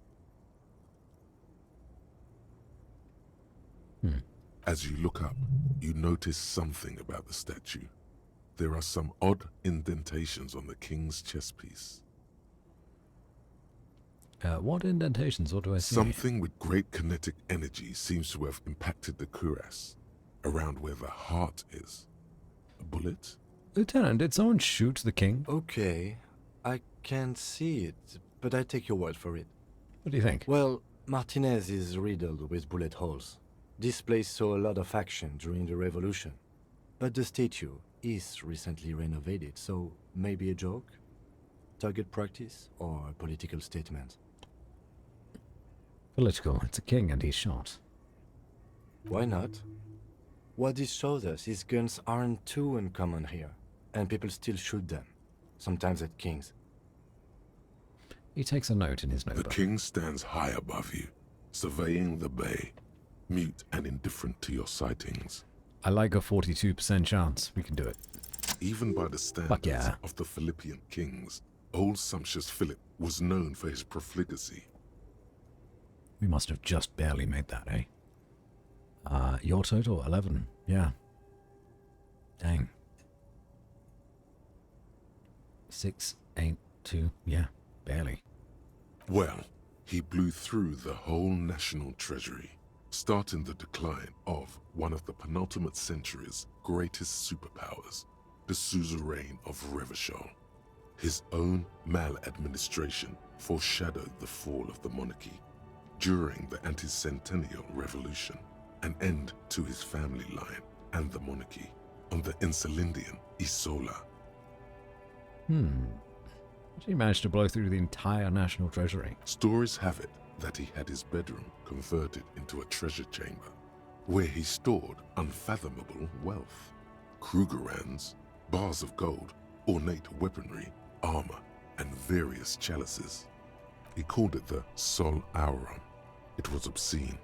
As you look up, you notice something about the statue. There are some odd indentations on the king's chest piece. What indentations? What do I see? Something with great kinetic energy seems to have impacted the cuirass, around where the heart is. A bullet? Lieutenant, did someone shoot the king? Okay, I can't see it, but I take your word for it. What do you think? Well, Martinez is riddled with bullet holes. This place saw a lot of action during the revolution. But the statue is recently renovated, so maybe a joke? Target practice or a political statement? Political. It's a king and he's shot. Why not? What this shows us is guns aren't too uncommon here, and people still shoot them, sometimes at kings. He takes a note in his notebook. The king stands high above you, surveying the bay, mute and indifferent to your sightings. I like a 42% chance. We can do it. Even by the standards of the Philippian kings, old sumptuous Philip was known for his profligacy. We must have just barely made that, eh? Your total, 11. Yeah. Dang. 6, 8, 2. Yeah, barely. Well, he blew through the whole national treasury, starting the decline of one of the penultimate century's greatest superpowers, the suzerain of Revachol. His own maladministration foreshadowed the fall of the monarchy during the anti-centennial revolution, an end to his family line and the monarchy on the Insulindian Isola. Did he manage to blow through the entire national treasury? Stories have it that he had his bedroom converted into a treasure chamber, where he stored unfathomable wealth. Krugerrands, bars of gold, ornate weaponry, armor, and various chalices. He called it the Sol Auron. It was obscene.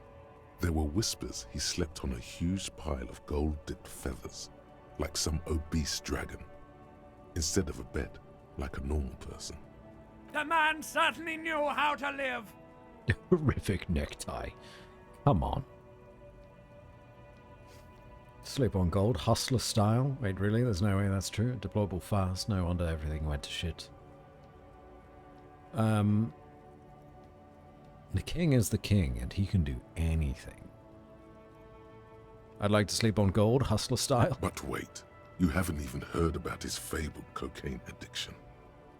There were whispers he slept on a huge pile of gold-dipped feathers, like some obese dragon, instead of a bed, like a normal person. The man certainly knew how to live. Horrific necktie. Come on. Sleep on gold, hustler style. Wait, really? There's no way that's true. Deplorable fast. No wonder everything went to shit. The king is the king, and he can do anything. I'd like to sleep on gold, hustler style. But wait, you haven't even heard about his fabled cocaine addiction.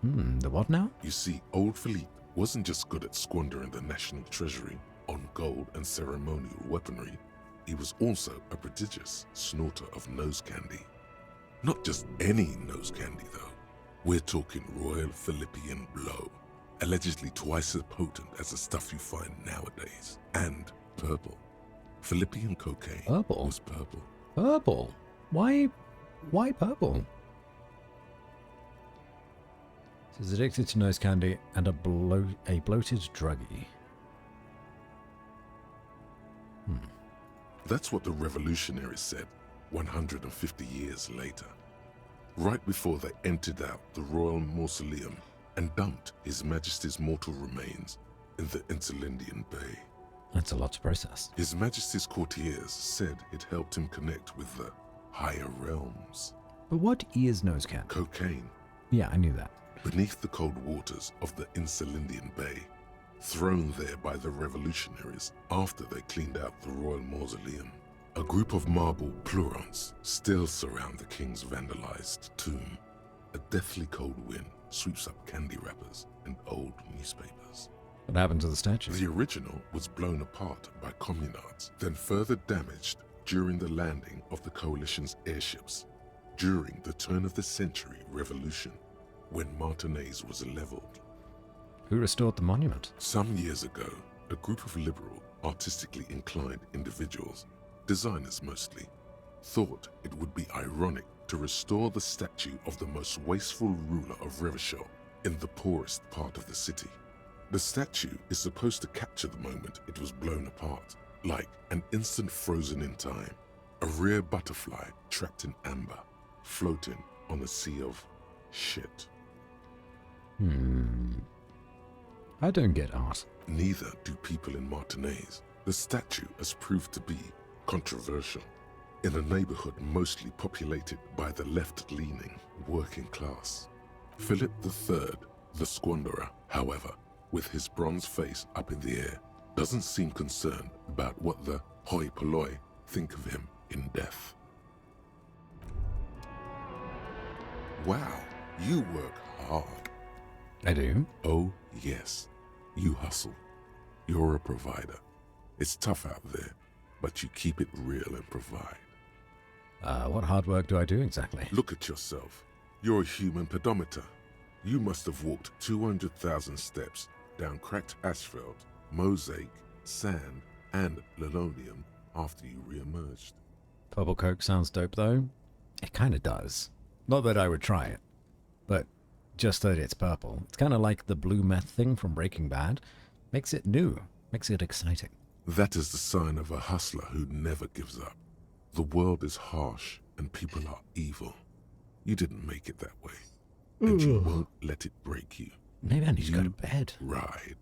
The what now? You see, old Philippe wasn't just good at squandering the national treasury on gold and ceremonial weaponry. He was also a prodigious snorter of nose candy. Not just any nose candy, though. We're talking Royal Philippian Blow, allegedly twice as potent as the stuff you find nowadays. And purple. Philippian cocaine was purple. Purple? Why purple? He's addicted to nose candy and a bloated druggie. That's what the revolutionaries said 150 years later, right before they emptied out the royal mausoleum and dumped His Majesty's mortal remains in the Insulindian Bay. That's a lot to process. His Majesty's courtiers said it helped him connect with the higher realms. But what is nose candy? Cocaine. Yeah, I knew that. Beneath the cold waters of the Insulindian Bay, thrown there by the revolutionaries after they cleaned out the royal mausoleum, a group of marble pleurons still surround the king's vandalized tomb. A deathly cold wind sweeps up candy wrappers and old newspapers. What happened to the statue? The original was blown apart by communards, then further damaged during the landing of the coalition's airships during the turn-of-the-century revolution, when Martinez was leveled. Who restored the monument? Some years ago, a group of liberal, artistically inclined individuals, designers mostly, thought it would be ironic to restore the statue of the most wasteful ruler of Revachol in the poorest part of the city. The statue is supposed to capture the moment it was blown apart, like an instant frozen in time, a rare butterfly trapped in amber, floating on a sea of shit. I don't get art. Neither do people in Martinez. The statue has proved to be controversial in a neighborhood mostly populated by the left-leaning working class. Philip III, the squanderer, however, with his bronze face up in the air, doesn't seem concerned about what the hoi polloi think of him in death. Wow, you work hard. I do? Oh, yes. You hustle. You're a provider. It's tough out there, but you keep it real and provide. What hard work do I do exactly? Look at yourself. You're a human pedometer. You must have walked 200,000 steps down cracked asphalt, mosaic, sand, and linoleum after you re-emerged. Purple Coke sounds dope, though. It kind of does. Not that I would try it, but just that it's purple. It's kind of like the blue meth thing from Breaking Bad. Makes it new. Makes it exciting. That is the sign of a hustler who never gives up. The world is harsh and people are evil. You didn't make it that way. And you won't let it break you. Maybe I need to go to bed. Ride.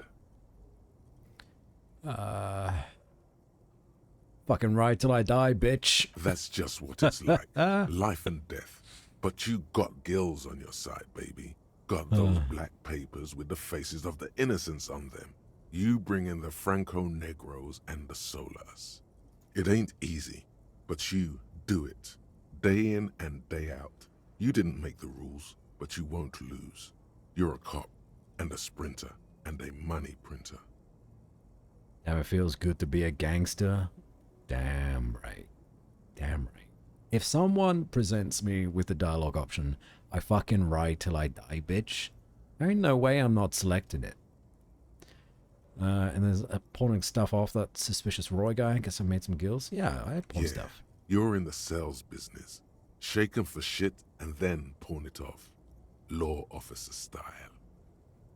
Fucking ride till I die, bitch. That's just what it's like. Life and death. But you got gills on your side, baby. Got those black papers with the faces of the innocents on them. You bring in the Franco-Negros and the Solas. It ain't easy, but you do it. Day in and day out. You didn't make the rules, but you won't lose. You're a cop, and a sprinter, and a money printer. Now it feels good to be a gangster? Damn right. Damn right. If someone presents me with the dialogue option, I fucking ride till I die, bitch, there ain't no way I'm not selecting it. And there's pawning stuff off that suspicious Roy guy. I guess I made some gills. Yeah, I pawn stuff. You're in the sales business. Shake 'em for shit and then pawn it off. Law officer style.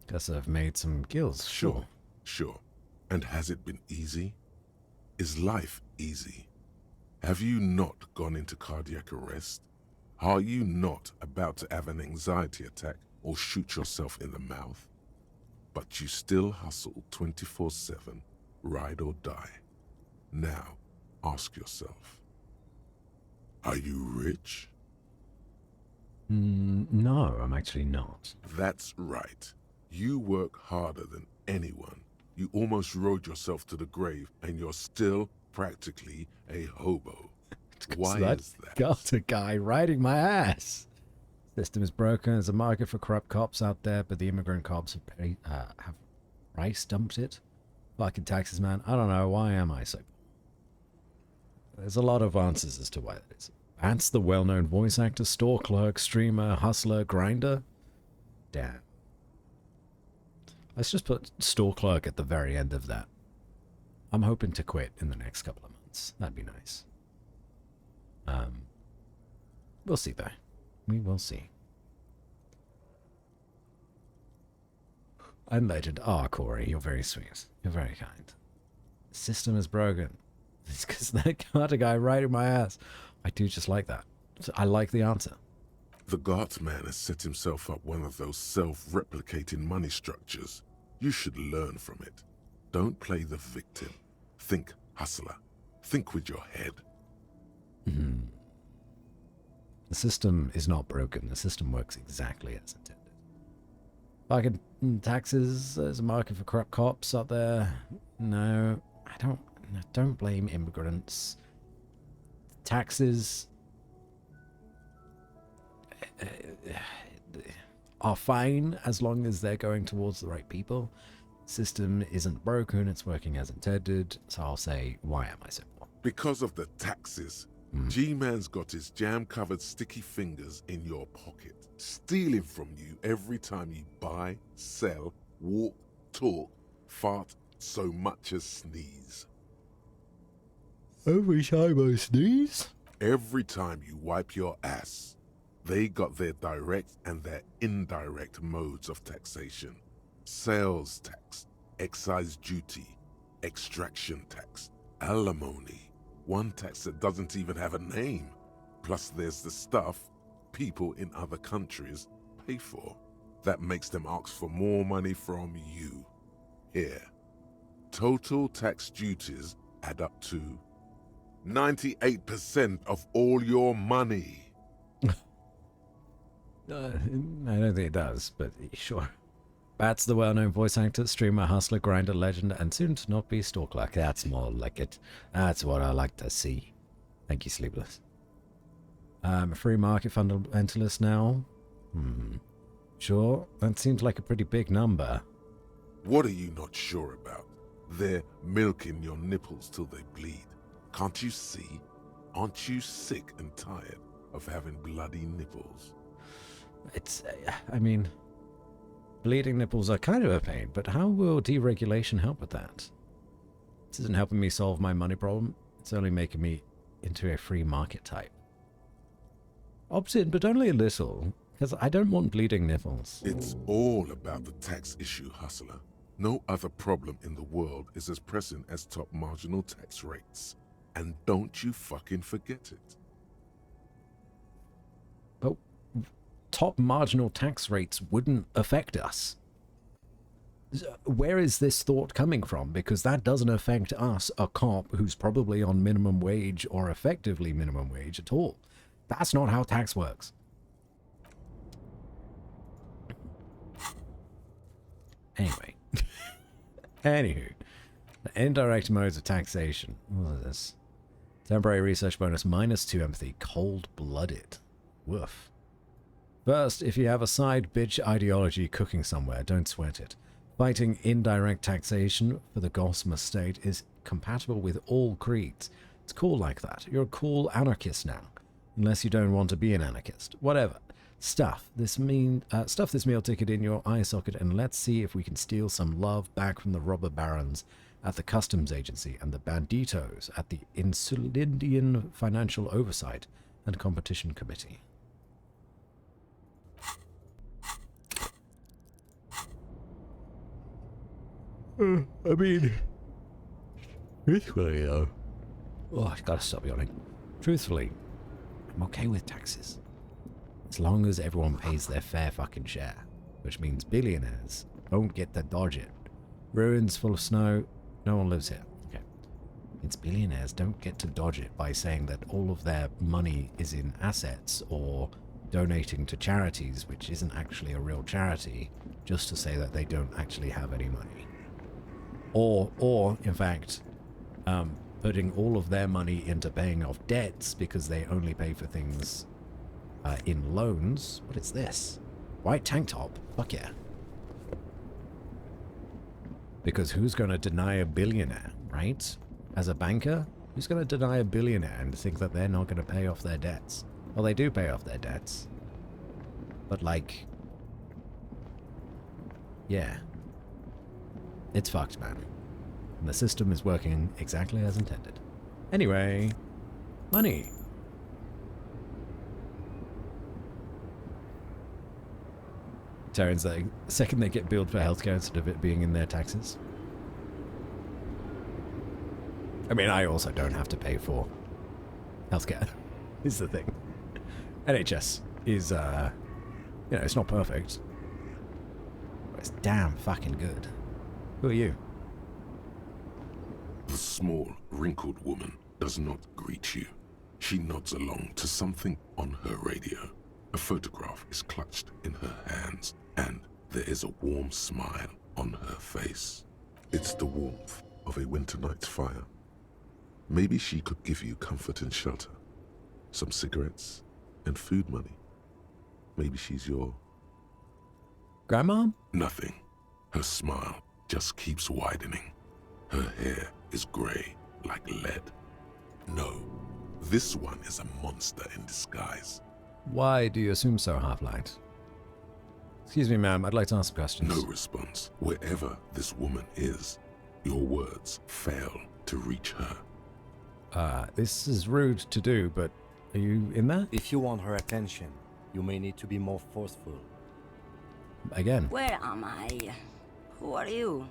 Guess I've made some gills. Sure. And has it been easy? Is life easy? Have you not gone into cardiac arrest? Are you not about to have an anxiety attack or shoot yourself in the mouth? But you still hustle 24/7, ride or die. Now, ask yourself, are you rich? No, I'm actually not. That's right. You work harder than anyone. You almost rode yourself to the grave, and you're still practically a hobo. Why is that? Got a guy riding my ass. System is broken. There's a market for corrupt cops out there, but the immigrant cops have price dumped it. Fucking taxes, man. I don't know. Why am I so? There's a lot of answers as to why that is. Vance, the well-known voice actor, store clerk, streamer, hustler, grinder. Damn. Let's just put store clerk at the very end of that. I'm hoping to quit in the next couple of months. That'd be nice. We'll see though. We will see. And Legend. Ah, Corey, you're very sweet. You're very kind. System is broken. It's because that got a guy riding my ass. I do just like that. I like the answer. The Gart man has set himself up one of those self-replicating money structures. You should learn from it. Don't play the victim. Think hustler. Think with your head. The system is not broken. The system works exactly as intended. Fucking taxes. There's a market for corrupt cops out there. No, I don't blame immigrants. Taxes are fine as long as they're going towards the right people. System isn't broken, it's working as intended, so I'll say, why am I simple? Because of the taxes, G-Man's got his jam-covered sticky fingers in your pocket, stealing from you every time you buy, sell, walk, talk, fart, so much as sneeze. Every time I sneeze? Every time you wipe your ass. They got their direct and their indirect modes of taxation. Sales tax, excise duty, extraction tax, alimony, one tax that doesn't even have a name. Plus there's the stuff people in other countries pay for. That makes them ask for more money from you. Here, total tax duties add up to 98% of all your money. I don't think it does, but sure. Bat's the well-known voice actor, streamer, hustler, grinder, legend, and soon to not be stalker. That's more like it. That's what I like to see. Thank you, Sleepless. Free market fundamentalist now? Sure, that seems like a pretty big number. What are you not sure about? They're milking your nipples till they bleed. Can't you see? Aren't you sick and tired of having bloody nipples? It's, I mean, bleeding nipples are kind of a pain, but how will deregulation help with that? This isn't helping me solve my money problem. It's only making me into a free market type. Opt-in, but only a little, because I don't want bleeding nipples. It's all about the tax issue, hustler. No other problem in the world is as pressing as top marginal tax rates. And don't you fucking forget it. But top marginal tax rates wouldn't affect us. Where is this thought coming from? Because that doesn't affect us, a cop who's probably on minimum wage or effectively minimum wage at all. That's not how tax works. Anyway. Anywho. The indirect modes of taxation. What is this? Temporary research bonus -2 empathy. Cold-blooded. Woof. First, if you have a side bitch ideology cooking somewhere, don't sweat it. Fighting indirect taxation for the Gossamer state is compatible with all creeds. It's cool like that. You're a cool anarchist now. Unless you don't want to be an anarchist. Whatever. Stuff this meal ticket in your eye socket and let's see if we can steal some love back from the robber barons at the Customs Agency and the banditos at the Insulindian Financial Oversight and Competition Committee. I mean, truthfully though, I gotta stop yawning. Truthfully, I'm okay with taxes. As long as everyone pays their fair fucking share. Which means billionaires don't get to dodge it. Ruins full of snow, no one lives here. Okay. It's billionaires don't get to dodge it by saying that all of their money is in assets or donating to charities, which isn't actually a real charity, just to say that they don't actually have any money. Or in fact, putting all of their money into paying off debts because they only pay for things in loans. What is this? White tank top? Fuck yeah. Because who's going to deny a billionaire, right? As a banker, who's going to deny a billionaire and think that they're not going to pay off their debts? Well, they do pay off their debts. But like, yeah. It's fucked, man. And the system is working exactly as intended. Anyway, money. Terran's like, the second they get billed for healthcare instead of it being in their taxes. I mean, I also don't have to pay for healthcare, is the thing. NHS is, you know, it's not perfect. But it's damn fucking good. Who are you? The small, wrinkled woman does not greet you. She nods along to something on her radio. A photograph is clutched in her hands, and there is a warm smile on her face. It's the warmth of a winter night's fire. Maybe she could give you comfort and shelter, some cigarettes and food money. Maybe she's your... Grandma? Nothing. Her smile just keeps widening. Her hair is gray like lead. No, this one is a monster in disguise. Why do you assume so, Half-Light? Excuse me, ma'am, I'd like to ask questions. No response. Wherever this woman is, your words fail to reach her. This is rude to do, but are you in there? If you want her attention, you may need to be more forceful. Again. Where am I? Who are you?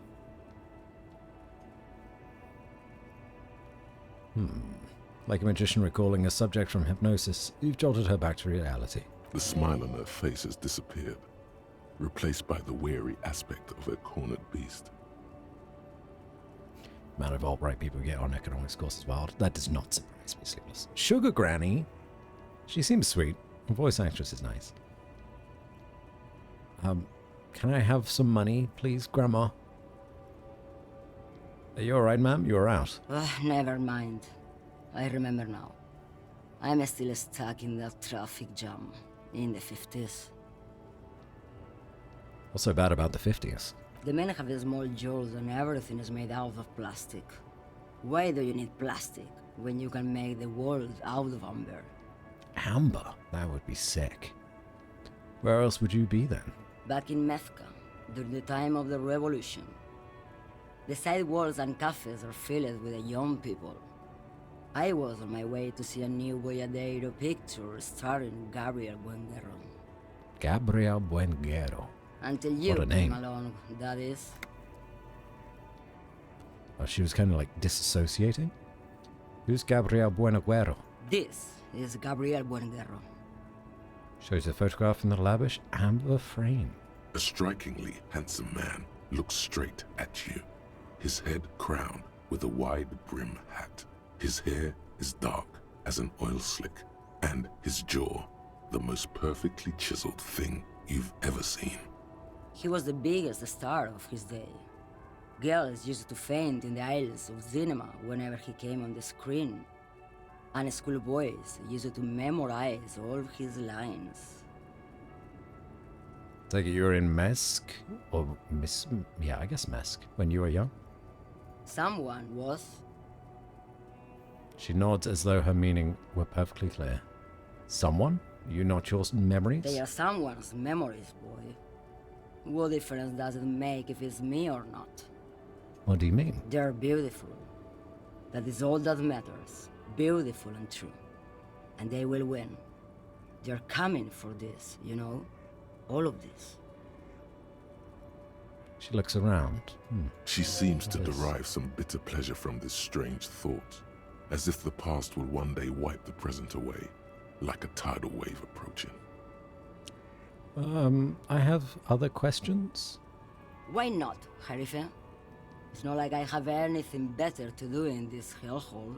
Like a magician recalling a subject from hypnosis, you've jolted her back to reality. The smile on her face has disappeared, replaced by the weary aspect of a cornered beast. Amount of alt-right people get on economics courses wild. That does not surprise me, Sleepless. Sugar Granny. She seems sweet. The voice actress is nice. Can I have some money, please, Grandma? Are you alright, ma'am? You're out. Never mind. I remember now. I'm still stuck in that traffic jam in the 50s. What's so bad about the 50s? The men have small jaws and everything is made out of plastic. Why do you need plastic when you can make the world out of amber? Amber? That would be sick. Where else would you be then? Back in Mecca, during the time of the revolution. The sidewalks and cafes are filled with the young people. I was on my way to see a new Boyadero picture starring Gabriel Buenguero. Gabriel Buenguero. Until you What a name. came along, that is. Oh, she was kind of like disassociating? Who's Gabriel Buenguero? This is Gabriel Buenguero. Shows a photograph in the lavish amber frame. A strikingly handsome man looks straight at you, his head crowned with a wide brim hat. His hair is dark as an oil slick, and his jaw the most perfectly chiseled thing you've ever seen. He was the biggest star of his day. Girls used to faint in the aisles of cinema whenever he came on the screen. And schoolboys used to memorize all his lines. Take it you were in Mesk? Or yeah, I guess Mesk, when you were young? Someone was. She nods as though her meaning were perfectly clear. Someone? You not your memories? They are someone's memories, boy. What difference does it make if it's me or not? What do you mean? They're beautiful. That is all that matters. Beautiful and true. And they will win. They're coming for this, you know? All of this. She looks around. She seems to derive some bitter pleasure from this strange thought, as if the past will one day wipe the present away, like a tidal wave approaching. I have other questions? Why not, Harife? It's not like I have anything better to do in this hellhole.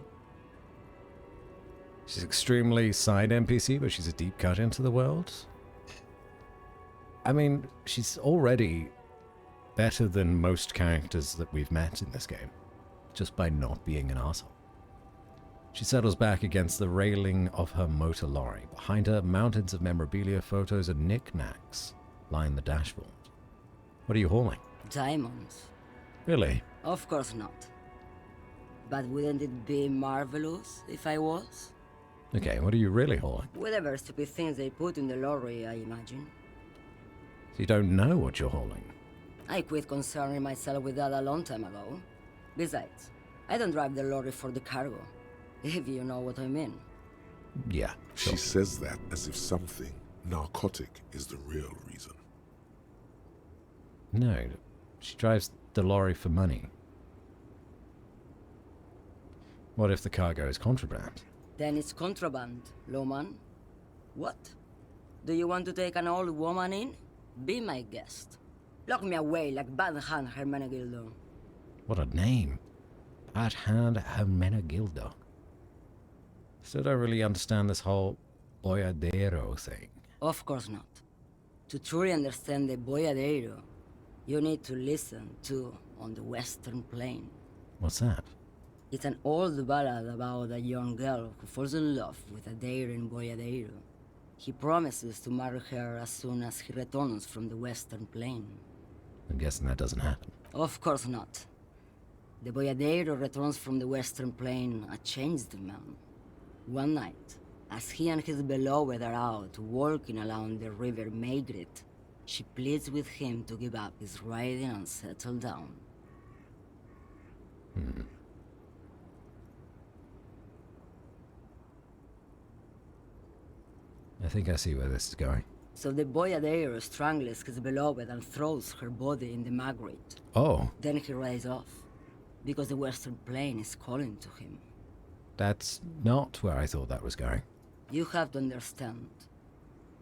She's extremely side NPC, but she's a deep cut into the world. I mean, she's already better than most characters that we've met in this game, just by not being an arsehole. She settles back against the railing of her motor lorry. Behind her, mountains of memorabilia, photos, and knickknacks line the dashboard. What are you hauling? Diamonds. Really? Of course not. But wouldn't it be marvelous if I was? Okay, what are you really hauling? Whatever stupid things they put in the lorry, I imagine. So you don't know what you're hauling? I quit concerning myself with that a long time ago. Besides, I don't drive the lorry for the cargo, if you know what I mean. Yeah, sure. She says that as if something narcotic is the real reason. No, she drives the lorry for money. What if the cargo is contraband? Then it's contraband, lawman. What? Do you want to take an old woman in? Be my guest. Lock me away like Bad Hand Hermenegildo. What a name. Bad Hand Hermenegildo. Still don't really understand this whole boyadero thing. Of course not. To truly understand the Boyadero, you need to listen to On the Western Plain. What's that? It's an old ballad about a young girl who falls in love with a daring Boyadero. He promises to marry her as soon as he returns from the Western Plain. I'm guessing that doesn't happen. Of course not. The Boyadero returns from the Western Plain a changed man. One night, as he and his beloved are out walking along the river Maigret, she pleads with him to give up his riding and settle down. I think I see where this is going. So the Boyadero strangles his beloved and throws her body in the Maigret. Oh, Then he rides off, because the Western Plain is calling to him. that's not where I thought that was going. You have to understand.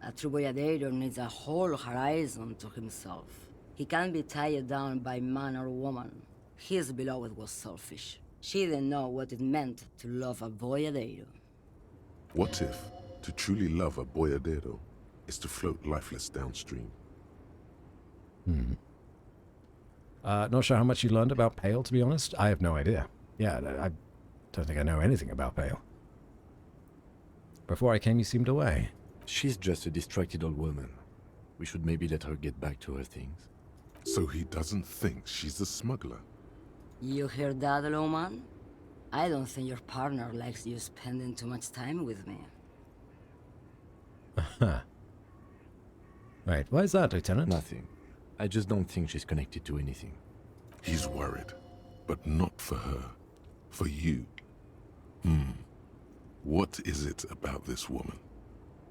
A true Boyadero needs a whole horizon to himself. He can't be tied down by man or woman. His beloved was selfish. She didn't know what it meant to love a Boyadero. What if to truly love a boyadero is to float lifeless downstream? Not sure how much you learned about Pale, to be honest. I have no idea. Yeah, I don't think I know anything about Pale. Before I came, you seemed away. She's just a distracted old woman. We should maybe let her get back to her things. So he doesn't think she's a smuggler? You hear that, Lowman? I don't think your partner likes you spending too much time with me. Right, why is that, Lieutenant? Nothing. I just don't think she's connected to anything. He's worried, but not for her. For you. What is it about this woman,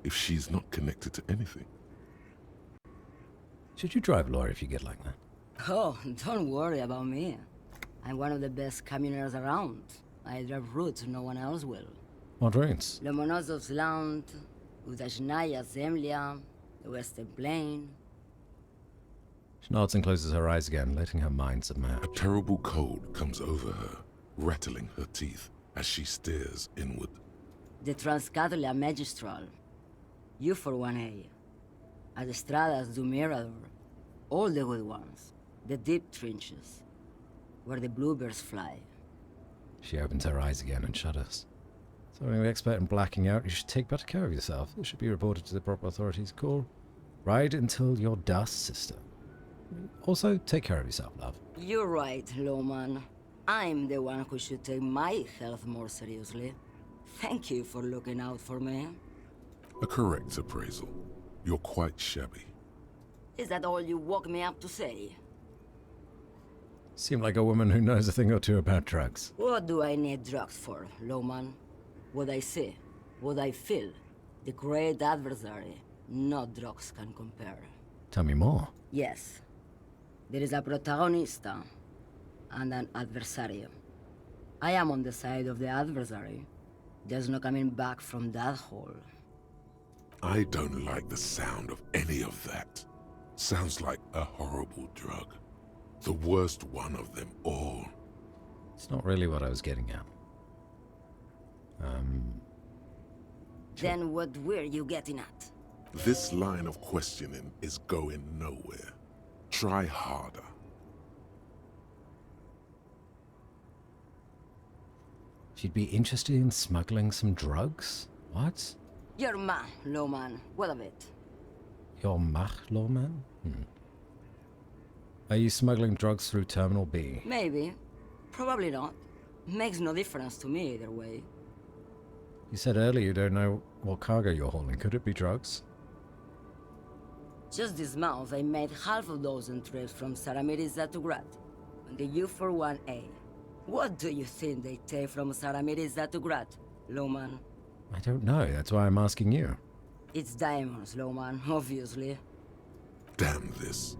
if she's not connected to anything? Should you drive a lorry if you get like that? Oh, don't worry about me. I'm one of the best camioners around. I drive routes no one else will. What routes? Lomonosov's Land, Udajnaya Zemlya, the Western Plain. She nods and closes her eyes again, letting her mind submerge. A terrible cold comes over her, rattling her teeth as she stares inward. The Transcatolia Magistral. You for 1A. Adestradas du Mirador. All the good ones. The deep trenches. Where the bluebirds fly. She opens her eyes again and shudders. So, being an expert in blacking out, you should take better care of yourself. It should be reported to the proper authorities. Call. Ride until you're dust, sister. Also, take care of yourself, love. You're right, Lowman. I'm the one who should take my health more seriously. Thank you for looking out for me. A correct appraisal. You're quite shabby. Is that all you woke me up to say? Seem like a woman who knows a thing or two about drugs. What do I need drugs for, Lowman? What I see, what I feel. The great adversary. No drugs can compare. Tell me more. Yes. There is a protagonista and an adversario. I am on the side of the adversary. There's no coming back from that hole. I don't like the sound of any of that. Sounds like a horrible drug. The worst one of them all. It's not really what I was getting at. Then what were you getting at? This line of questioning is going nowhere. Try harder. She'd be interested in smuggling some drugs? What? You're man, Lowman. What of it? Your Mach, lawman? Are you smuggling drugs through Terminal B? Maybe. Probably not. Makes no difference to me either way. You said earlier you don't know what cargo you're hauling. Could it be drugs? Just this month, I made half a dozen trips from Saramiriza to Grad, on the U41A. What do you think they take from Saramiriza to Grad, Lowman? I don't know. That's why I'm asking you. It's diamonds, Lowman, obviously. Damn this.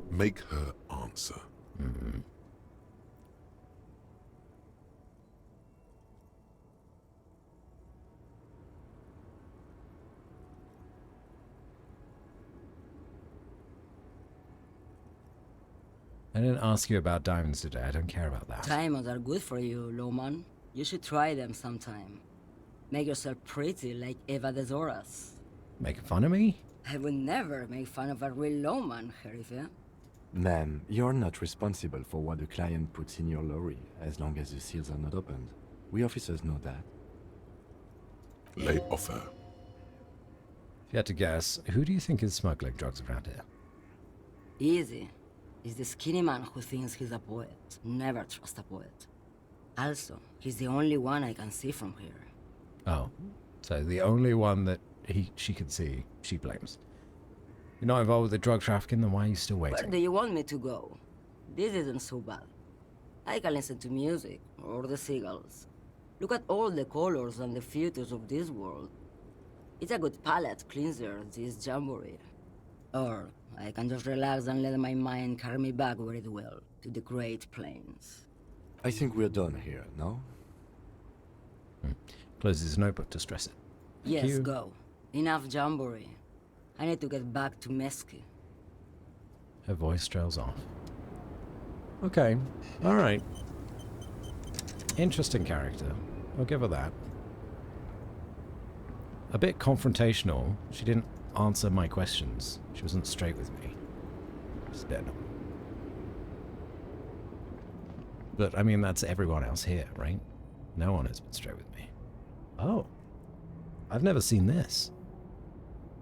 Make her answer. I didn't ask you about diamonds today. I don't care about that. Diamonds are good for you, Lowman. You should try them sometime. Make yourself pretty like Eva de Zoras. Making fun of me? I would never make fun of a real lawman, Sheriff. Ma'am, you're not responsible for what the client puts in your lorry, as long as the seals are not opened. We officers know that. Lay off her. If you had to guess, who do you think is smuggling drugs around here? Easy. He's the skinny man who thinks he's a poet. Never trust a poet. Also, he's the only one I can see from here. Oh, so the only one that she can see, she blames. You're not involved with the drug trafficking, then why are you still waiting? Where do you want me to go? This isn't so bad. I can listen to music, or the seagulls. Look at all the colors and the futures of this world. It's a good palate cleanser, this jamboree. Or I can just relax and let my mind carry me back where it will, to the Great Plains. I think we're done here, no? Closes his notebook to stress it. Yes, go. Enough jamboree. I need to get back to Mesky. Her voice trails off. Okay, alright. Interesting character. I'll give her that. A bit confrontational. She didn't answer my questions. She wasn't straight with me. She's dead. But, I mean, that's everyone else here, right? No one has been straight with me. Oh. I've never seen this.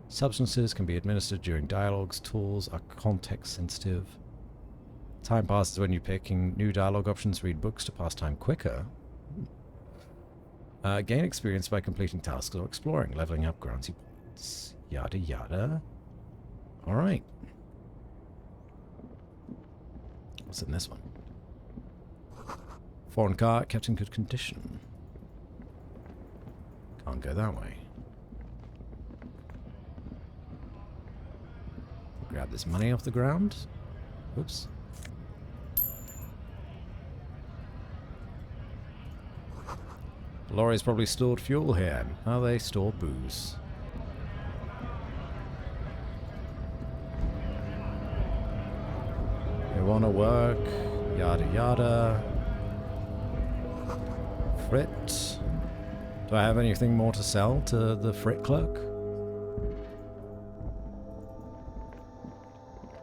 Substances can be administered during dialogues. Tools are context sensitive. Time passes when you're picking new dialogue options. Read books to pass time quicker. Gain experience by completing tasks or exploring. Leveling up grants you points. Yada yada. Alright. What's in this one? Foreign car kept in good condition. Can't go that way. Grab this money off the ground. Oops. Lorry's probably stored fuel here. How they store booze. You wanna work? Yada yada. Frit. Do I have anything more to sell to the Frit clerk?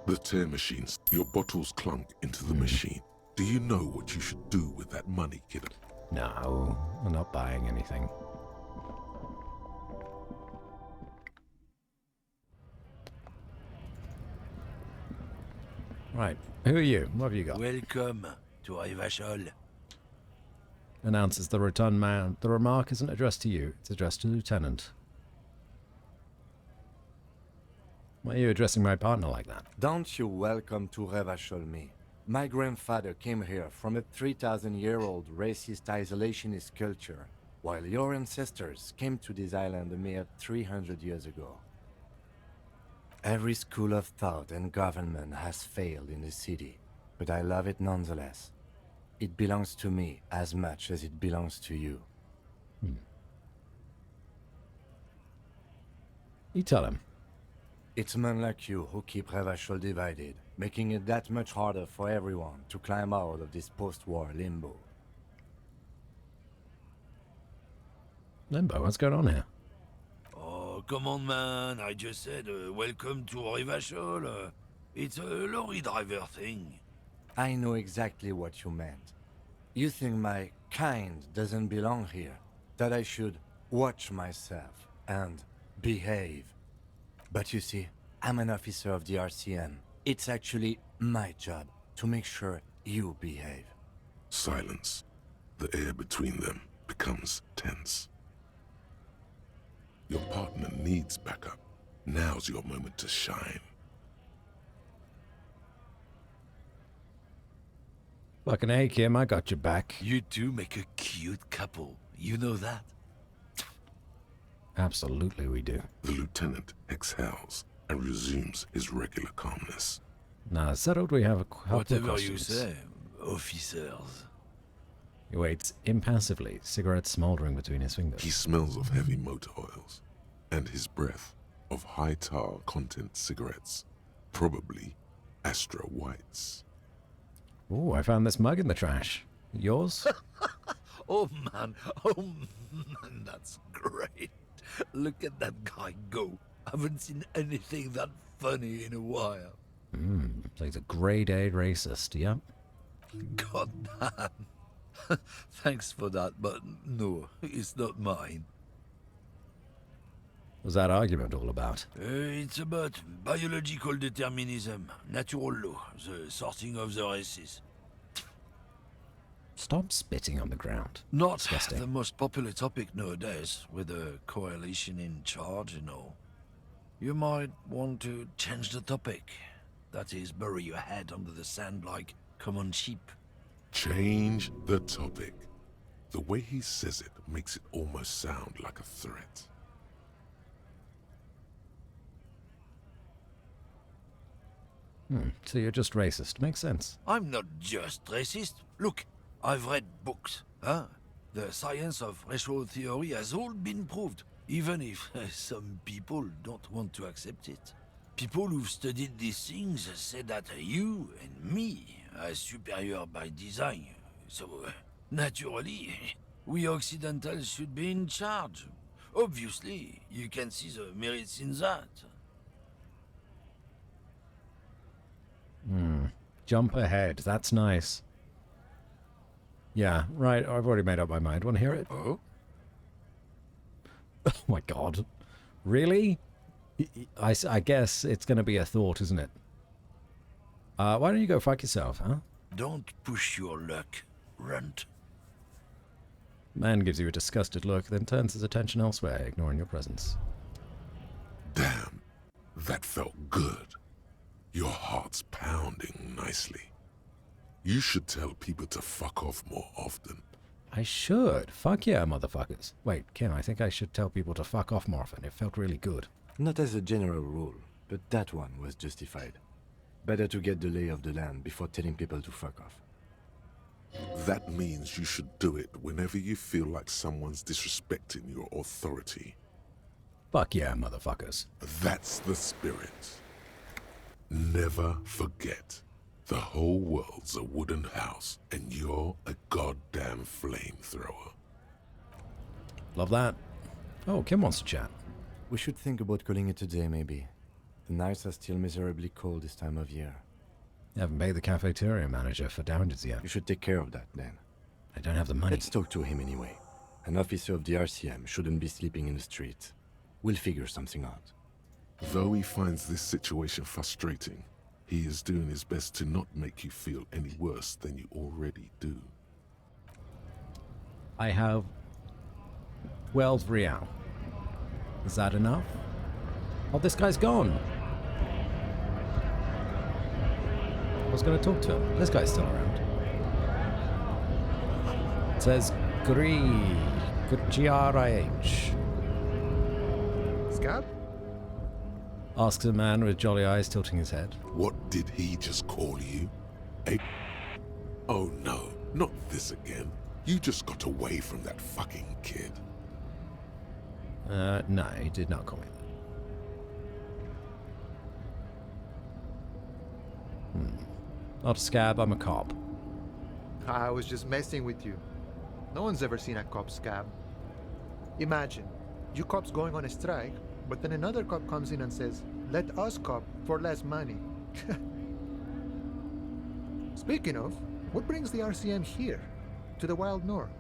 The tear machines. Your bottles clunk into the machine. Do you know what you should do with that money, kiddo? No, I'm not buying anything. Right, who are you? What have you got? Welcome to Revachol. Announces the rotund man. The remark isn't addressed to you, it's addressed to the lieutenant. Why are you addressing my partner like that? Don't you welcome to Revachol me. My grandfather came here from a 3,000-year-old racist isolationist culture, while your ancestors came to this island a mere 300 years ago. Every school of thought and government has failed in the city, but I love it nonetheless. It belongs to me as much as it belongs to you. You tell him. It's men like you who keep Revachol divided, making it that much harder for everyone to climb out of this post-war limbo. Limbo, what's going on here? Oh, come on, man. I just said welcome to Revachol. It's a lorry driver thing. I know exactly what you meant. You think my kind doesn't belong here, that I should watch myself and behave. But you see, I'm an officer of the RCM. It's actually my job to make sure you behave. Silence. The air between them becomes tense. Your partner needs backup. Now's your moment to shine. Fucking A, Kim, I got your back. You two make a cute couple. You know that? Absolutely we do. The lieutenant exhales and resumes his regular calmness. Now, settled, we have a couple Whatever of you questions. say, officers. He waits impassively, cigarette smoldering between his fingers. He smells of heavy motor oils and his breath of high tar content cigarettes, probably Astra Whites. Ooh, I found this mug in the trash. Yours? Oh man, that's great. Look at that guy go. Haven't seen anything that funny in a while. So he's a grade A racist, yeah? God damn. Thanks for that, but no, it's not mine. What's that argument all about? It's about biological determinism, natural law, the sorting of the races. Stop spitting on the ground. Not Disgusting. the most popular topic nowadays, with the coalition in charge and all. You might want to change the topic. That is, bury your head under the sand like common sheep. Change the topic. The way he says it makes it almost sound like a threat. So you're just racist. Makes sense. I'm not just racist. Look, I've read books. Huh? The science of racial theory has all been proved, even if some people don't want to accept it. People who've studied these things say that you and me are superior by design. So, naturally, we Occidentals should be in charge. Obviously, you can see the merits in that. Jump ahead. That's nice. Yeah, right. I've already made up my mind. Want to hear it? Oh? Oh my god. Really? I guess it's going to be a thought, isn't it? Why don't you go fuck yourself, huh? Don't push your luck, runt. Man gives you a disgusted look, then turns his attention elsewhere, ignoring your presence. Damn, that felt good. Your heart's pounding nicely. You should tell people to fuck off more often. I should. Fuck yeah, motherfuckers. Wait, Kim, I think I should tell people to fuck off more often. It felt really good. Not as a general rule, but that one was justified. Better to get the lay of the land before telling people to fuck off. That means you should do it whenever you feel like someone's disrespecting your authority. Fuck yeah, motherfuckers. That's the spirit. Never forget, the whole world's a wooden house, and you're a goddamn flamethrower. Love that. Oh, Kim wants to chat. We should think about calling it a day, maybe. The nights are still miserably cold this time of year. You haven't paid the cafeteria manager for damages yet. You should take care of that, then. I don't have the money. Let's talk to him anyway. An officer of the RCM shouldn't be sleeping in the street. We'll figure something out. Though he finds this situation frustrating, he is doing his best to not make you feel any worse than you already do. I have 12 real. Is that enough? Oh, this guy's gone. I was going to talk to him. This guy's still around. It says G-R-I-H. Scab? Asks a man with jolly eyes tilting his head. What did he just call you? Oh no, not this again. You just got away from that fucking kid. No, he did not call me that. Not a scab, I'm a cop. I was just messing with you. No one's ever seen a cop scab. Imagine, you cops going on a strike, but then another cop comes in and says, "Let us cop for less money." Speaking of, what brings the RCM here, to the Wild North?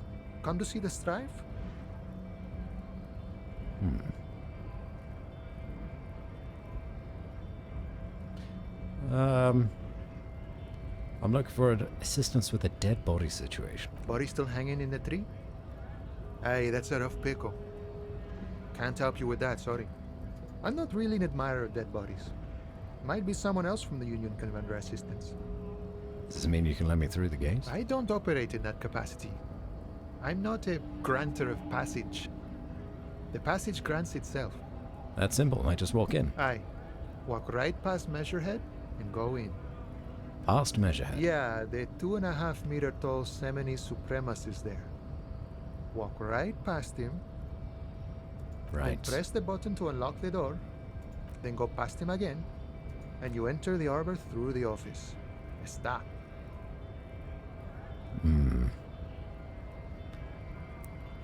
Come to see the strife? I'm looking for assistance with a dead body situation. Body still hanging in the tree? Hey, that's a rough pickle. Can't help you with that, sorry. I'm not really an admirer of dead bodies. Might be someone else from the Union can render assistance. Does this mean you can let me through the gate? I don't operate in that capacity. I'm not a granter of passage. The passage grants itself. That's simple, I just walk in. Aye. Walk right past Measurehead and go in. Past Measurehead? Yeah, the 2.5 meter tall Semini supremacist there. Walk right past him. Right. Then press the button to unlock the door. Then go past him again. And you enter the arbor through the office. Stop. For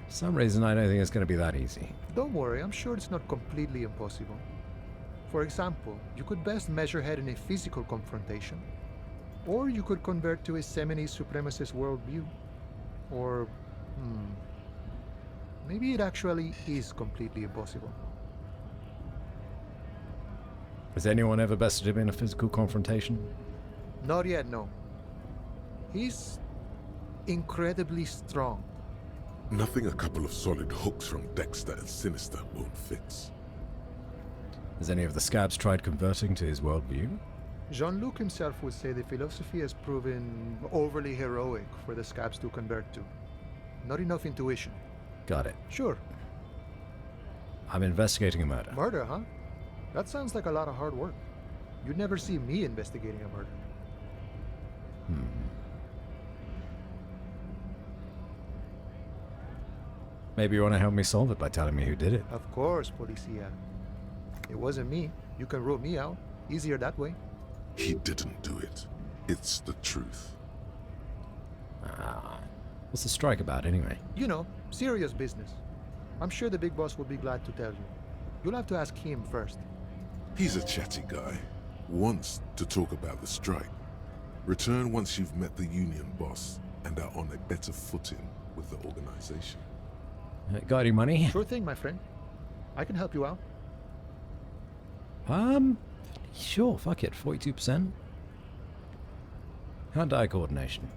some reason, I don't think it's going to be that easy. Don't worry, I'm sure it's not completely impossible. For example, you could best measure head in a physical confrontation, or you could convert to a semi-supremacist worldview. Or, maybe it actually is completely impossible. Has anyone ever bested him in a physical confrontation? Not yet, no. He's incredibly strong. Nothing a couple of solid hooks from Dexter and Sinister won't fix. Has any of the scabs tried converting to his worldview? Jean-Luc himself would say the philosophy has proven overly heroic for the scabs to convert to. Not enough intuition. Got it. Sure. I'm investigating a murder. Murder, huh? That sounds like a lot of hard work. You'd never see me investigating a murder. Maybe you want to help me solve it by telling me who did it. Of course, Policia. It wasn't me. You can rule me out. Easier that way. He didn't do it. It's the truth. What's the strike about, anyway? You know, serious business. I'm sure the big boss will be glad to tell you. You'll have to ask him first. He's a chatty guy. Wants to talk about the strike. Return once you've met the union boss and are on a better footing with the organization. Got any money? Sure thing, my friend. I can help you out. Sure, fuck it. 42%. Hand-eye coordination.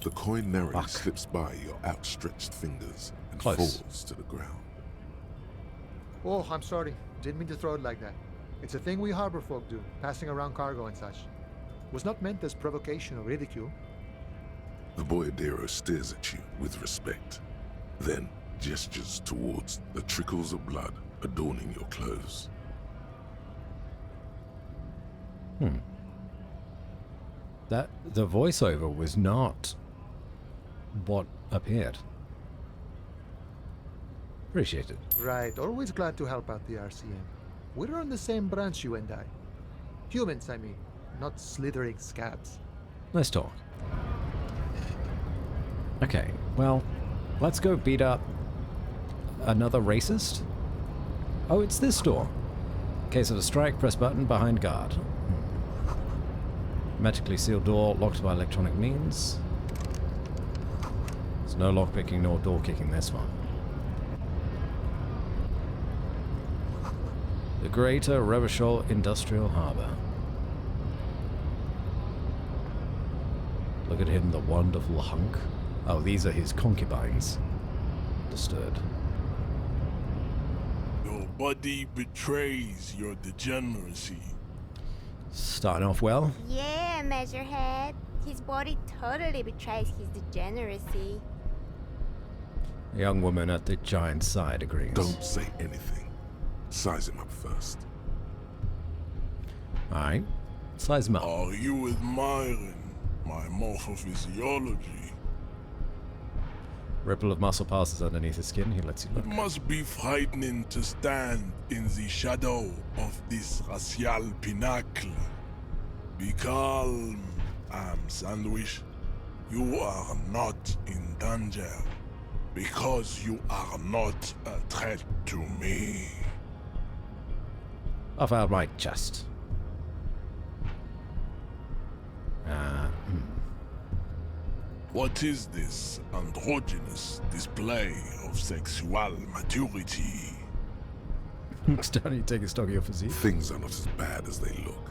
The coin narrowly slips by your outstretched fingers and falls to the ground. Oh, I'm sorry. Didn't mean to throw it like that. It's a thing we harbor folk do, passing around cargo and such. Was not meant as provocation or ridicule. The boyadero stares at you with respect, then gestures towards the trickles of blood adorning your clothes. The voiceover was not what appeared. Appreciate it. Right, always glad to help out the RCM. We're on the same branch, you and I. Humans, I mean, not slithering scabs. Let's talk. Okay, well, let's go beat up another racist. Oh, it's this door. In case of a strike, press button behind guard. Hermetically sealed door, locked by electronic means. There's no lockpicking nor door kicking this one. The Greater Revachol Industrial Harbour. Look at him, the wonderful hunk. Oh, these are his concubines. Understood. Your body betrays your degeneracy. Starting off well. Yeah, Measurehead. His body totally betrays his degeneracy. The young woman at the giant's side agrees. Don't say anything. Size him up first. Alright. Size him up. Are you admiring my morphophysiology? Ripple of muscle passes underneath his skin. He lets you look. It must be frightening to stand in the shadow of this racial pinnacle. Be calm, Sandwich. You are not in danger because you are not a threat to me. Off out my chest. What is this androgynous display of sexual maturity? Starting to take a stock of your physique. Things are not as bad as they look.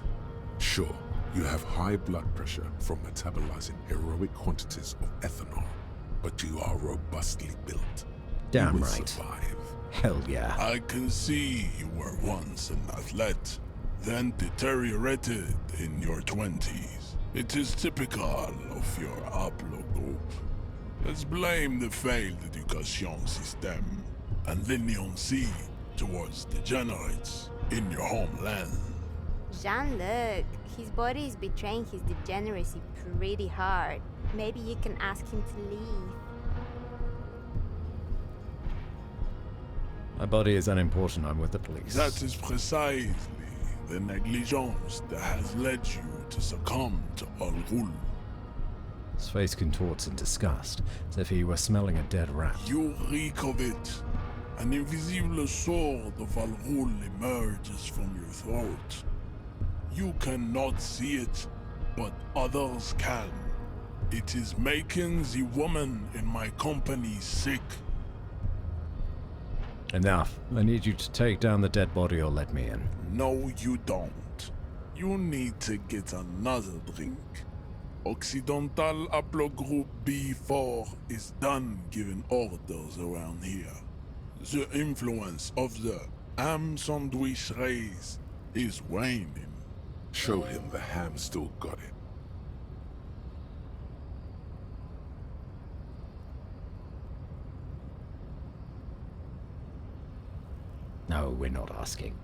Sure, you have high blood pressure from metabolizing heroic quantities of ethanol, but you are robustly built. Damn you will right. survive. Hell yeah. I can see you were once an athlete, then deteriorated in your 20s. It is typical of your haplogroup. Let's blame the failed education system and leniency towards degenerates in your homeland. Jean-Luc, his body is betraying his degeneracy pretty hard. Maybe you can ask him to leave. My body is unimportant. I'm with the police. That is precisely the negligence that has led you to succumb to all rule. His face contorts in disgust, as if he were smelling a dead rat. You reek of it. An invisible sword of Al-Ghul emerges from your throat. You cannot see it, but others can. It is making the woman in my company sick. Enough. I need you to take down the dead body or let me in. No, you don't. You need to get another drink. Occidental Haplogroup B4 is done giving orders around here. The influence of the ham sandwich race is waning. Show him the ham still got it. No, we're not asking.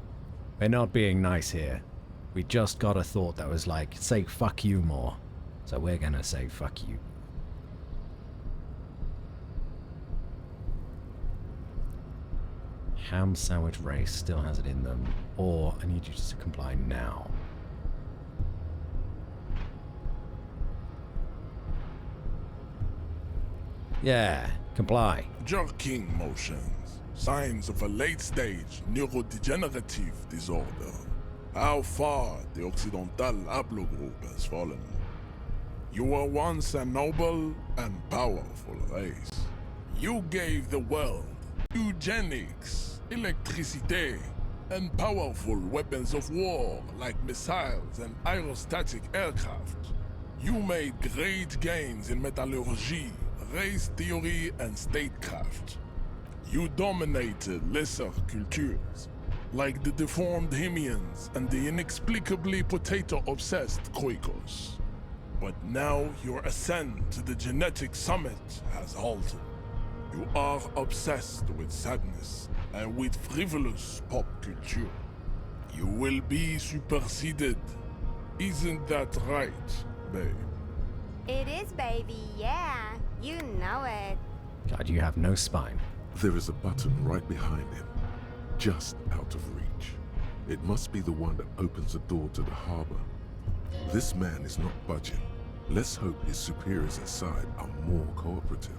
We're not being nice here. We just got a thought that was like, say fuck you more. So we're gonna say fuck you. Ham sandwich race still has it in them, or I need you to comply now. Yeah, comply. Jerking motions. Signs of a late-stage neurodegenerative disorder. How far the Occidental Haplogroup has fallen. You were once a noble and powerful race. You gave the world eugenics, electricity, and powerful weapons of war like missiles and aerostatic aircraft. You made great gains in metallurgy, race theory, and statecraft. You dominated lesser cultures, like the deformed Hemians and the inexplicably potato-obsessed Quakers. But now your ascent to the genetic summit has halted. You are obsessed with sadness and with frivolous pop culture. You will be superseded. Isn't that right, babe? It is, baby, yeah. You know it. God, you have no spine. There is a button right behind him, just out of reach. It must be the one that opens the door to the harbor. This man is not budging. Let's hope his superiors inside are more cooperative.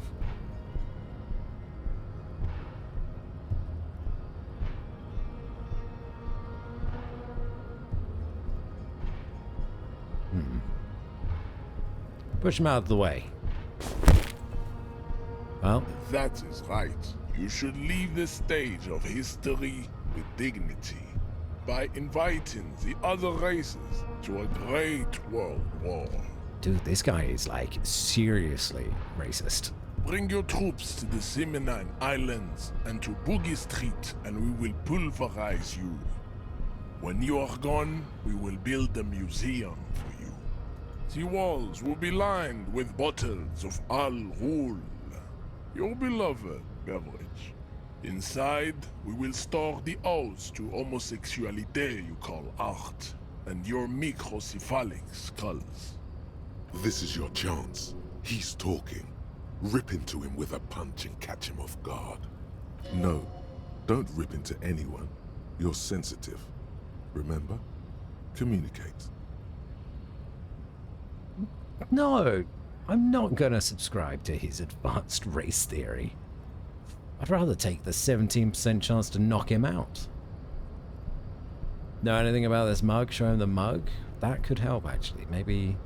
Push him out of the way. Well, That is right. You should leave the stage of history with dignity by inviting the other races to a great world war. dude, this guy is like seriously racist. Bring your troops to the Seminine Islands and to Boogie Street, and we will pulverize you. When you are gone, we will build a museum for you. The walls will be lined with bottles of Al-Ghul, your beloved beverage. Inside, we will store the odes to homosexuality you call art, and your microcephalic skulls. This is your chance. He's talking. Rip into him with a punch and catch him off guard. No, don't rip into anyone. You're sensitive. Remember? Communicate. No, I'm not gonna subscribe to his advanced race theory. I'd rather take the 17% chance to knock him out. Know anything about this mug? Show him the mug? That could help, actually. Maybe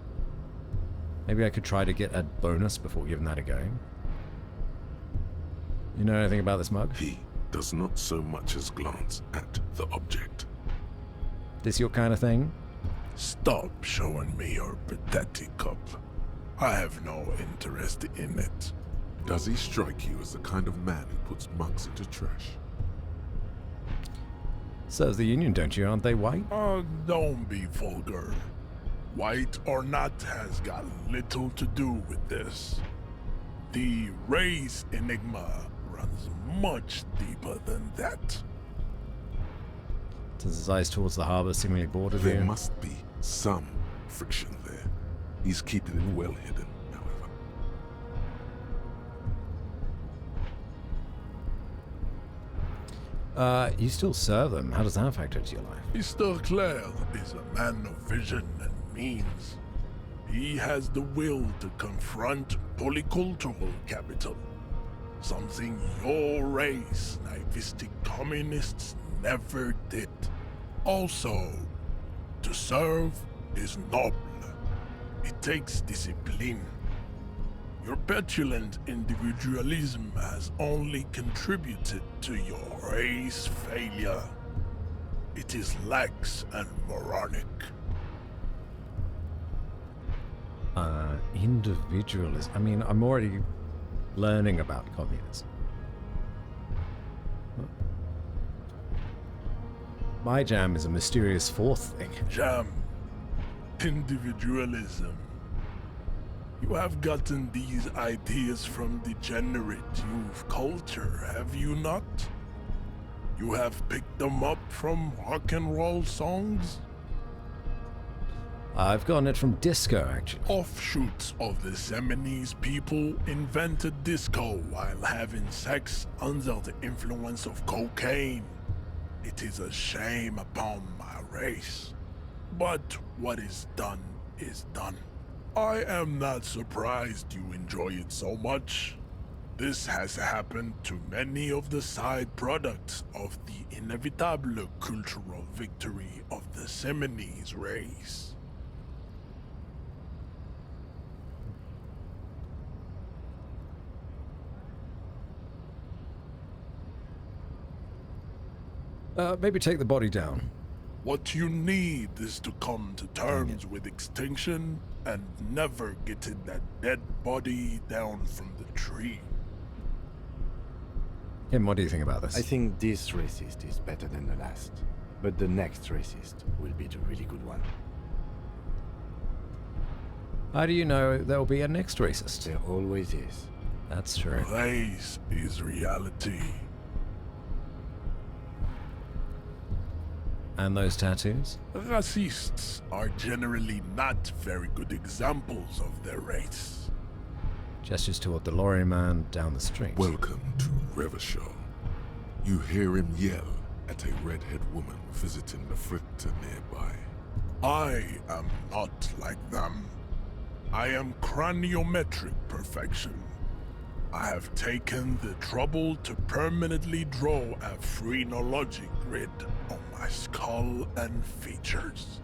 I could try to get a bonus before giving that a go. You know anything about this mug? He does not so much as glance at the object. This your kind of thing? Stop showing me your pathetic cup. I have no interest in it. Does he strike you as the kind of man who puts mugs into trash? Serves the Union, don't you? Aren't they white? Oh, don't be vulgar. White or not has got little to do with this. The race enigma runs much deeper than that. Turns his eyes towards the harbor, seemingly bored of you. There must be some friction there. He's keeping it well hidden, however. You still serve them. How does that factor into your life? Mr. Clare is a man of vision and means. He has the will to confront polycultural capital. something your race, naivistic communists, never did. Also, to serve is noble. It takes discipline. Your petulant individualism has only contributed to your race failure. It is lax and moronic. Individualism. I mean, I'm already learning about communism. My jam is a mysterious fourth thing. Jam. Individualism. You have gotten these ideas from degenerate youth culture, have you not? You have picked them up from rock and roll songs? I've gotten it from disco, actually. Offshoots of the Seminoles people invented disco while having sex under the influence of cocaine. It is a shame upon my race. But what is done is done. I am not surprised you enjoy it so much. This has happened to many of the side products of the inevitable cultural victory of the Seminoles race. Maybe take the body down. What you need is to come to terms with extinction and never getting that dead body down from the tree. Kim, what do you think about this? I think this racist is better than the last. But the next racist will be the really good one. How do you know there'll be a next racist? There always is. That's true. Race is reality. And those tattoos? Racists are generally not very good examples of their race. Gestures toward the lorry man down the street. Welcome to Revachol. You hear him yell at a redhead woman visiting the fritter nearby. I am not like them. I am craniometric perfection. I have taken the trouble to permanently draw a phrenologic grid on my skull and features.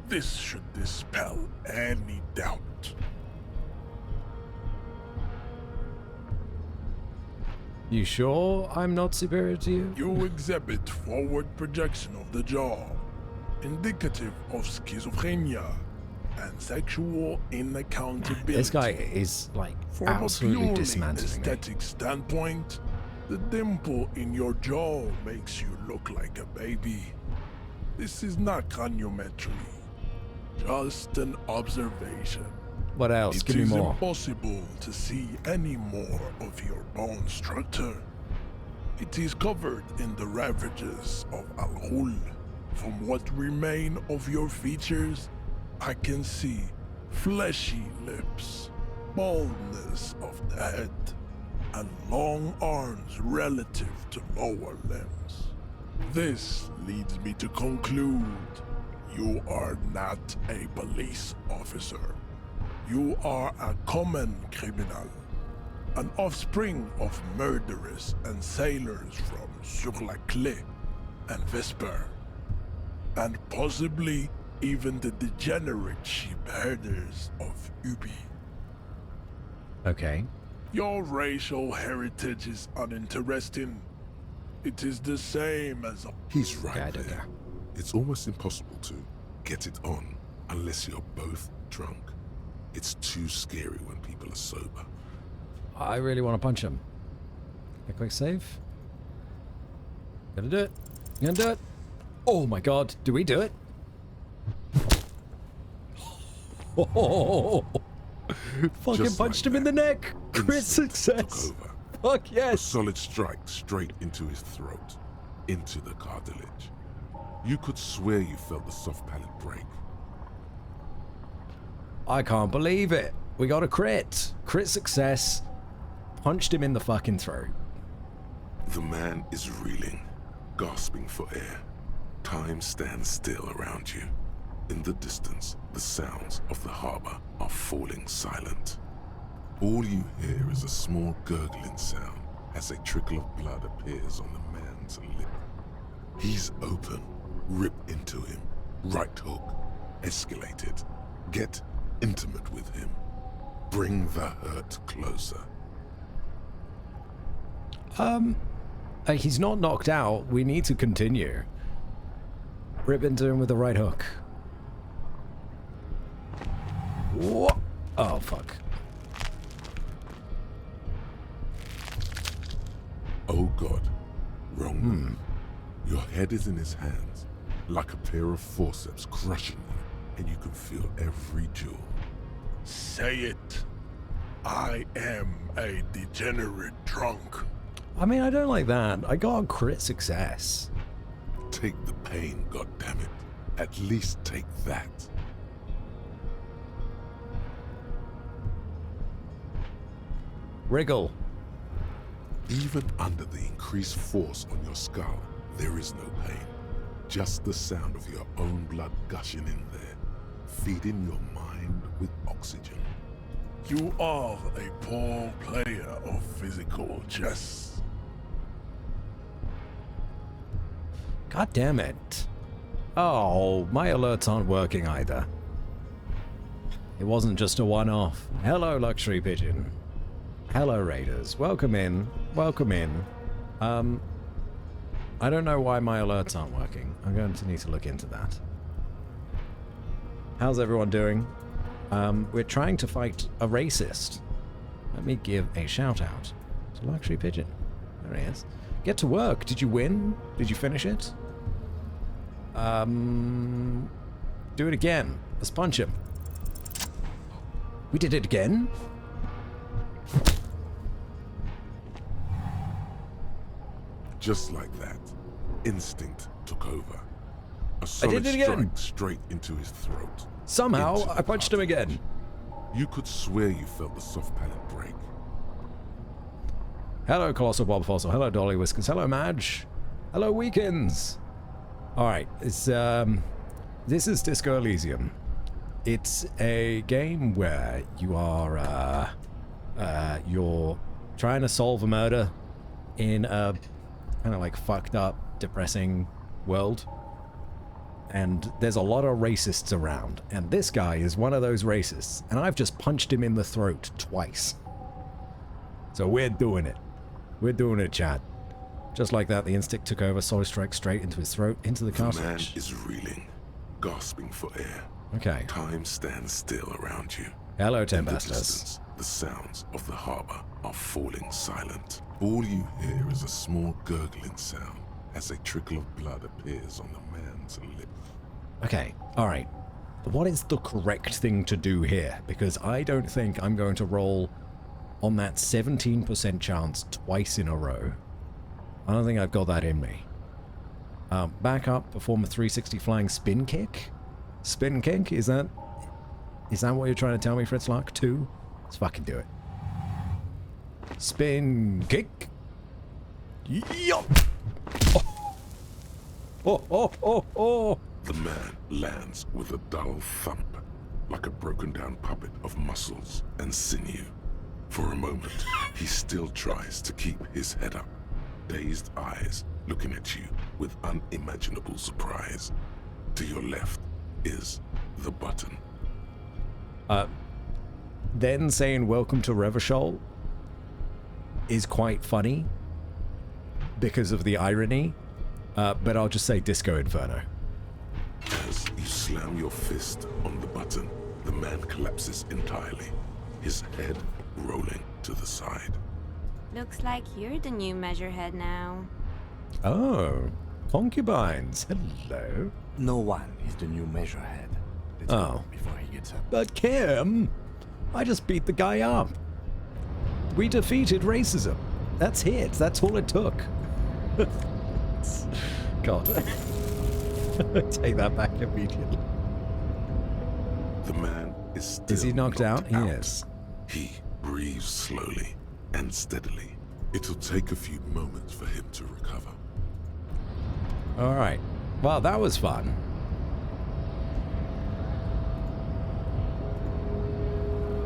This should dispel any doubt. You sure I'm not superior to you? You exhibit forward projection of the jaw, indicative of schizophrenia and sexual inaccountability. This guy is, like, From absolutely a purely dismantling me. aesthetic standpoint, the dimple in your jaw makes you look like a baby. This is not craniometry, just an observation. What else? Give me It is more. impossible to see any more of your bone structure. It is covered in the ravages of Al-Ghul. From what remain of your features, I can see fleshy lips, baldness of the head, and long arms relative to lower limbs. This leads me to conclude you are not a police officer. You are a common criminal, an offspring of murderers and sailors from Sur-la-Clé and Vesper, and possibly even the degenerate sheep herders of Ubi. Okay. Your racial heritage is uninteresting. It is the same as... He's right there. It's almost impossible to get it on unless you're both drunk. It's too scary when people are sober. I really want to punch him. A quick save. Gonna do it. Gonna do it. Oh my god. Do we do it? Oh, fucking Just punched like him in the neck. Crit Instinct success. took over. Fuck yes. A solid strike straight into his throat, into the cartilage. You could swear you felt the soft palate break. I can't believe it. We got a crit. Crit success. Punched him in the fucking throat. The man is reeling, gasping for air. Time stands still around you. In the distance, the sounds of the harbor are falling silent. All you hear is a small gurgling sound as a trickle of blood appears on the man's lip. He's open. Rip into him. Right hook. Escalated. Get intimate with him. Bring the hurt closer. He's not knocked out. We need to continue. Rip into him with the right hook. Whoa. Oh, fuck. Oh God. Wrong move. Your head is in his hands, like a pair of forceps crushing you, and you can feel every jewel. Say it. I am a degenerate drunk. I mean, I don't like that. I got a crit success. Take the pain, goddammit. At least take that. Wriggle. Even under the increased force on your skull, there is no pain. Just the sound of your own blood gushing in there, feeding your mind with oxygen. You are a poor player of physical chess. God damn it. Oh, my alerts aren't working either. It wasn't just a one-off. Hello, Luxury Pigeon. Hello, Raiders. Welcome in. Welcome in. I don't know why my alerts aren't working. I'm going to need to look into that. How's everyone doing? We're trying to fight a racist. Let me give a shout out to Luxury Pigeon. There he is. Get to work. Did you win? Did you finish it? Do it again. Let's punch him. We did it again? Just like that, instinct took over. A I solid did it again. strike straight into his throat. Somehow, I punched him again. You could swear you felt the soft palate break. Hello, Colossal Bob Fossil. Hello, Dolly Whiskers. Hello, Madge. Hello, Weekends. Alright, it's, this is Disco Elysium. It's a game where you are, you're trying to solve a murder in a kind of like fucked up, depressing world. And there's a lot of racists around. And this guy is one of those racists. And I've just punched him in the throat twice. So we're doing it. We're doing it, chat. Just like that, the instinct took over, solid strike straight into his throat, into the cartridge. The man is reeling, gasping for air. Okay. Time stands still around you. Hello, In the Tempestus. distance, the sounds of the harbor are falling silent. All you hear is a small gurgling sound as a trickle of blood appears on the man's lip. Okay, alright. What is the correct thing to do here? Because I don't think I'm going to roll on that 17% chance twice in a row. I don't think I've got that in me. Back up, perform a 360 flying spin kick? Spin kick? Is that what you're trying to tell me, Fritz Lark? 2? Let's fucking do it. Spin kick. Yup. Oh. The man lands with a dull thump, like a broken down puppet of muscles and sinew. For a moment, he still tries to keep his head up, dazed eyes looking at you with unimaginable surprise. To your left is the button. Then saying welcome to Revachol is quite funny because of the irony, but I'll just say Disco Inferno. As you slam your fist on the button, the man collapses entirely, his head rolling to the side. Looks like you're the new measurehead now. Oh, concubines. Hello. No one is the new measurehead. Let's go before he gets up. But Kim, I just beat the guy up. We defeated racism. That's it. That's all it took. God. Take that back immediately. The man is still Is he knocked out? He is. He breathes slowly and steadily. It'll take a few moments for him to recover. All right. Well, that was fun.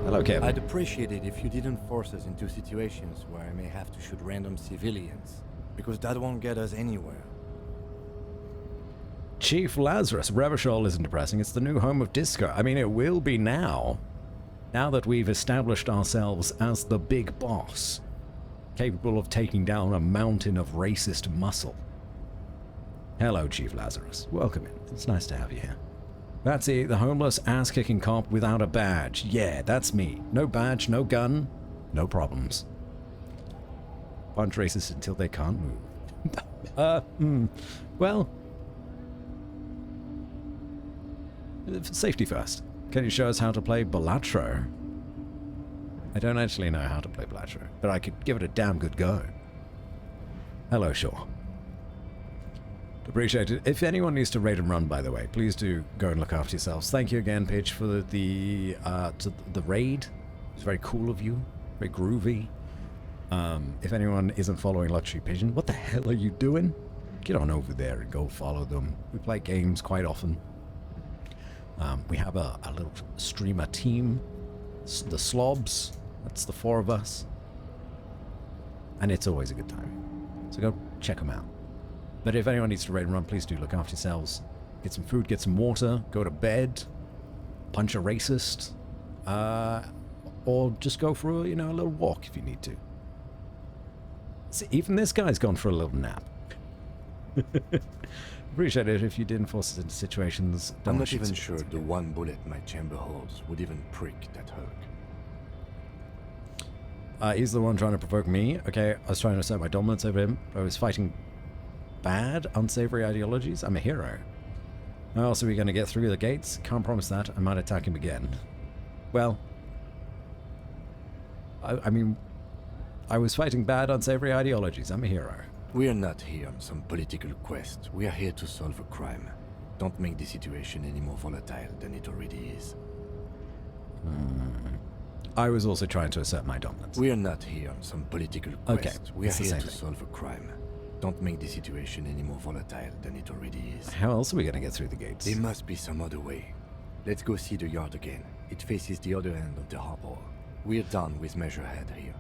Hello, Kevin. I'd appreciate it if you didn't force us into situations where I may have to shoot random civilians, because that won't get us anywhere. Chief Lazarus, Revachol isn't depressing. It's the new home of disco. I mean, it will be now. Now that we've established ourselves as the big boss, capable of taking down a mountain of racist muscle. Hello, Chief Lazarus. Welcome in. It's nice to have you here. Patsy, the homeless ass-kicking cop without a badge. Yeah, that's me. No badge, no gun, no problems. Punch racists until they can't move. Well, safety first. Can you show us how to play Balatro? I don't actually know how to play Balatro, but I could give it a damn good go. Hello, Shaw. Appreciate it. If anyone needs to raid and run, by the way, please do go and look after yourselves. Thank you again, Paige, for the raid. It's very cool of you. Very groovy. If anyone isn't following Luxury Pigeon, what the hell are you doing? Get on over there and go follow them. We play games quite often. We have a little streamer team. The Slobs. That's the 4 of us. And it's always a good time. So go check them out. But if anyone needs to raid and run, please do look after yourselves. Get some food, get some water, go to bed, punch a racist, or just go for a little walk if you need to. See, even this guy's gone for a little nap. Appreciate it if you didn't force us into situations. I'm not even sure the one bullet my chamber holds would even prick that Hulk. He's the one trying to provoke me. Okay, I was trying to assert my dominance over him. I was fighting bad, unsavory ideologies. I'm a hero. How else are we going to get through the gates? Can't promise that. I might attack him again. Well, I mean, I was fighting bad, unsavory ideologies. I'm a hero. We are not here on some political quest. We are here to solve a crime. Don't make the situation any more volatile than it already is. I was also trying to assert my dominance. We are not here on some political quest. Okay, we are it's the here same to thing. solve a crime. Don't make the situation any more volatile than it already is. How else are we going to get through the gates? There must be some other way. Let's go see the yard again. It faces the other end of the harbor. We're done with Measurehead here.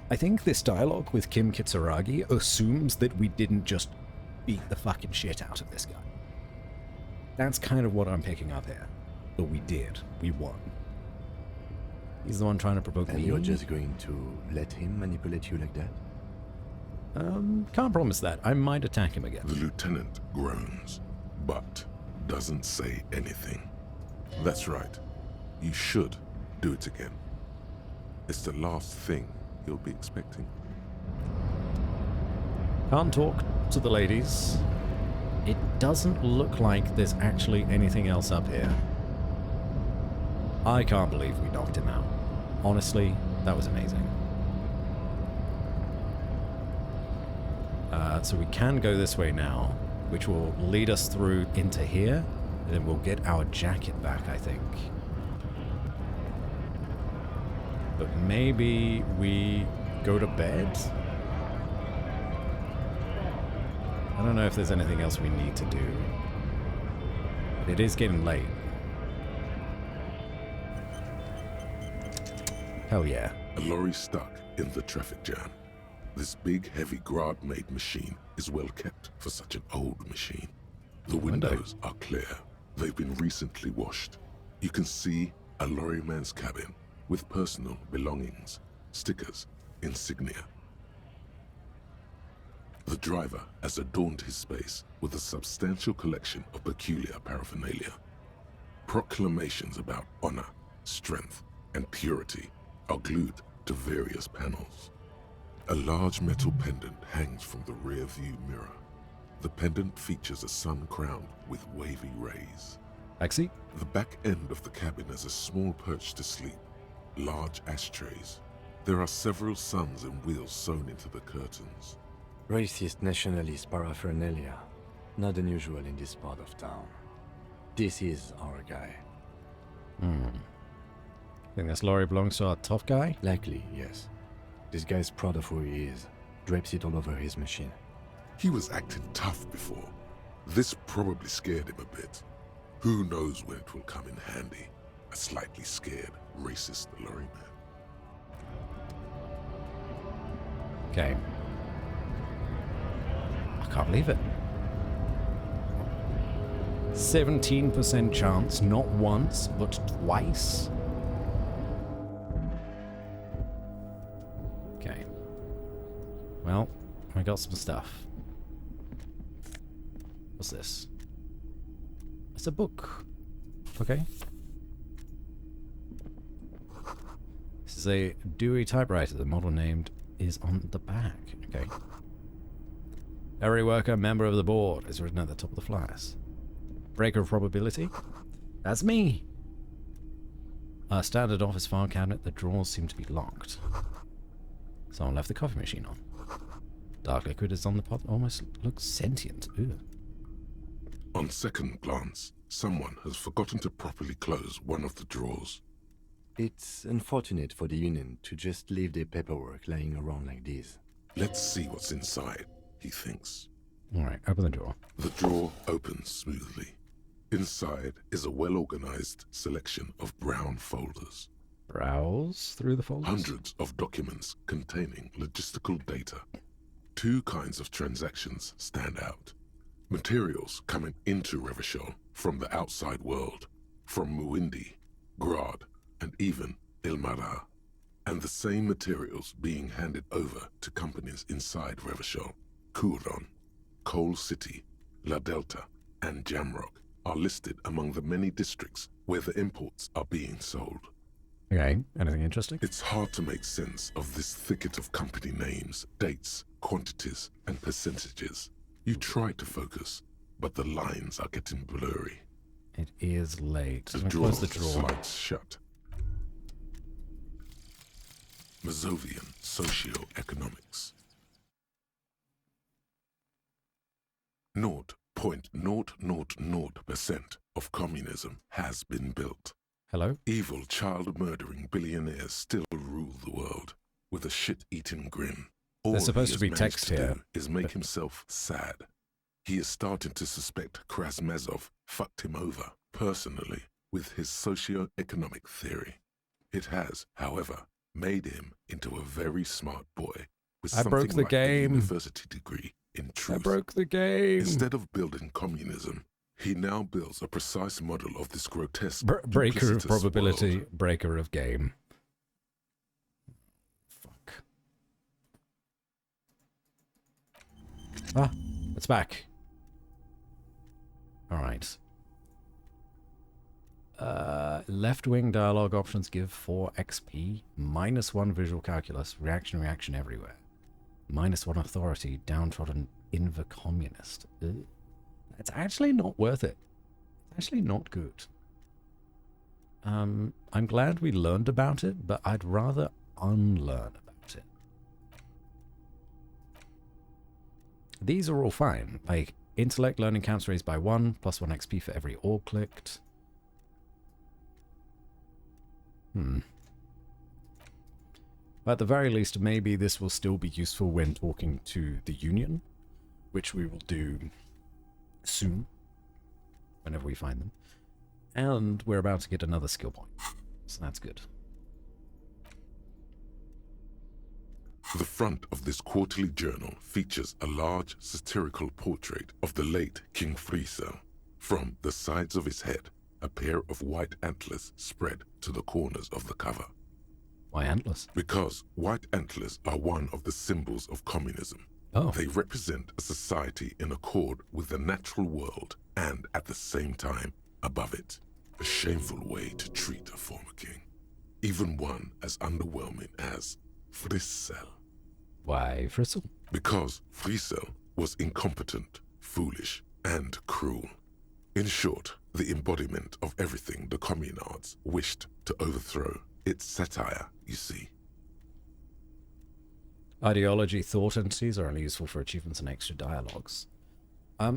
I think this dialogue with Kim Kitsuragi assumes that we didn't just beat the fucking shit out of this guy. That's kind of what I'm picking up here. But we did. We won. He's the one trying to provoke me. And you're just going to let him manipulate you like that? Can't promise that. I might attack him again. The lieutenant groans, but doesn't say anything. That's right. You should do it again. It's the last thing you'll be expecting. Can't talk to the ladies. It doesn't look like there's actually anything else up here. I can't believe we knocked him out. Honestly, that was amazing. So we can go this way now, which will lead us through into here, and then we'll get our jacket back, I think. But maybe we go to bed? I don't know if there's anything else we need to do. It is getting late. Hell yeah. A lorry stuck in the traffic jam. This big, heavy Grad-made machine is well kept for such an old machine. The windows are clear. They've been recently washed. You can see a lorryman's cabin with personal belongings, stickers, insignia. The driver has adorned his space with a substantial collection of peculiar paraphernalia. Proclamations about honor, strength, and purity are glued to various panels. A large metal pendant hangs from the rear view mirror. The pendant features a sun crowned with wavy rays. Axie? The back end of the cabin has a small perch to sleep, large ashtrays. There are several suns and wheels sewn into the curtains. Racist nationalist paraphernalia. Not unusual in this part of town. This is our guy. Think this lorry belongs to our tough guy? Likely, yes. This guy's proud of who he is. Drapes it all over his machine. He was acting tough before. This probably scared him a bit. Who knows when it will come in handy? A slightly scared racist lorryman. Okay. I can't believe it. 17% chance, not once, but twice. Okay. Well, I got some stuff. What's this? It's a book. Okay. This is a Dewey typewriter. The model named is on the back. Okay. Every worker, member of the board, is written at the top of the flyers. Breaker of probability. That's me. A standard office file cabinet. The drawers seem to be locked. Someone left the coffee machine on. Dark liquid is on the pot. Almost looks sentient. Ooh. On second glance, someone has forgotten to properly close one of the drawers. It's unfortunate for the Union to just leave their paperwork lying around like this. Let's see what's inside, he thinks. Alright, open the drawer. The drawer opens smoothly. Inside is a well-organized selection of brown folders. Browse through the folders? Hundreds of documents containing logistical data. Two kinds of transactions stand out. Materials coming into Revachol from the outside world, from Muindi, Grad, and even Ilmara. And the same materials being handed over to companies inside Revachol. Kuron, Coal City, La Delta, and Jamrock are listed among the many districts where the imports are being sold. Okay, anything interesting? It's hard to make sense of this thicket of company names, dates, quantities, and percentages. You try to focus, but the lines are getting blurry. It is late. The drawer slides shut. Mazovian Socio-Economics. 0.0000% of communism has been built. Hello? Evil, child-murdering billionaires still rule the world with a shit-eating grin. All There's supposed he to be has text managed to here, do is make himself sad. He is starting to suspect Krasmezov fucked him over, personally, with his socio-economic theory. It has, however, made him into a very smart boy with I broke something the like a game. university degree in truth. I broke the game. Instead of building communism, he now builds a precise model of this grotesque breaker of duplicitous probability, world. breaker of game. Fuck. Ah, it's back. Alright. Left-wing dialogue options give 4 XP, -1 visual calculus, reaction everywhere. -1 authority, downtrodden inver-communist. It's actually not worth it. It's actually not good. I'm glad we learned about it, but I'd rather unlearn about it. These are all fine. Like, intellect learning counts raised by 1, +1 XP for every ore clicked. At the very least, maybe this will still be useful when talking to the Union, which we will do soon, whenever we find them. And we're about to get another skill point, so that's good. The front of this quarterly journal features a large satirical portrait of the late King Friesel. From the sides of his head, a pair of white antlers spread to the corners of the cover. Why antlers? Because white antlers are one of the symbols of communism. Oh. They represent a society in accord with the natural world and, at the same time, above it. A shameful way to treat a former king. Even one as underwhelming as Friesel. Why Friesel? Because Friesel was incompetent, foolish, and cruel. In short, the embodiment of everything the communards wished to overthrow. It's satire, you see. Ideology thought entities are only useful for achievements and extra dialogues.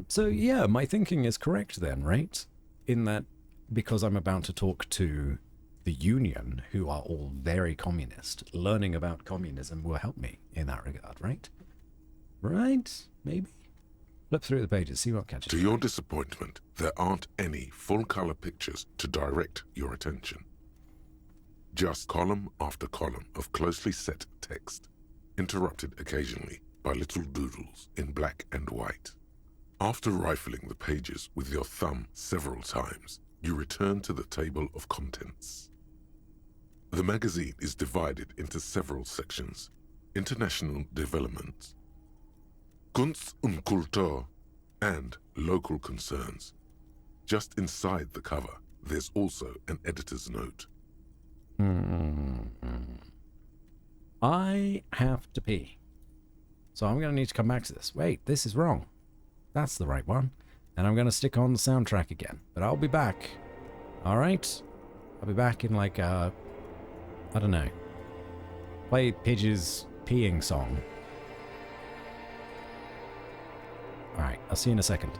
So yeah, my thinking is correct then, right? In that, because I'm about to talk to the Union, who are all very communist, learning about communism will help me in that regard, right? Right? Maybe? Flip through the pages, see what catches To your disappointment, there aren't any full-color pictures to direct your attention. Just column after column of closely set text, interrupted occasionally by little doodles in black and white. After rifling the pages with your thumb several times, you return to the table of contents. The magazine is divided into several sections: international development, Kunst und Kultur, and local concerns. Just inside the cover, there's also an editor's note. I have to pee. So I'm going to need to come back to this. Wait, this is wrong. That's the right one. And I'm going to stick on the soundtrack again. But I'll be back. Alright? I'll be back in like I don't know. Play Pidge's peeing song. Alright, I'll see you in a second.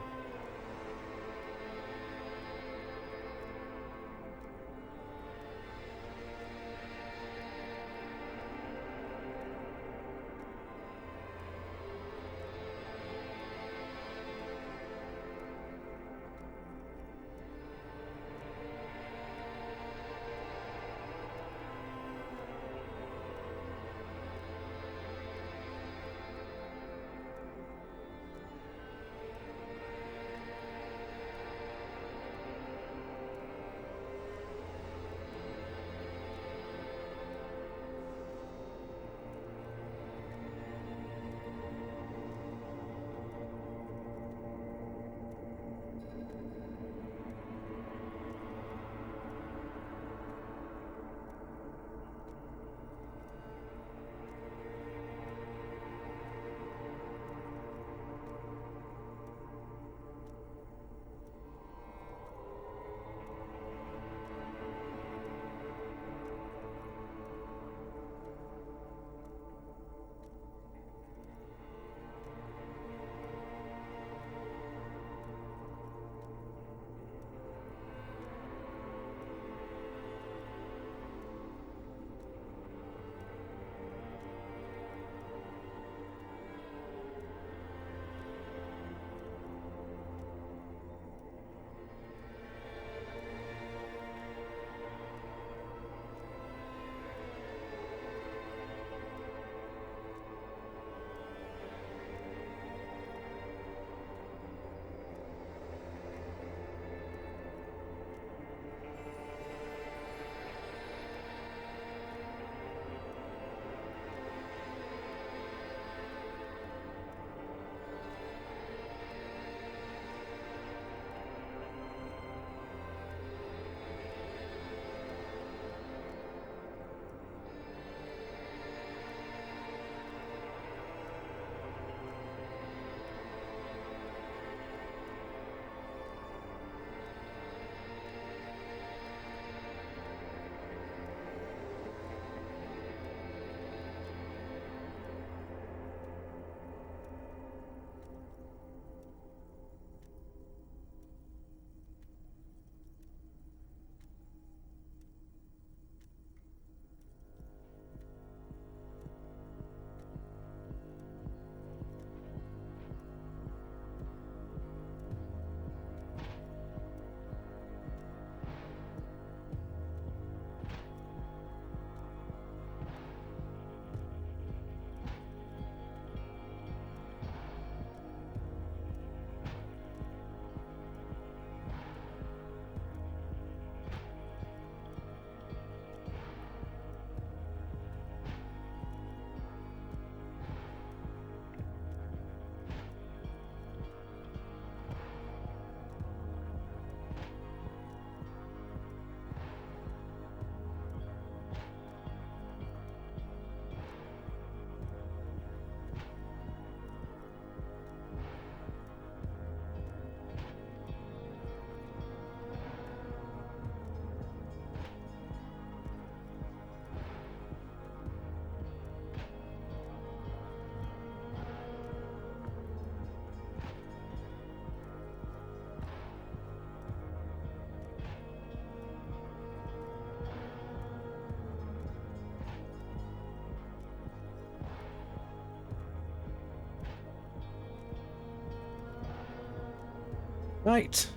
Right.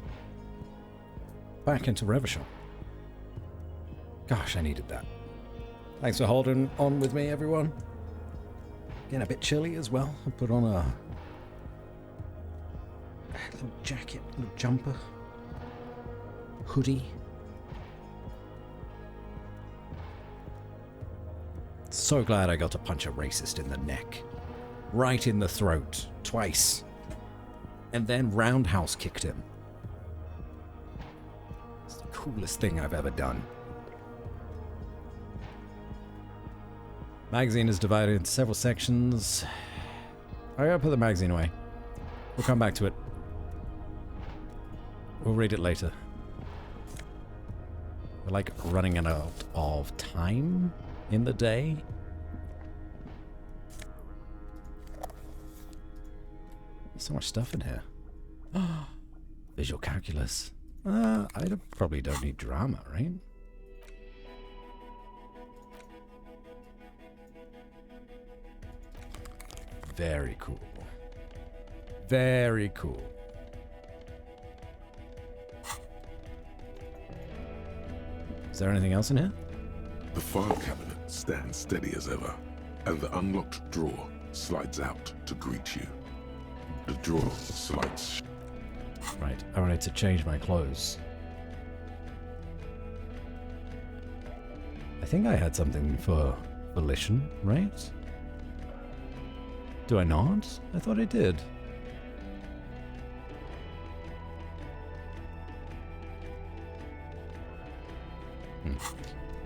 Back into Revachol. Gosh, I needed that. Thanks for holding on with me, everyone. Getting a bit chilly as well. I put on a little jacket, little jumper, hoodie. So glad I got to punch a racist in the neck. Right in the throat. Twice. And then roundhouse kicked him. It's the coolest thing I've ever done. Magazine is divided into several sections. I gotta put the magazine away. We'll come back to it. We'll read it later. We're like running out of time in the day. There's so much stuff in here. Visual calculus. Probably don't need drama, right? Very cool. Very cool. Is there anything else in here? The file cabinet stands steady as ever, and the unlocked drawer slides out to greet you. The drawer slides. Right, I wanted to change my clothes. I think I had something for volition, right? Do I not? I thought I did.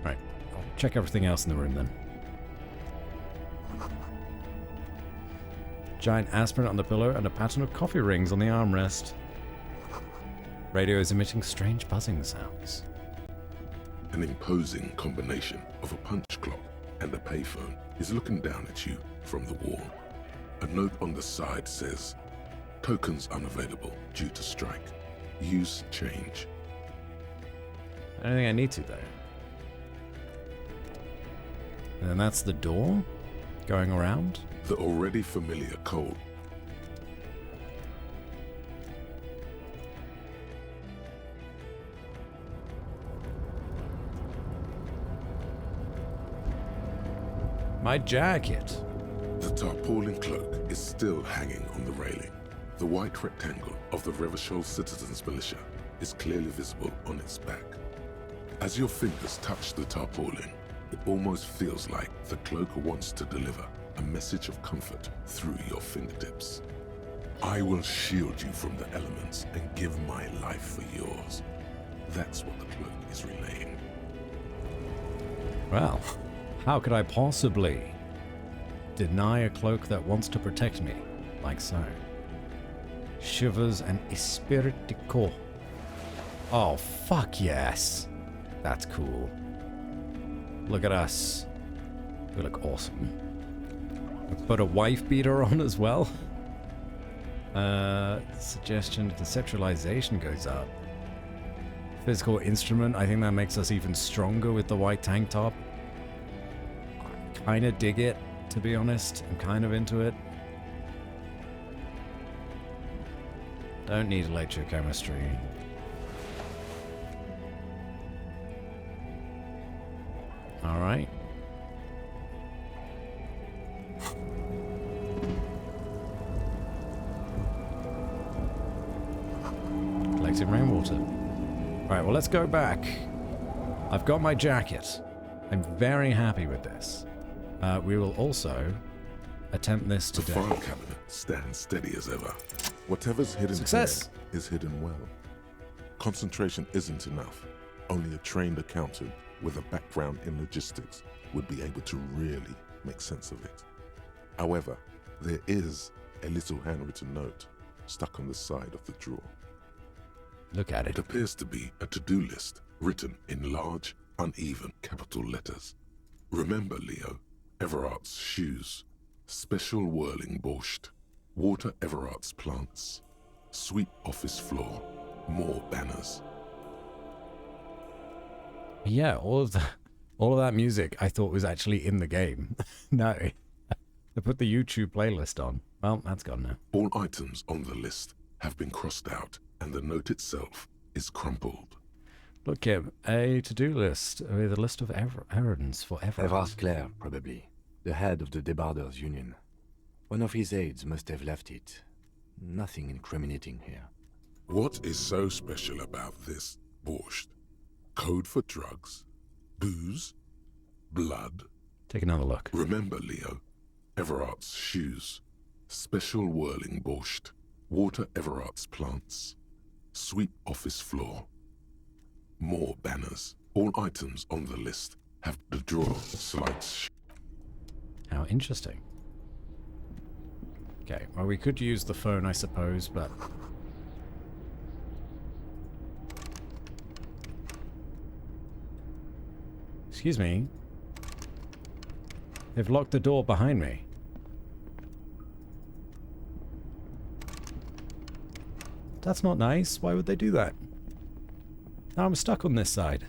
Right, I'll check everything else in the room then. Giant aspirin on the pillow and a pattern of coffee rings on the armrest. Radio is emitting strange buzzing sounds. An imposing combination of a punch clock and a payphone is looking down at you from the wall. A note on the side says, "Tokens unavailable due to strike. Use change." I don't think I need to, though. And then that's the door going around. The already familiar code. My jacket. The tarpaulin cloak is still hanging on the railing. The white rectangle of the Revachol Citizens Militia is clearly visible on its back. As your fingers touch the tarpaulin, it almost feels like the cloak wants to deliver a message of comfort through your fingertips. I will shield you from the elements and give my life for yours. That's what the cloak is relaying. Well, how could I possibly deny a cloak that wants to protect me, like so? Shivers and esprit de corps. Oh, fuck yes. That's cool. Look at us. We look awesome. Put a wife beater on as well. Suggestion conceptualization goes up. Physical instrument, I think that makes us even stronger with the white tank top. I kind of dig it, to be honest. I'm kind of into it. Don't need electrochemistry. Alright. Collecting rainwater. Right, well, let's go back. I've got my jacket. I'm very happy with this. We will also attempt this today. The file cabinet stands steady as ever. Whatever's hidden Success. here is hidden well. Concentration isn't enough. Only a trained accountant with a background in logistics would be able to really make sense of it. However, there is a little handwritten note stuck on the side of the drawer. Look at it. It appears to be a to-do list written in large, uneven capital letters. Remember, Leo, Everart's shoes, special whirling borscht, water Everart's plants, sweep office floor, more banners. Yeah, all of that music I thought was actually in the game. No, they put the YouTube playlist on. Well, that's gone now. All items on the list have been crossed out, and the note itself is crumpled. Look, Kim, a to-do list with a list of errands for everyone. Everard Clare, probably. The head of the Debarders Union. One of his aides must have left it. Nothing incriminating here. What is so special about this borscht? Code for drugs? Booze? Blood? Take another look. Remember, Leo, Everard's shoes. Special whirling borscht. Water Everard's plants. Sweep office floor. More banners. All items on the list have the drawer slides. How interesting. Okay, well, we could use the phone, I suppose, but... Excuse me. They've locked the door behind me. That's not nice. Why would they do that? Now I'm stuck on this side.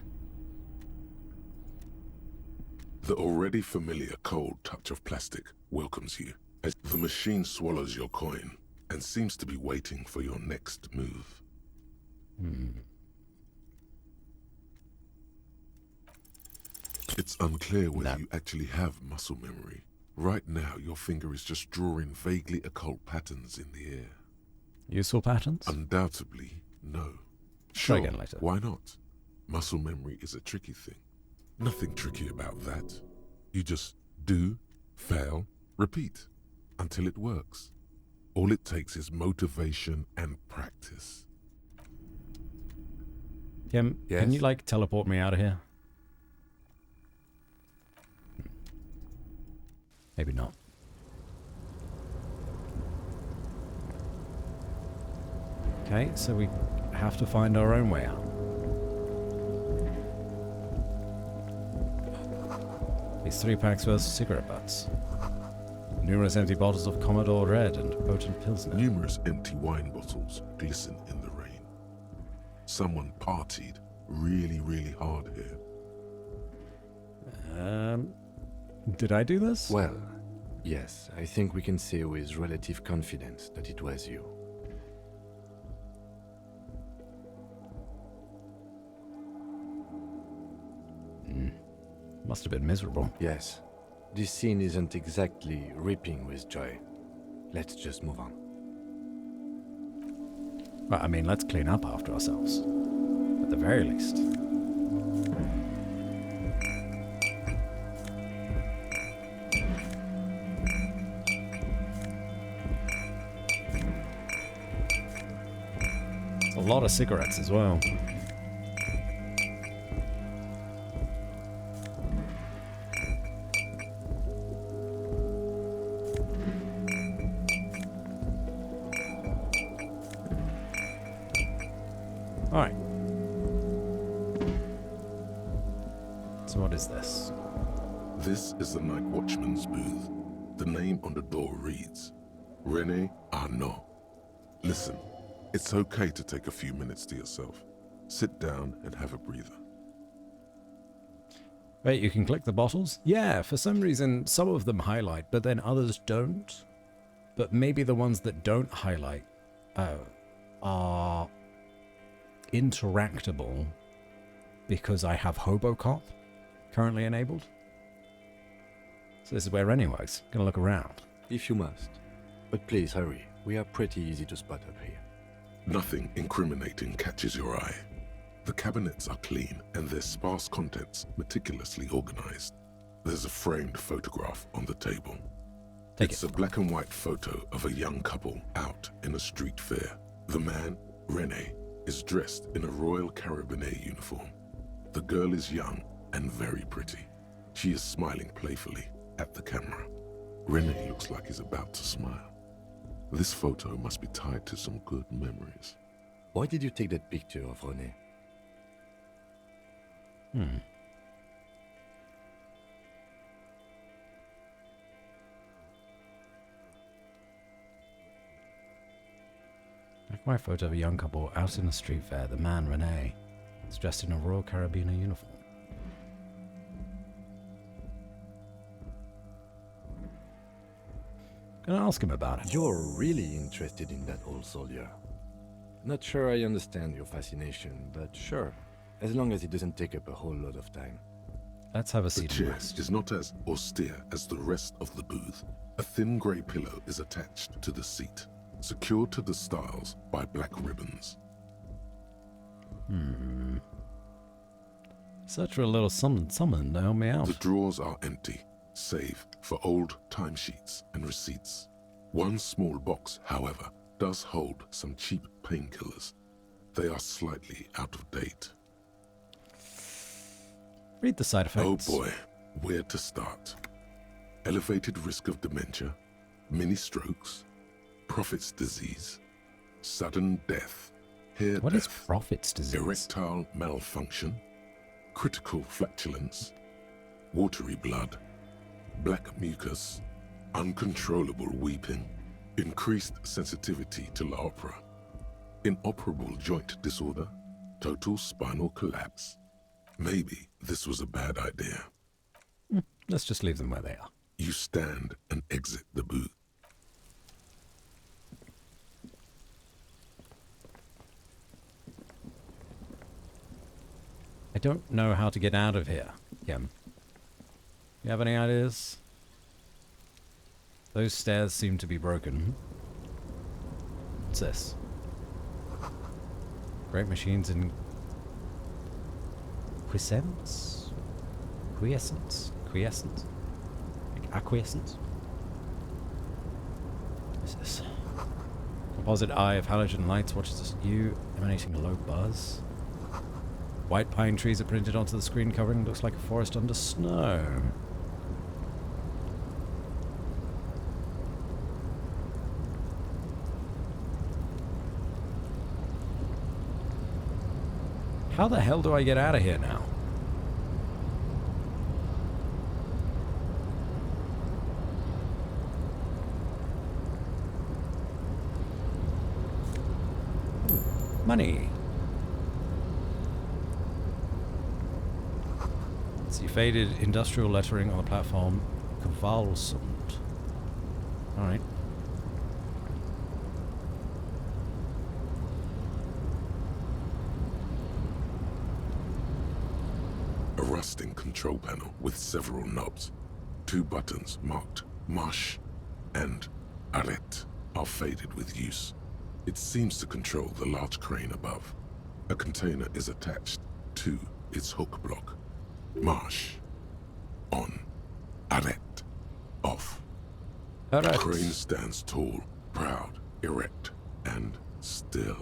The already familiar cold touch of plastic welcomes you as the machine swallows your coin and seems to be waiting for your next move. It's unclear whether you actually have muscle memory. Right now, your finger is just drawing vaguely occult patterns in the air. Useful patterns? Undoubtedly, no. Try Sure, again later. why not? Muscle memory is a tricky thing. Nothing tricky about that. You just do, fail, repeat, until it works. All it takes is motivation and practice. Kim, Yes? can you, like, teleport me out of here? Maybe not. Okay, so we have to find our own way out. These 3 packs worth of cigarette butts. Numerous empty bottles of Commodore Red and potent Pilsner. Numerous empty wine bottles glisten in the rain. Someone partied really, really hard here. Did I do this? Well, yes, I think we can say with relative confidence that it was you. Must have been miserable. Yes. This scene isn't exactly ripping with joy. Let's just move on. Well, I mean, let's clean up after ourselves. At the very least. It's a lot of cigarettes as well. Alright. So what is this? This is the night watchman's booth. The name on the door reads, René Arnaud. Listen, it's okay to take a few minutes to yourself. Sit down and have a breather. Wait, you can click the bottles? Yeah, for some reason some of them highlight, but then others don't. But maybe the ones that don't highlight are interactable because I have Hobocop currently enabled. So this is where René works. Gonna look around. If you must. But please hurry. We are pretty easy to spot up here. Nothing incriminating catches your eye. The cabinets are clean and their sparse contents meticulously organized. There's a framed photograph on the table. It's a black and white photo of a young couple out in a street fair. The man, René, is dressed in a Royal Carabinier uniform. The girl is young and very pretty. She is smiling playfully at the camera. René looks like he's about to smile. This photo must be tied to some good memories. Why did you take that picture of René? Like my photo of a young couple out in a street fair. The man, René, is dressed in a Royal Carabiner uniform. Gonna ask him about it. You're really interested in that old soldier. Not sure I understand your fascination, but sure. as long as it doesn't take up a whole lot of time. Let's have a The seat and chair rest. is not as austere as the rest of the booth. A thin grey pillow is attached to the seat, secured to the stiles by black ribbons. Search for a little something to help me out. The drawers are empty, save for old timesheets and receipts. One small box, however, does hold some cheap painkillers. They are slightly out of date. Read the side effects. Oh boy, where to start? Elevated risk of dementia, mini strokes, Prophet's disease, sudden death, hair What death, is Prophet's disease? erectile malfunction, critical flatulence, watery blood, black mucus, uncontrollable weeping, increased sensitivity to La Opera, inoperable joint disorder, total spinal collapse. Maybe this was a bad idea. Let's just leave them where they are. You stand and exit the booth. I don't know how to get out of here, Kim. You have any ideas? Those stairs seem to be broken. What's this? Great machines in quiescence? Quiescence? Quiescent? Like acquiescence? What is this? Composite eye of halogen lights watches you emanating a low buzz. White pine trees are printed onto the screen covering. Looks like a forest under snow. How the hell do I get out of here now? Money. See faded industrial lettering on the platform. Kvalsund. Alright. A rusting control panel with several knobs. 2 buttons marked Marsh and Arrête are faded with use. It seems to control the large crane above. A container is attached to its hook block. Marsh. On. Arrête. Off. Arrête. The crane stands tall, proud, erect, and still.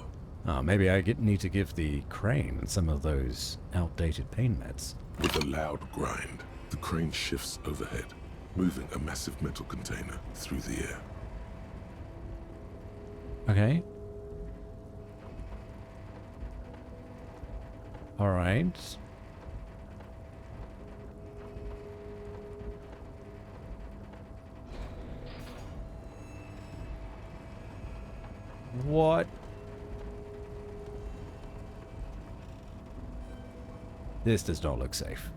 Oh, maybe I need to give the crane some of those outdated pain meds. With a loud grind, the crane shifts overhead, moving a massive metal container through the air. Okay. Alright. What? This does not look safe.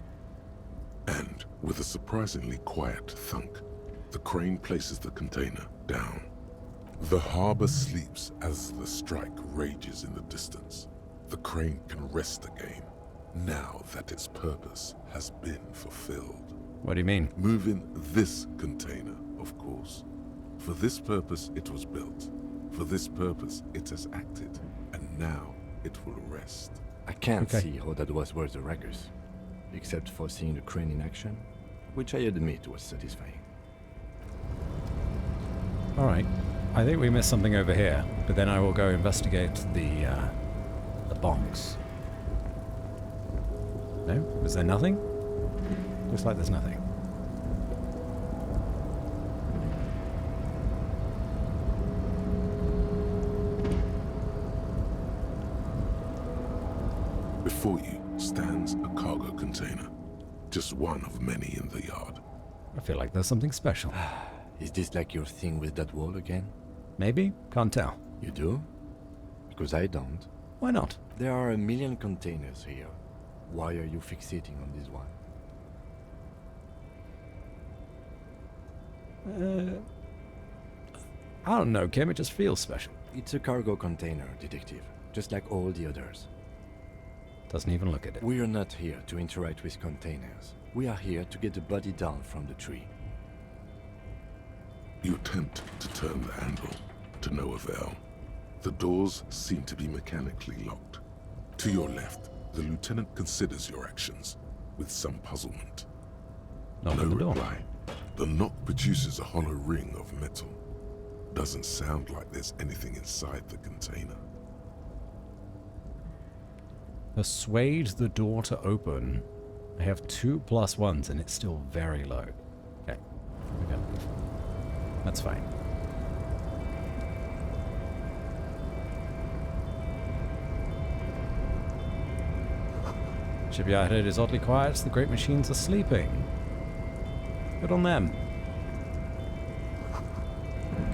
And, with a surprisingly quiet thunk, the crane places the container down. The harbor sleeps as the strike rages in the distance. The crane can rest again, now that its purpose has been fulfilled. What do you mean? Moving this container, of course. For this purpose it was built. For this purpose it has acted. And now it will rest. I can't see how that was worth the wreckers, except for seeing the crane in action, which I admit was satisfying. Alright. I think we missed something over here, but then I will go investigate the bonks. No? Was there nothing? Looks like there's nothing. Before you stands a cargo container, just one of many in the yard. I feel like there's something special. Is this like your thing with that wall again? Maybe? Can't tell. You do? Because I don't. Why not? There are a million containers here. Why are you fixating on this one? I don't know, Kim. It just feels special. It's a cargo container, detective. Just like all the others. Doesn't even look at it. We are not here to interact with containers. We are here to get the body down from the tree. You attempt to turn the handle, to no avail. The doors seem to be mechanically locked. To your left, the lieutenant considers your actions with some puzzlement. No reply. The knock produces a hollow ring of metal. Doesn't sound like there's anything inside the container. Persuade the door to open. I have 2 +1s and it's still very low. Okay. That's fine. Shipyard head is oddly quiet. The great machines are sleeping. Good on them.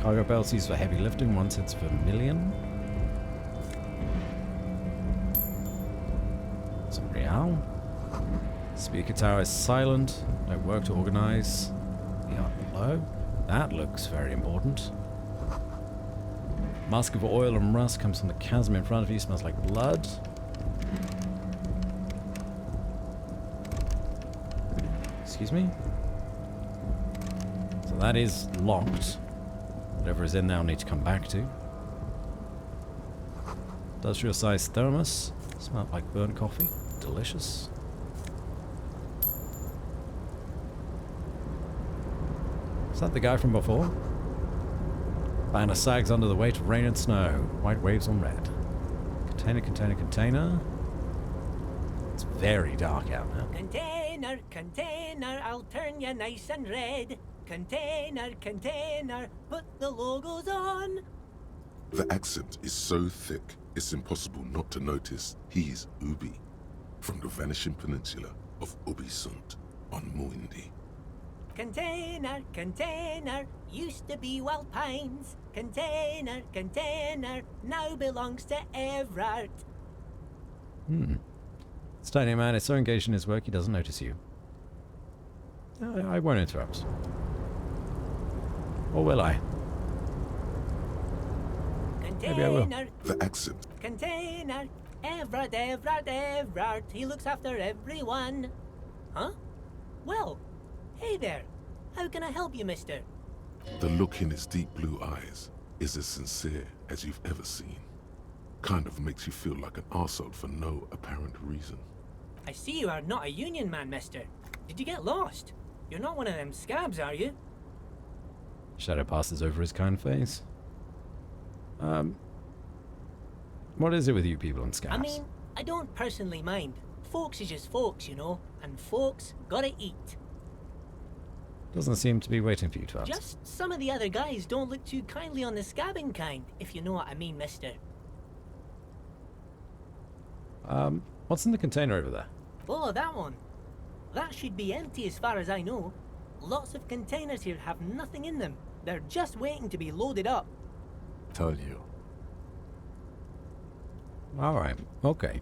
Cargo belts used for heavy lifting. 1 sets per million. Some real. Speaker tower is silent. No work to organize. The art below. That looks very important. Mask of oil and rust comes from the chasm in front of you. Smells like blood. Excuse me? So that is locked. Whatever is in there I'll need to come back to. Industrial sized thermos. Smelled like burnt coffee. Delicious. Is that the guy from before? Banner sags under the weight of rain and snow. White waves on red. Container, container, container. It's very dark out now. Container, container, I'll turn you nice and red. Container, container, put the logos on. The accent is so thick, it's impossible not to notice he's Ubi, from the vanishing peninsula of Ubisunt on Muindi. Container, container, used to be Wild Pines. Container, container, now belongs to Everard. This tiny man is so engaged in his work he doesn't notice you. I won't interrupt. Or will I? Maybe I will. The accent. Container, Everard, Everard, Everard, he looks after everyone. Huh? Well, hey there. How can I help you, mister? The look in his deep blue eyes is as sincere as you've ever seen. Kind of makes you feel like an arsehole for no apparent reason. I see you are not a union man, mister. Did you get lost? You're not one of them scabs, are you? Shadow passes over his kind face. What is it with you people and scabs? I mean, I don't personally mind. Folks is just folks, you know, and folks gotta eat. Doesn't seem to be waiting for you to ask. Just some of the other guys don't look too kindly on the scabbing kind, if you know what I mean, mister. What's in the container over there? Oh, that one. That should be empty as far as I know. Lots of containers here have nothing in them. They're just waiting to be loaded up. Told you. Alright, okay.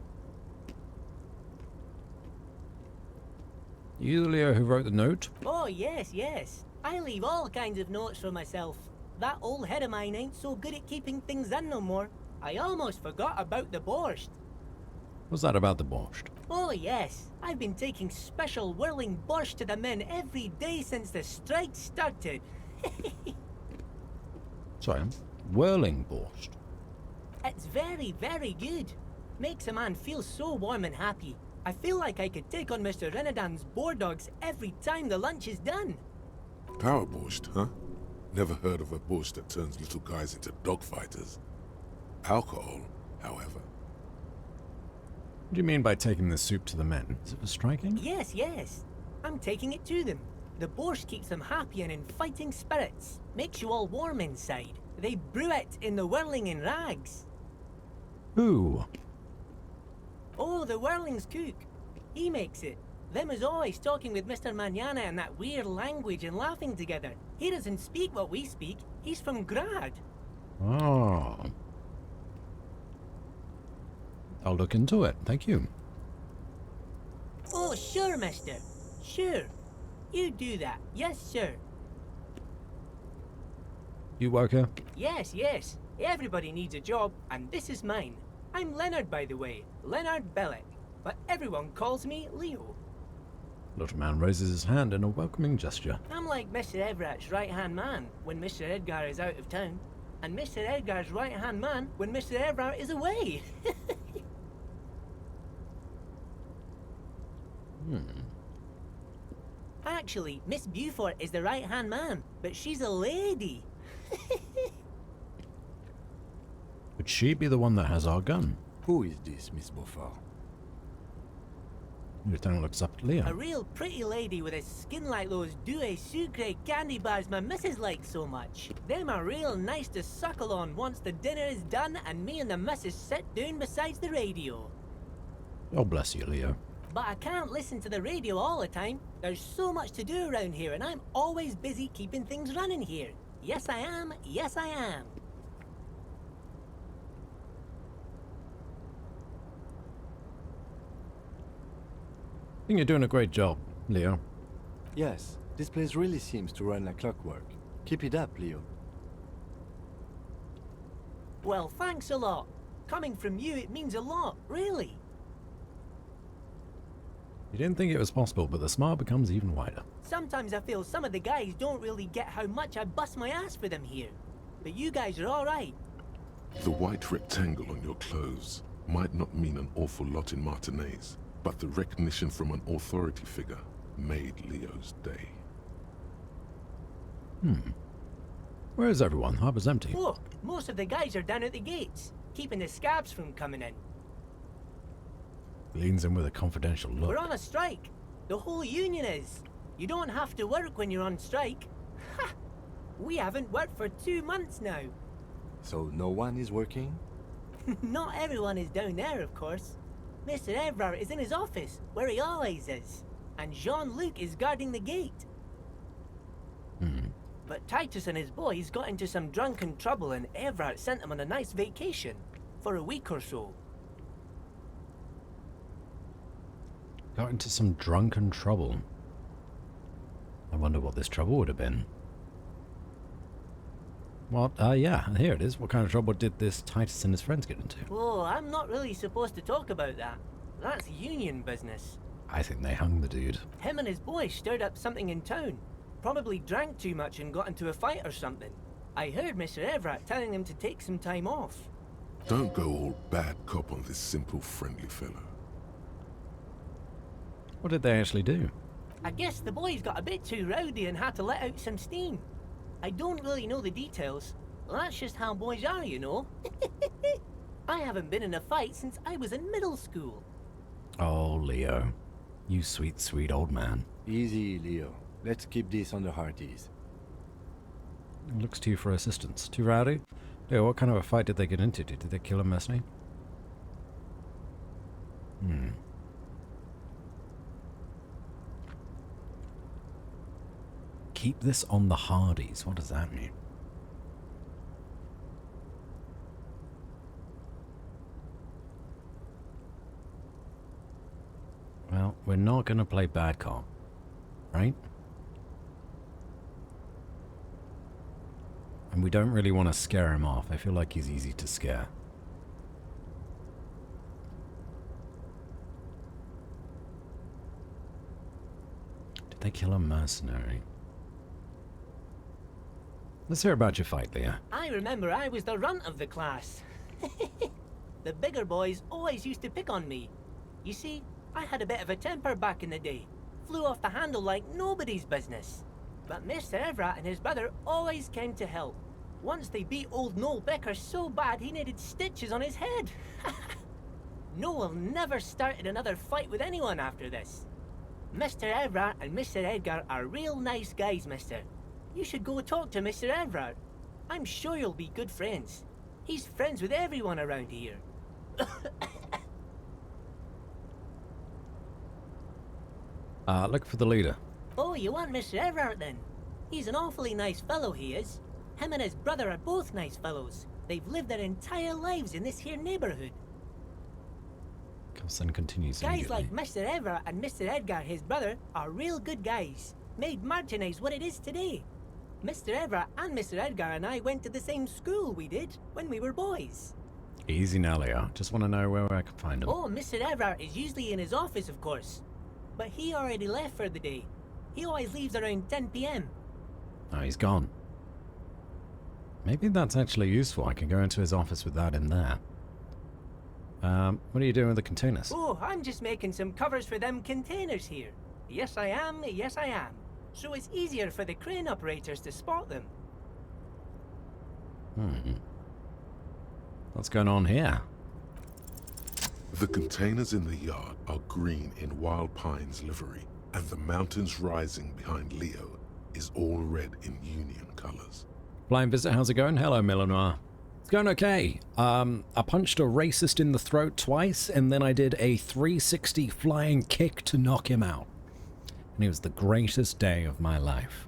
You the Leo who wrote the note? Oh, yes, yes. I leave all kinds of notes for myself. That old head of mine ain't so good at keeping things in no more. I almost forgot about the borscht. What's that about the borscht? Oh, yes. I've been taking special whirling borscht to the men every day since the strike started. Sorry, whirling borscht. It's very, very good. Makes a man feel so warm and happy. I feel like I could take on Mr. Renadan's boar dogs every time the lunch is done. Power borscht, huh? Never heard of a borscht that turns little guys into dogfighters. Alcohol, however. What do you mean by taking the soup to the men? Is it for striking? Yes, yes. I'm taking it to them. The borscht keeps them happy and in fighting spirits. Makes you all warm inside. They brew it in the whirling in rags. Who? Oh, the whirling's cook. He makes it. Them is always talking with Mr. Manana in that weird language and laughing together. He doesn't speak what we speak. He's from Grad. Oh. I'll look into it. Thank you. Oh, sure, mister. Sure. You do that. Yes, sir. You worker? Yes, yes. Everybody needs a job, and this is mine. I'm Leonard, by the way. Leonard Bellick. but everyone calls me Leo. Little man raises his hand in a welcoming gesture. I'm like Mr. Everett's right-hand man when Mr. Edgar is out of town, and Mr. Edgar's right-hand man when Mr. Everett is away. Actually, Miss Beaufort is the right-hand man, but she's a lady. Would she be the one that has our gun? Who is this, Miss Beaufort? Lieutenant looks up at Leo. A real pretty lady with a skin like those douce sucre candy bars my missus likes so much. Them are real nice to suckle on once the dinner is done and me and the missus sit down beside the radio. Oh, bless you, Leo. But I can't listen to the radio all the time. There's so much to do around here and I'm always busy keeping things running here. Yes, I am. Yes, I am. I think you're doing a great job, Leo. Yes, this place really seems to run like clockwork. Keep it up, Leo. Well, thanks a lot. Coming from you, it means a lot, really. You didn't think it was possible, but the smile becomes even wider. Sometimes I feel some of the guys don't really get how much I bust my ass for them here. But you guys are alright. The white rectangle on your clothes might not mean an awful lot in Martinez, but the recognition from an authority figure made Leo's day. Where is everyone? Harbor's empty. Oh, most of the guys are down at the gates, keeping the scabs from coming in. Leans in with a confidential look. We're on a strike. The whole union is. You don't have to work when you're on strike. Ha! We haven't worked for 2 months now. So no one is working? Not everyone is down there, of course. Mr. Everard is in his office, where he always is. And Jean-Luc is guarding the gate. But Titus and his boys got into some drunken trouble and Everard sent them on a nice vacation. For a week or so. Got into some drunken trouble. I wonder what this trouble would have been. What? Yeah, here it is. What kind of trouble did this Titus and his friends get into? Oh, I'm not really supposed to talk about that. That's union business. I think they hung the dude. Him and his boys stirred up something in town. Probably drank too much and got into a fight or something. I heard Mr. Everett telling them to take some time off. Don't go all bad cop on this simple, friendly fellow. What did they actually do? I guess the boys got a bit too rowdy and had to let out some steam. I don't really know the details. That's just how boys are, you know. I haven't been in a fight since I was in middle school. Oh, Leo. You sweet, sweet old man. Easy, Leo. Let's keep this on the hearties. Looks to you for assistance. Too rowdy? Leo, what kind of a fight did they get into? Did they kill a mercenary? Keep this on the hardies. What does that mean? Well, we're not going to play bad cop, right? And we don't really want to scare him off. I feel like he's easy to scare. Did they kill a mercenary? Let's hear about your fight, Leah. I remember I was the runt of the class. The bigger boys always used to pick on me. You see, I had a bit of a temper back in the day. Flew off the handle like nobody's business. But Mr. Everett and his brother always came to help. Once they beat old Noel Becker so bad he needed stitches on his head. Noel never started another fight with anyone after this. Mr. Everett and Mr. Edgar are real nice guys, mister. You should go talk to Mr. Everett. I'm sure you'll be good friends. He's friends with everyone around here. Look for the leader. Oh, you want Mr. Everett then? He's an awfully nice fellow, he is. Him and his brother are both nice fellows. They've lived their entire lives in this here neighborhood. Then continues Guys like Mr. Everett and Mr. Edgar, his brother, are real good guys. Made Martinez what it is today. Mr. Everett and Mr. Edgar and I went to the same school we did when we were boys. Easy now, Leo. Just want to know where I can find him. Oh, Mr. Everard is usually in his office, of course. But he already left for the day. He always leaves around 10 p.m. Oh, he's gone. Maybe that's actually useful. I can go into his office with that in there. What are you doing with the containers? Oh, I'm just making some covers for them containers here. Yes, I am. Yes, I am. So it's easier for the crane operators to spot them. What's going on here? The containers in the yard are green in Wild Pine's livery, and the mountains rising behind Leo is all red in Union colors. Flying visit, how's it going? Hello, Millenoir. It's going okay. I punched a racist in the throat twice, and then I did a 360 flying kick to knock him out. And it was the greatest day of my life.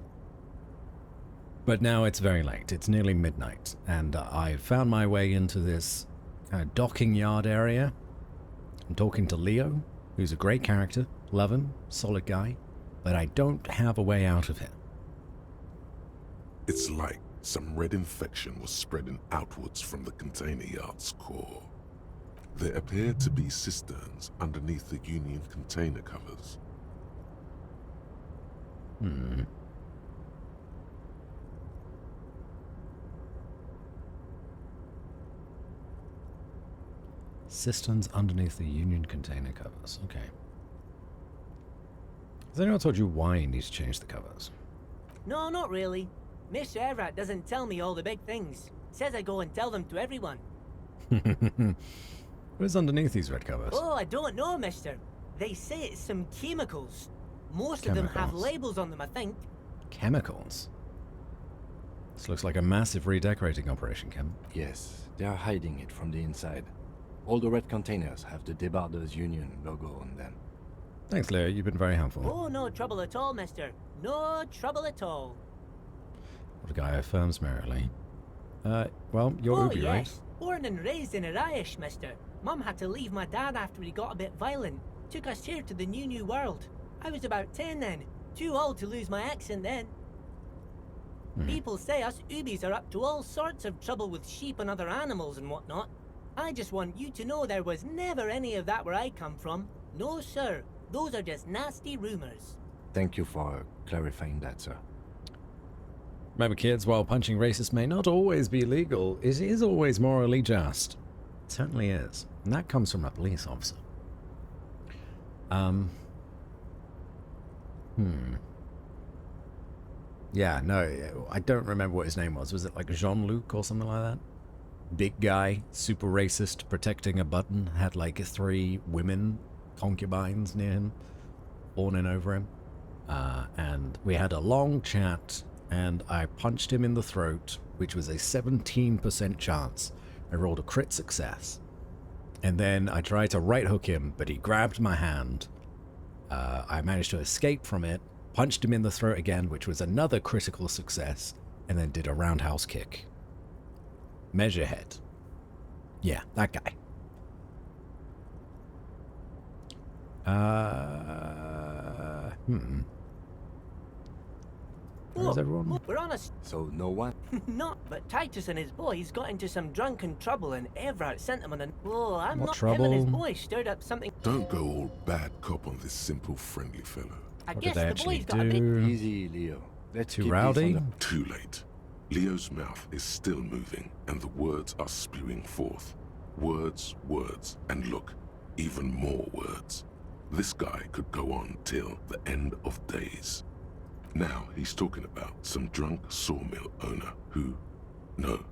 But now it's very late. It's nearly midnight, and I found my way into this kind of docking yard area. I'm talking to Leo, who's a great character, love him, solid guy, but I don't have a way out of here. It's like some red infection was spreading outwards from the container yard's core. There appear to be cisterns underneath the Union container covers. Cisterns underneath the Union container covers. Okay. Has anyone told you why you need to change the covers? No, not really. Mr. Everett doesn't tell me all the big things. Says I go and tell them to everyone. What is underneath these red covers? Oh, I don't know, mister. They say it's some chemicals. Most of them have labels on them, I think. Chemicals? This looks like a massive redecorating operation, Chem. Yes, they are hiding it from the inside. All the red containers have the Debarders Union logo on them. Thanks, Leo. You've been very helpful. Oh, no trouble at all, mister. No trouble at all. What a guy affirms merrily. Well, you're Oh, Ubi, yes. right? Born and raised in Arish, mister. Mum had to leave my dad after he got a bit violent. Took us here to the new world. I was about 10 then. Too old to lose my accent then. People say us Ubis are up to all sorts of trouble with sheep and other animals and whatnot. I just want you to know there was never any of that where I come from. No, sir. Those are just nasty rumors. Thank you for clarifying that, sir. Remember, kids, while punching racists may not always be legal, it is always morally just. It certainly is. And that comes from a police officer. Yeah, no, I don't remember what his name was. Was it like Jean-Luc or something like that? Big guy, super racist, protecting a button, had like 3 women concubines near him, fawning over him. And we had a long chat, and I punched him in the throat, which was a 17% chance. I rolled a crit success. And then I tried to right hook him, but he grabbed my hand. I managed to escape from it, punched him in the throat again, which was another critical success, and then did a roundhouse kick. Measurehead. Yeah, that guy. Where's everyone? We're on a... So no one? Not, but Titus and his boys got into some drunken trouble and Everett sent them on an... Oh, I'm What not... trouble? Him and his boys stirred up something... Don't go all bad cop on this simple, friendly fellow. I What guess did they the actually boys got a bit... do? Easy, Leo. Let's Too keep this rowdy? on Too late. Leo's mouth is still moving, and the words are spewing forth. Words, words, and look, even more words. This guy could go on till the end of days. Now he's talking about some drunk sawmill owner who... No,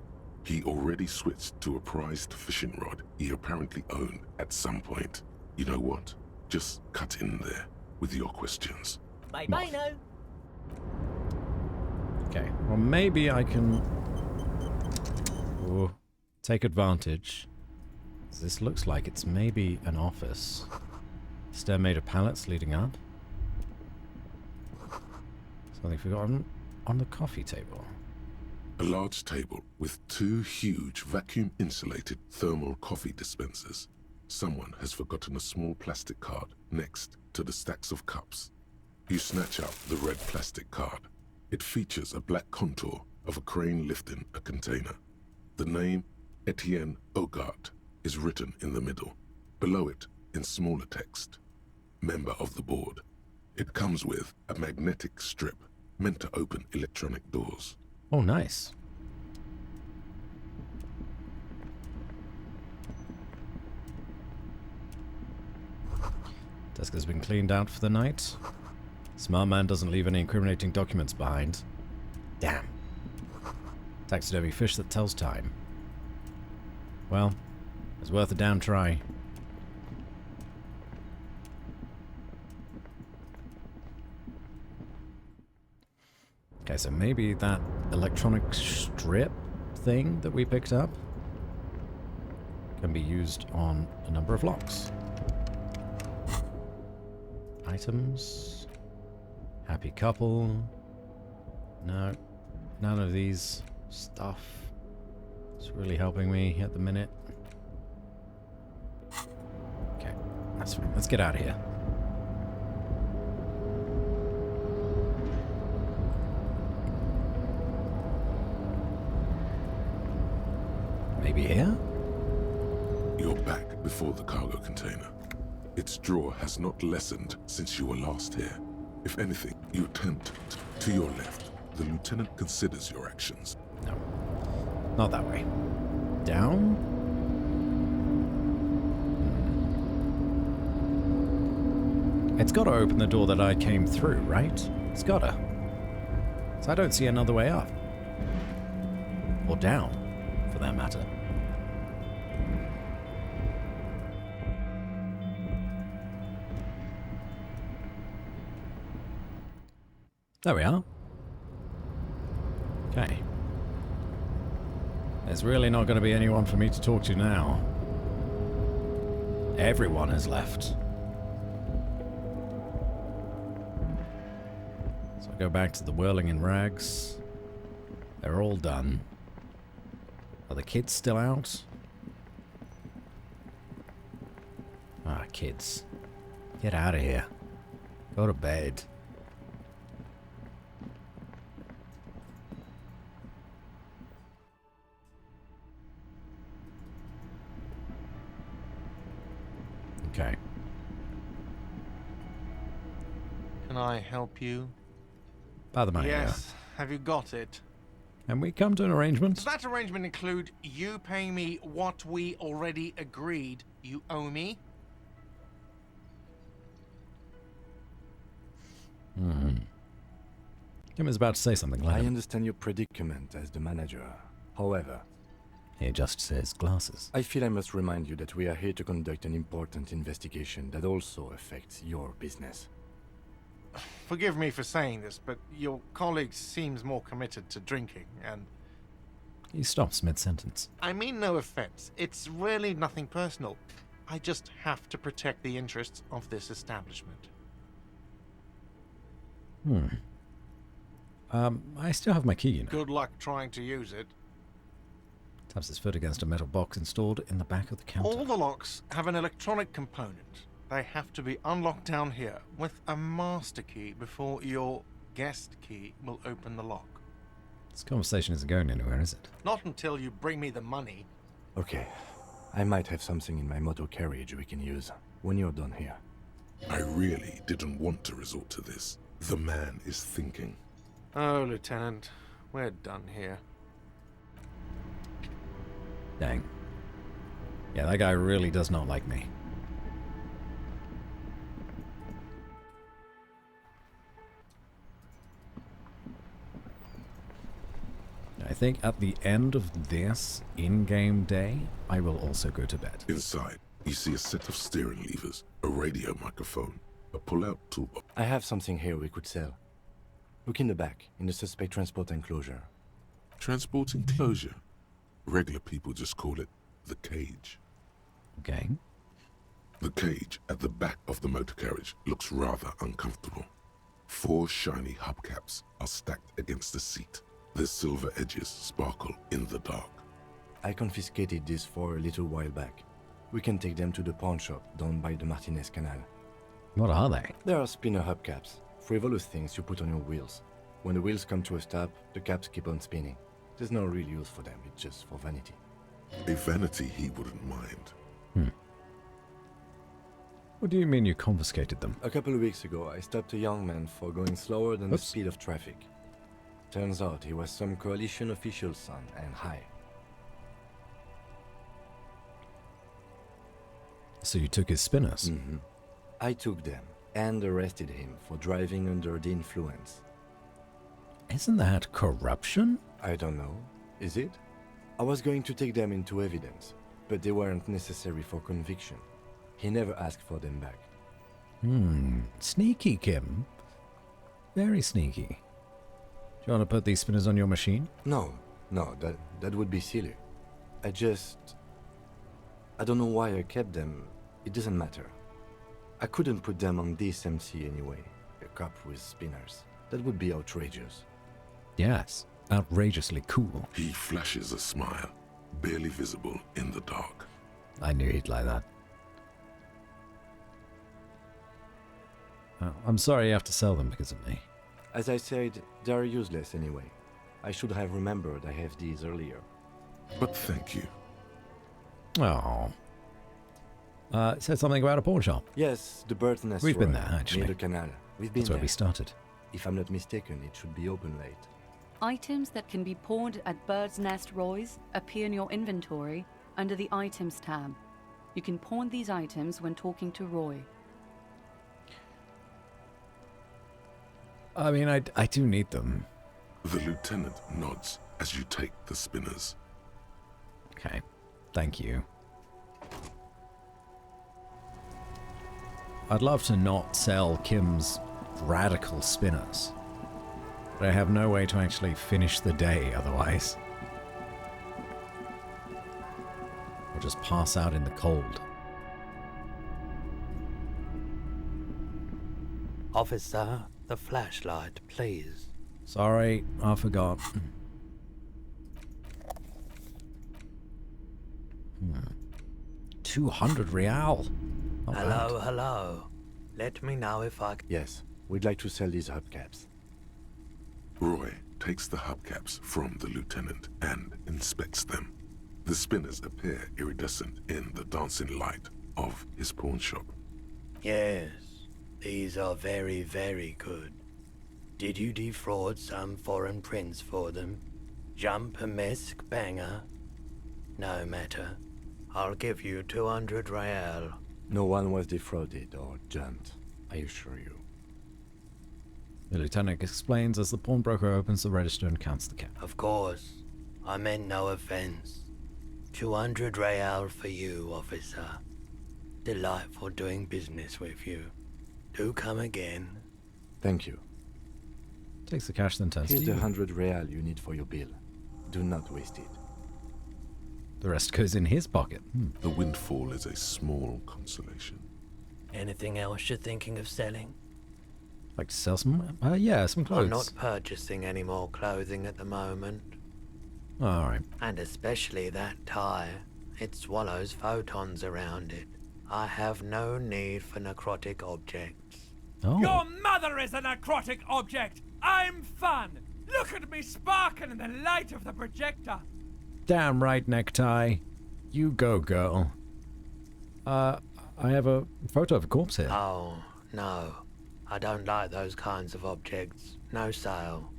he already switched to a prized fishing rod he apparently owned at some point. You know what? Just cut in there with your questions. Bye-bye now. Okay, well maybe I can take advantage. This looks like it's maybe an office. Stair made of pallets leading up. Something forgotten on the coffee table. A large table with 2 huge vacuum-insulated thermal coffee dispensers. Someone has forgotten a small plastic card next to the stacks of cups. You snatch out the red plastic card. It features a black contour of a crane lifting a container. The name, Etienne Hogarth is written in the middle. Below it, in smaller text, member of the board. It comes with a magnetic strip meant to open electronic doors. Oh, nice. Desk has been cleaned out for the night. Smart man doesn't leave any incriminating documents behind. Damn. Taxidermy fish that tells time. Well, it's worth a damn try. Okay, so maybe that electronic strip thing that we picked up can be used on a number of locks. Items. Happy couple. No. None of these stuff is really helping me at the minute. Okay, that's fine. Let's get out of here. Maybe here? You're back before the cargo container. Its drawer has not lessened since you were last here. If anything, you attempt to your left. The lieutenant considers your actions. No. Not that way. Down? It's got to open the door that I came through, right? It's got to. So I don't see another way up. Or down, for that matter. There we are. Okay. There's really not going to be anyone for me to talk to now. Everyone has left. So I go back to the whirling in rags. They're all done. Are the kids still out? Ah, kids. Get out of here. Go to bed. Okay. Can I help you? By the money. Yes. Have you got it? And we come to an arrangement. Does that arrangement include you paying me what we already agreed you owe me? Kim is about to say something. I understand your predicament as the manager. However, he adjusts his glasses. I feel I must remind you that we are here to conduct an important investigation that also affects your business. Forgive me for saying this, but your colleague seems more committed to drinking, and... He stops mid-sentence. I mean no offense. It's really nothing personal. I just have to protect the interests of this establishment. I still have my key, you know. Good luck trying to use it. Taps his foot against a metal box installed in the back of the counter. All the locks have an electronic component. They have to be unlocked down here with a master key before your guest key will open the lock. This conversation isn't going anywhere, is it? Not until you bring me the money. Okay. I might have something in my motor carriage we can use when you're done here. I really didn't want to resort to this. The man is thinking. Oh, Lieutenant, we're done here. Dang. Yeah, that guy really does not like me. I think at the end of this in-game day, I will also go to bed. Inside, you see a set of steering levers, a radio microphone, a pull-out toolbox. I have something here we could sell. Look in the back, in the suspect transport enclosure. Transport enclosure? Regular people just call it the cage. Okay. The cage at the back of the motor carriage looks rather uncomfortable. 4 shiny hubcaps are stacked against the seat. Their silver edges sparkle in the dark. I confiscated these 4 a little while back. We can take them to the pawn shop down by the Martinez Canal. What are they? They are spinner hubcaps, frivolous things you put on your wheels. When the wheels come to a stop, the caps keep on spinning. There's no real use for them, it's just for vanity. A vanity he wouldn't mind. What do you mean you confiscated them? A couple of weeks ago, I stopped a young man for going slower than the speed of traffic. Turns out he was some coalition official's son and high. So you took his spinners? Mm-hmm. I took them and arrested him for driving under the influence. Isn't that corruption? I don't know. Is it? I was going to take them into evidence, but they weren't necessary for conviction. He never asked for them back. Sneaky, Kim. Very sneaky. Do you want to put these spinners on your machine? No, that would be silly. I don't know why I kept them. It doesn't matter. I couldn't put them on this MC anyway. A cop with spinners. That would be outrageous. Yes, outrageously cool. He flashes a smile, barely visible in the dark. I knew he'd like that. I'm sorry you have to sell them because of me. As I said, they're useless anyway. I should have remembered I have these earlier. But thank you. Oh. Said something about a pawn shop. Yes, the Bird's Nest. We've been there, actually. Near the canal. We've been That's where there. we started. If I'm not mistaken, it should be open late. Items that can be pawned at Bird's Nest Roy's appear in your inventory under the Items tab. You can pawn these items when talking to Roy. I mean, I do need them. The lieutenant nods as you take the spinners. Okay, thank you. I'd love to not sell Kim's radical spinners, but I have no way to actually finish the day otherwise. I'll just pass out in the cold. Officer, the flashlight, please. Sorry, I forgot. 200 real. Not Hello, bad. hello. Let me know if I can. Yes, we'd like to sell these hubcaps. Roy takes the hubcaps from the lieutenant and inspects them. The spinners appear iridescent in the dancing light of his pawn shop. Yes, these are very, very good. Did you defraud some foreign prince for them? Jump a mesk banger? No matter. I'll give you 200 real. No one was defrauded or jumped, I assure you. The lieutenant explains as the pawnbroker opens the register and counts the cash. Of course. I meant no offense. 200 real for you, officer. Delightful doing business with you. Do come again. Thank you. Takes the cash, then turns Here's to the you. 100 real you need for your bill. Do not waste it. The rest goes in his pocket. The windfall is a small consolation. Anything else you're thinking of selling? Like to sell some? Yeah, some clothes. I'm not purchasing any more clothing at the moment. Alright. And especially that tie. It swallows photons around it. I have no need for necrotic objects. Oh. Your mother is a necrotic object! I'm fun! Look at me sparkle in the light of the projector! Damn right, necktie. You go, girl. I have a photo of a corpse here. Oh, no. I don't like those kinds of objects. No sale.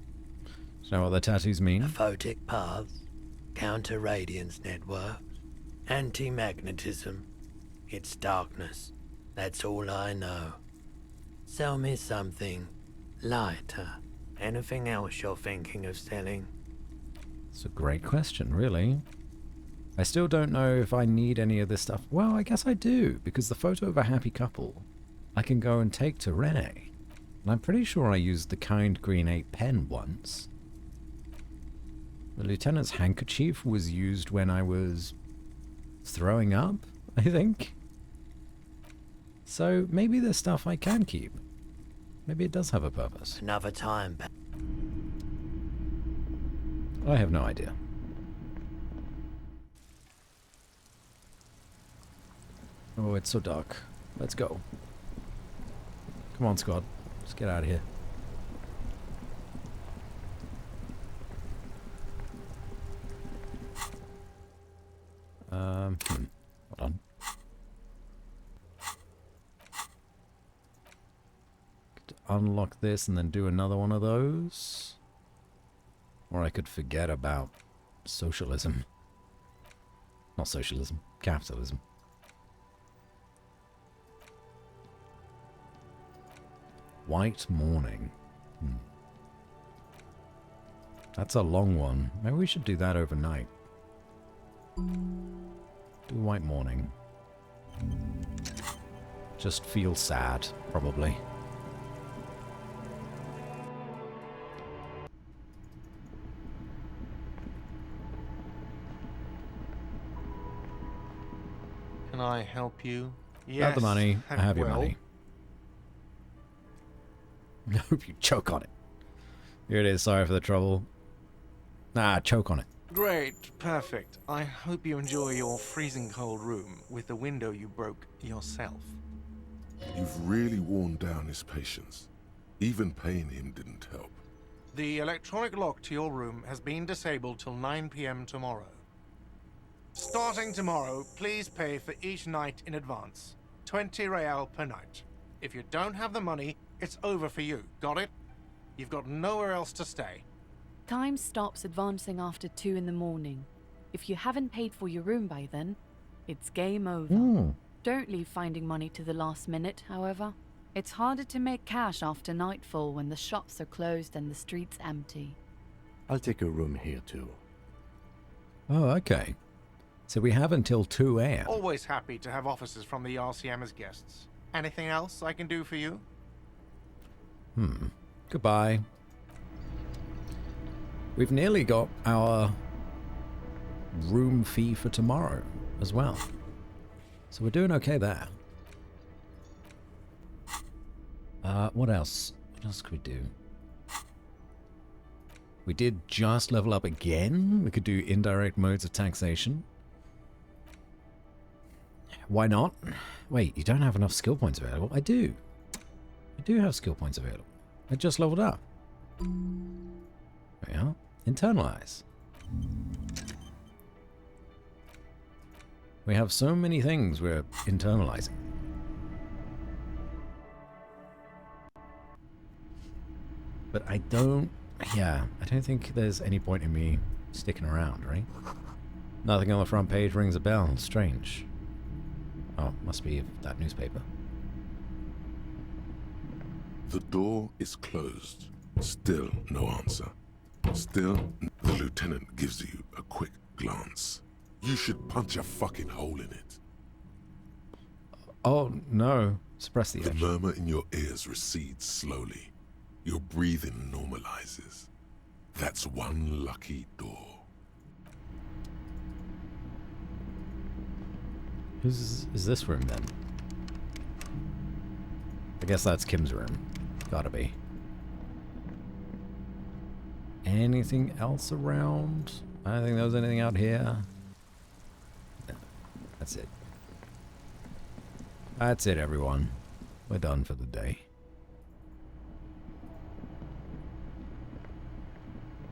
Do you know what the tattoos mean? Photic paths, counter-radiance networks, anti-magnetism. It's darkness. That's all I know. Sell me something lighter. Anything else you're thinking of selling? It's a great question, really. I still don't know if I need any of this stuff. Well, I guess I do, because the photo of a happy couple I can go and take to Rene. And I'm pretty sure I used the Kind Green 8 pen once. The lieutenant's handkerchief was used when I was throwing up, I think. So maybe there's stuff I can keep. Maybe it does have a purpose. Another time. I have no idea. Oh, it's so dark. Let's go. Come on, squad. Let's get out of here. unlock this and then do another one of those. Or I could forget about socialism. Not socialism, capitalism. White morning. That's a long one. Maybe we should do that overnight. Do white morning. Just feel sad, probably. Can I help you? Yes. Got the money. I have your well. money. I hope you choke on it. Here it is. Sorry for the trouble. Nah, choke on it. Great, perfect. I hope you enjoy your freezing cold room with the window you broke yourself. You've really worn down his patience. Even paying him didn't help. The electronic lock to your room has been disabled till 9 p.m. tomorrow. Starting tomorrow, please pay for each night in advance. 20 real per night. If you don't have the money, it's over for you. Got it? You've got nowhere else to stay. Time stops advancing after 2 in the morning. If you haven't paid for your room by then, it's game over. Don't leave finding money to the last minute, however. It's harder to make cash after nightfall when the shops are closed and the streets empty. I'll take a room here too. Oh, okay. So we have until 2 a.m. Always happy to have officers from the RCM as guests. Anything else I can do for you? Goodbye. We've nearly got our room fee for tomorrow as well. So we're doing okay there. What else? What else could we do? We did just level up again. We could do indirect modes of taxation. Why not? Wait, you don't have enough skill points available. I do. I do have skill points available. I just leveled up. There we are. Internalize. We have so many things we're internalizing. But I don't think there's any point in me sticking around, right? Nothing on the front page rings a bell. Strange. Oh, must be that newspaper. The door is closed. Still no answer. Still, the lieutenant gives you a quick glance. You should punch a fucking hole in it. Oh, no. Suppress the The edge. murmur in your ears recedes slowly. Your breathing normalizes. That's one lucky door. Is this room then? I guess that's Kim's room. Gotta be. Anything else around? I don't think there was anything out here. No, that's it. That's it, everyone. We're done for the day.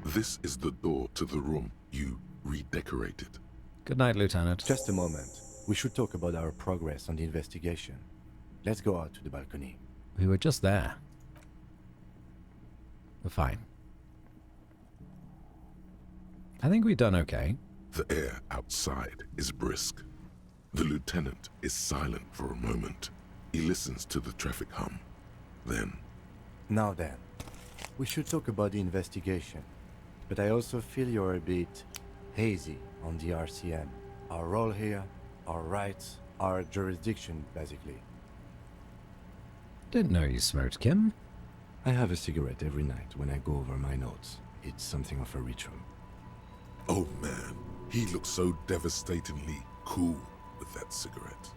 This is the door to the room you redecorated. Good night, Lieutenant. Just a moment. We should talk about our progress on the investigation. Let's go out to the balcony. We were just there. We're fine. I think we've done okay. The air outside is brisk. The lieutenant is silent for a moment. He listens to the traffic hum. Then... Now then, we should talk about the investigation. But I also feel you're a bit hazy on the RCM. Our role here, our rights, our jurisdiction, basically. Didn't know you smoked, Kim. I have a cigarette every night when I go over my notes. It's something of a ritual. Oh man, he looks so devastatingly cool with that cigarette.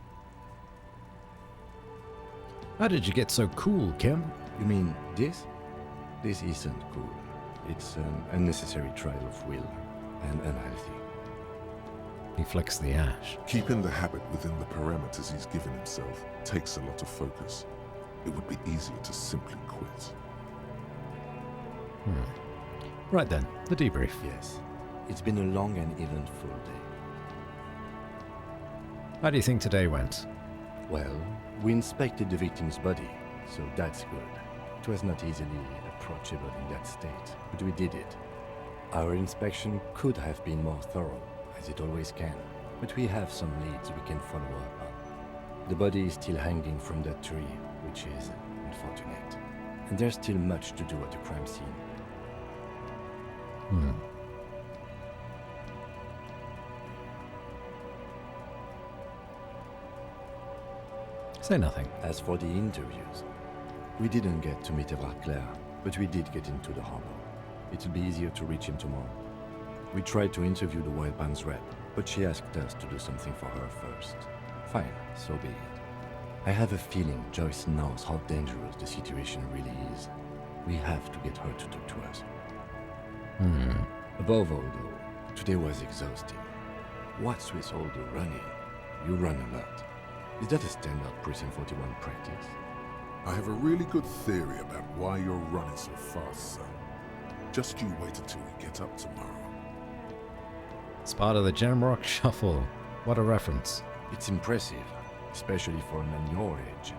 How did you get so cool, Kim? You mean this? This isn't cool. It's an unnecessary trial of will and unhealthy. He flicks the ash. Keeping the habit within the parameters he's given himself takes a lot of focus. It would be easier to simply quit. Right then, the debrief. Yes. It's been a long and eventful day. How do you think today went? Well, we inspected the victim's body, so that's good. It was not easily approachable in that state, but we did it. Our inspection could have been more thorough, as it always can, but we have some leads we can follow up on. The body is still hanging from that tree, which is unfortunate. And there's still much to do at the crime scene. Say nothing. As for the interviews, we didn't get to meet Everclair, but we did get into the harbor. It'll be easier to reach him tomorrow. We tried to interview the Wildbands rep, but she asked us to do something for her first. Fine, so be it. I have a feeling Joyce knows how dangerous the situation really is. We have to get her to talk to us. Above all, though, today was exhausting. What's with all the running? You run a lot. Is that a standard Precinct 41 practice? I have a really good theory about why you're running so fast, son. Just you wait until we get up tomorrow. It's part of the Jamrock Shuffle. What a reference. It's impressive, especially for a man your age,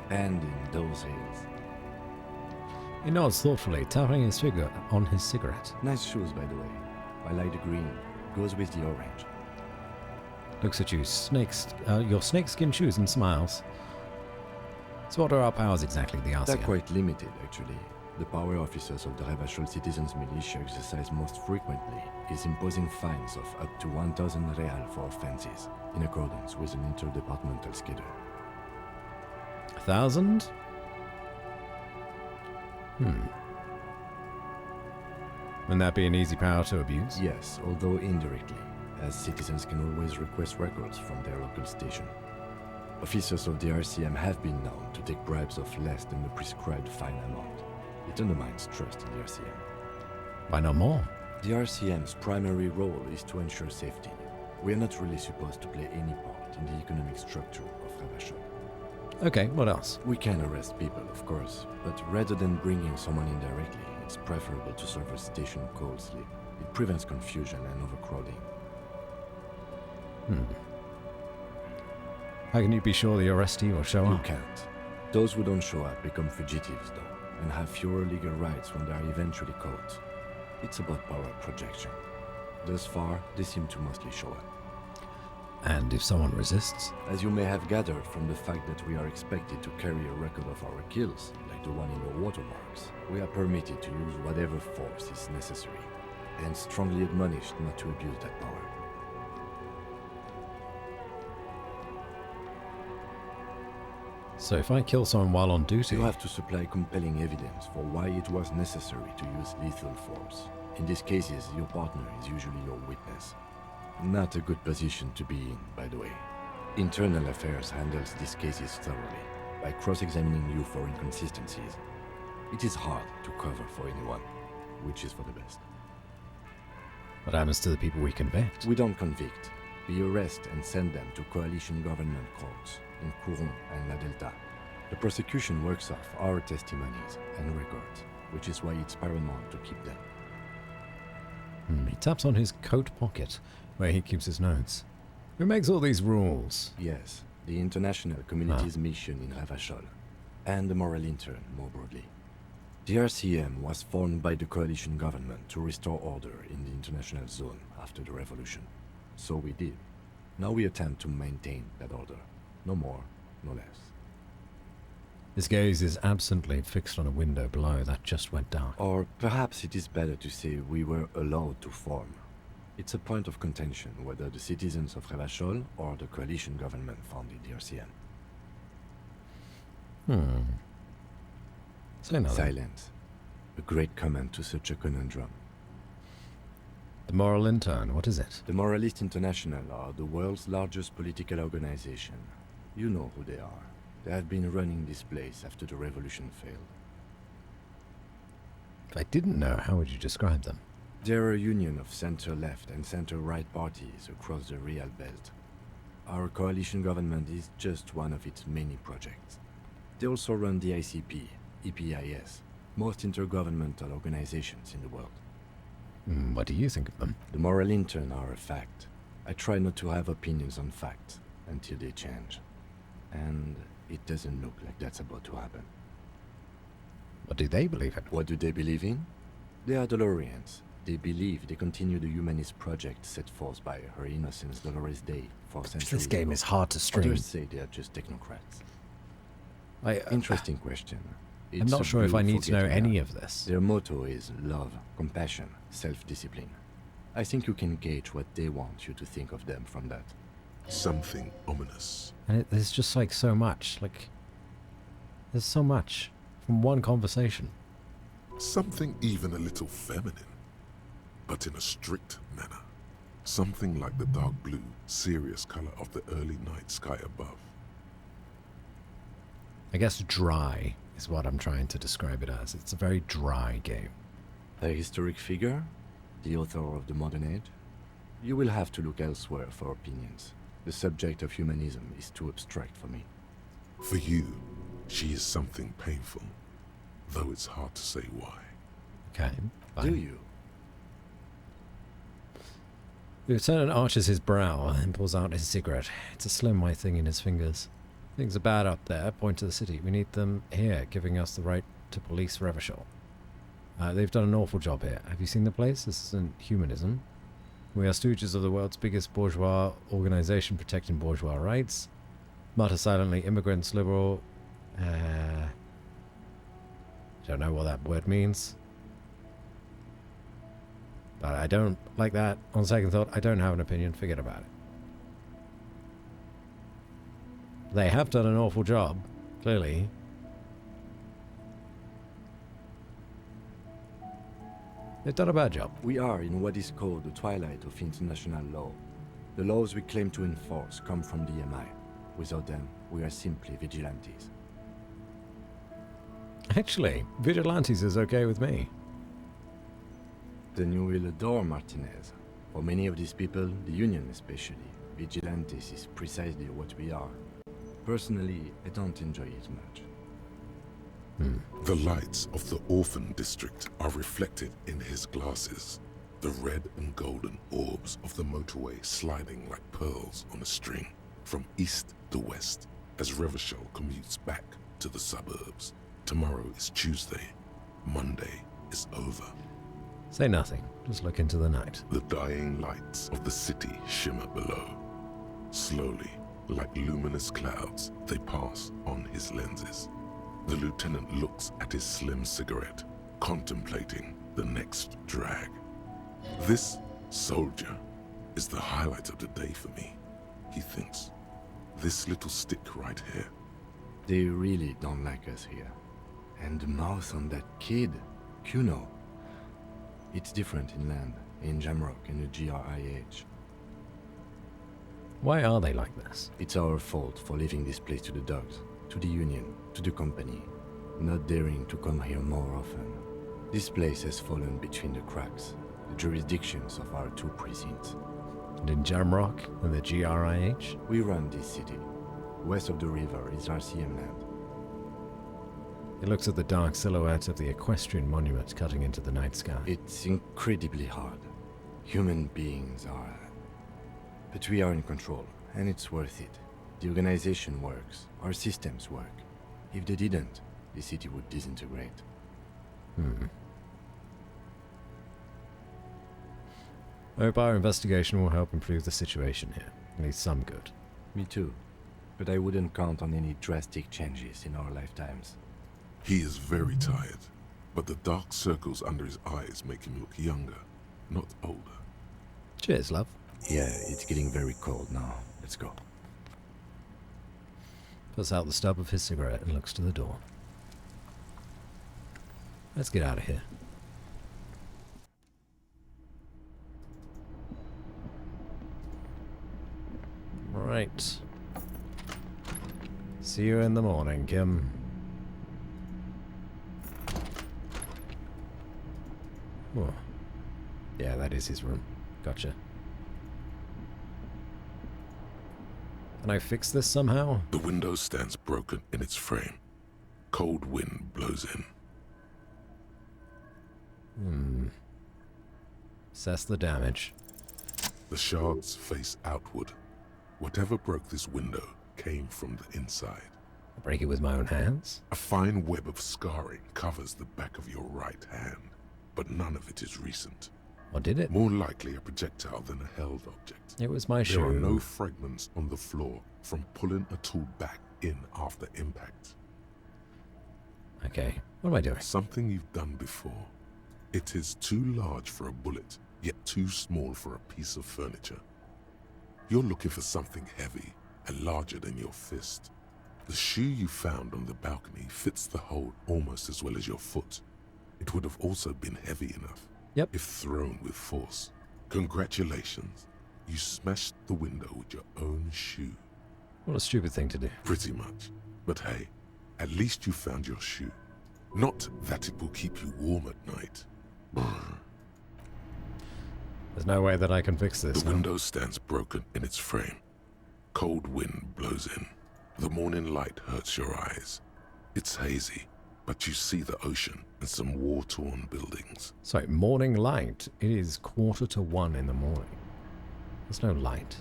and in those hills. He nods thoughtfully, tapping his finger on his cigarette. Nice shoes, by the way. I like the green. Goes with the orange. Looks at you, your snakeskin shoes, and smiles. So what are our powers exactly, the RCM? They're quite limited, actually. The power officers of the Revachol Citizens Militia exercise most frequently is imposing fines of up to 1,000 real for offenses, in accordance with an interdepartmental schedule. 1,000? Wouldn't that be an easy power to abuse? Yes, although indirectly, as citizens can always request records from their local station. Officers of the RCM have been known to take bribes of less than the prescribed fine amount. It undermines trust in the RCM. Why no more? The RCM's primary role is to ensure safety. We are not really supposed to play any part in the economic structure of Revachol. Okay, what else? We can arrest people, of course, but rather than bringing someone in directly, it's preferable to serve a station cold sleep. It prevents confusion and overcrowding. How can you be sure the arrestee will show up? You can't. Those who don't show up become fugitives, though, and have fewer legal rights when they are eventually caught. It's about power projection. Thus far, they seem to mostly show up. And if someone resists? As you may have gathered from the fact that we are expected to carry a record of our kills, like the one in your watermarks, we are permitted to use whatever force is necessary, and strongly admonished not to abuse that power. So if I kill someone while on duty... You have to supply compelling evidence for why it was necessary to use lethal force. In these cases, your partner is usually your witness. Not a good position to be in, by the way. Internal Affairs handles these cases thoroughly, by cross-examining you for inconsistencies. It is hard to cover for anyone, which is for the best. What happens to the people we convict? We don't convict. We arrest and send them to coalition government courts in Couron and La Delta. The prosecution works off our testimonies and records, which is why it's paramount to keep them. He taps on his coat pocket, where he keeps his notes. Who makes all these rules? Yes, the international community's mission in Revachol, and the moral intern, more broadly. The RCM was formed by the coalition government to restore order in the international zone after the revolution. So we did. Now we attempt to maintain that order. No more, no less. His gaze is absently fixed on a window below that just went dark. Or perhaps it is better to say we were allowed to form. It's a point of contention whether the citizens of Revachol or the coalition government founded the RCM. Say nothing. Silence. A great comment to such a conundrum. The Moral Intern, what is it? The Moralist International are the world's largest political organization. You know who they are. They have been running this place after the revolution failed. If I didn't know, how would you describe them? They're a union of center-left and center-right parties across the Real Belt. Our coalition government is just one of its many projects. They also run the ICP, EPIS, most intergovernmental organizations in the world. What do you think of them? The Moral Intern are a fact. I try not to have opinions on facts until they change. And it doesn't look like that's about to happen. What do they believe in? What do they believe in? They are Dolorians. They believe they continue the humanist project set forth by Her Innocence Dolores Day for centuries This game ago. is hard to stream. Others say they are just technocrats. Interesting question. I'm It's not a sure if I blue need to know forgetting any art. of this. Their motto is love, compassion, self-discipline. I think you can gauge what they want you to think of them from that. Something ominous. And there's just like so much. Like, there's so much from one conversation. Something even a little feminine, but in a strict manner. Something like the dark blue, serious color of the early night sky above. I guess dry is what I'm trying to describe it as. It's a very dry game. A historic figure? The author of the modern age? You will have to look elsewhere for opinions. The subject of humanism is too abstract for me. For you, she is something painful, though it's hard to say why. Okay, fine. Do you? The lieutenant arches his brow and pulls out his cigarette. It's a slim white thing in his fingers. Things are bad up there. Point to the city. We need them here, giving us the right to police Revachol. They've done an awful job here. Have you seen the place? This isn't humanism. We are stooges of the world's biggest bourgeois organization protecting bourgeois rights. Mutter silently, immigrants, liberal... don't know what that word means. But I don't like that. On second thought, I don't have an opinion. Forget about it. They have done an awful job, clearly. They've done a bad job. We are in what is called the twilight of international law. The laws we claim to enforce come from the MI. Without them, we are simply vigilantes. Actually, vigilantes is okay with me. Then you will adore Martinez. For many of these people, the Union especially, vigilantes is precisely what we are. Personally, I don't enjoy it much. The lights of the orphan district are reflected in his glasses. The red and golden orbs of the motorway sliding like pearls on a string from east to west as Revachol commutes back to the suburbs. Tomorrow is Tuesday. Monday is over. Say nothing. Just look into the night. The dying lights of the city shimmer below. Slowly, like luminous clouds, they pass on his lenses. The lieutenant looks at his slim cigarette, contemplating the next drag. This soldier is the highlight of the day for me, he thinks. This little stick right here. They really don't like us here. And the mouth on that kid, Kuno. It's different in land, in Jamrock and the GRIH. Why are they like this? It's our fault for leaving this place to the dogs, to the Union, to the company, not daring to come here more often. This place has fallen between the cracks, the jurisdictions of our two precincts. And in Jamrock and the GRIH? We run this city. West of the river is RCM land. He looks at the dark silhouette of the equestrian monument cutting into the night sky. It's incredibly hard. Human beings are... But we are in control, and it's worth it. The organization works. Our systems work. If they didn't, the city would disintegrate. I hope our investigation will help improve the situation here. At least some good. Me too. But I wouldn't count on any drastic changes in our lifetimes. He is very tired, but the dark circles under his eyes make him look younger, not older. Cheers, love. Yeah, it's getting very cold now. Let's go. Puts out the stub of his cigarette and looks to the door. Let's get out of here. Right. See you in the morning, Kim. Oh. Yeah, that is his room. Gotcha. Can I fix this somehow? The window stands broken in its frame. Cold wind blows in. Assess the damage. The shards face outward. Whatever broke this window came from the inside. I'll break it with my own hands. A fine web of scarring covers the back of your right hand, but none of it is recent. Or did it? More likely a projectile than a held object. It was my shoe. There are no fragments on the floor from pulling a tool back in after impact. Okay, what am I doing? Something you've done before. It is too large for a bullet, yet too small for a piece of furniture. You're looking for something heavy and larger than your fist. The shoe you found on the balcony fits the hole almost as well as your foot. It would have also been heavy enough, if thrown with force. Congratulations, you smashed the window with your own shoe. What a stupid thing to do. Pretty much. But hey, at least you found your shoe. Not that it will keep you warm at night. There's no way that I can fix this. The window stands broken in its frame. Cold wind blows in. The morning light hurts your eyes. It's hazy, but you see the ocean and some war-torn buildings. Sorry, morning light. It is 1:45 in the morning. There's no light.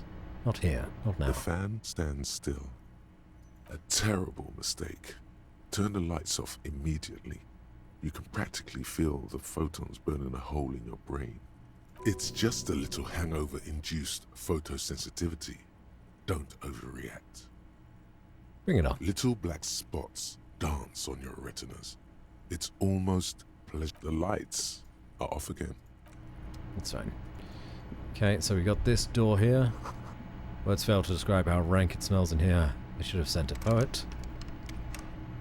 Not here. Not now. The fan stands still. A terrible mistake. Turn the lights off immediately. You can practically feel the photons burning a hole in your brain. It's just a little hangover-induced photosensitivity. Don't overreact. Bring it on. Little black spots dance on your retinas. It's almost pleasure. The lights are off again. That's fine. Okay, so we got this door here. Words fail to describe how rank it smells in here. I should have sent a poet.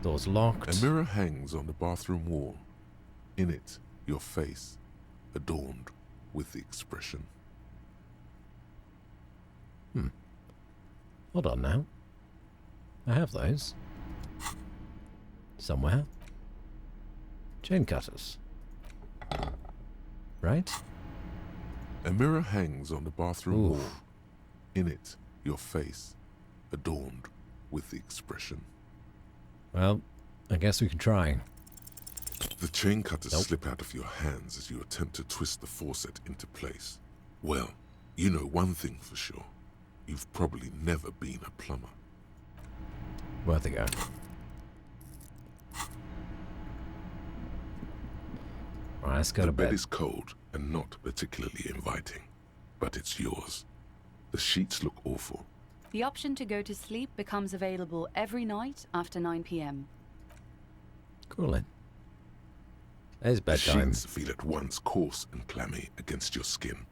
Door's locked. A mirror hangs on the bathroom wall. In it, your face, adorned with the expression. Hold on now. I have those. Somewhere. Chain cutters. Right? A mirror hangs on the bathroom wall. In it, your face, adorned with the expression. Well, I guess we can try. The chain cutters slip out of your hands as you attempt to twist the faucet into place. Well, you know one thing for sure. You've probably never been a plumber. Worth a go. Alright, let's go to bed. The bed is cold and not particularly inviting, but it's yours. The sheets look awful. The option to go to sleep becomes available every night after 9 p.m. Cool then. There's The bedtime. sheets feel at once coarse and clammy against your skin.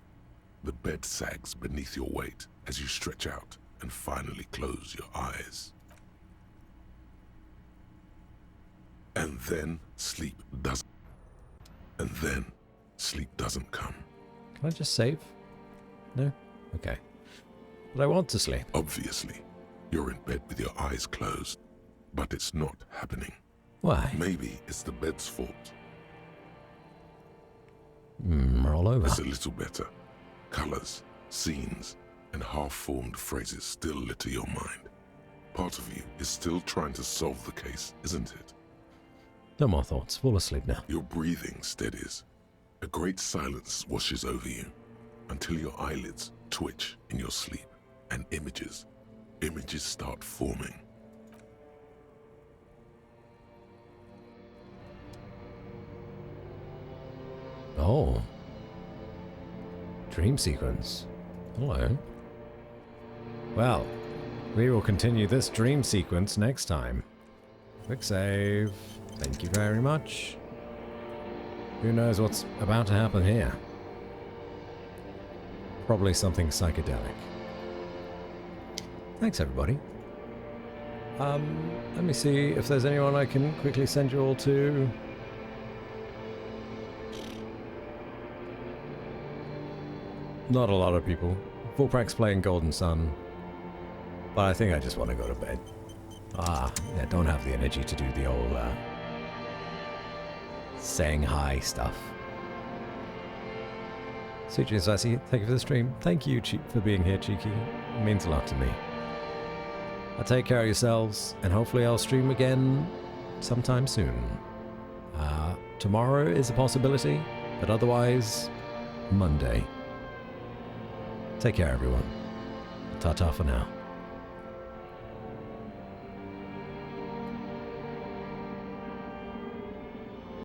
The bed sags beneath your weight as you stretch out and finally close your eyes. And then sleep doesn't. And then sleep doesn't come. Can I just save? No? Okay. But I want to sleep. Obviously, you're in bed with your eyes closed, but it's not happening. Why? Maybe it's the bed's fault. Roll over. It's a little better. Colors, scenes, and half-formed phrases still litter your mind. Part of you is still trying to solve the case, isn't it? No more thoughts. Fall asleep now. Your breathing steadies. A great silence washes over you until your eyelids twitch in your sleep and images start forming. Oh. Dream sequence. Hello. Well, we will continue this dream sequence next time. Quick save. Thank you very much. Who knows what's about to happen here? Probably something psychedelic. Thanks, everybody. Let me see if there's anyone I can quickly send you all to. Not a lot of people. Fulprax playing Golden Sun. But I think I just want to go to bed. Yeah, don't have the energy to do the old, saying hi stuff. CJ Sassy, thank you for the stream. Thank you for being here, Cheeky. It means a lot to me. Take care of yourselves, and hopefully I'll stream again sometime soon. Tomorrow is a possibility, but otherwise, Monday. Take care, everyone. Ta-ta for now.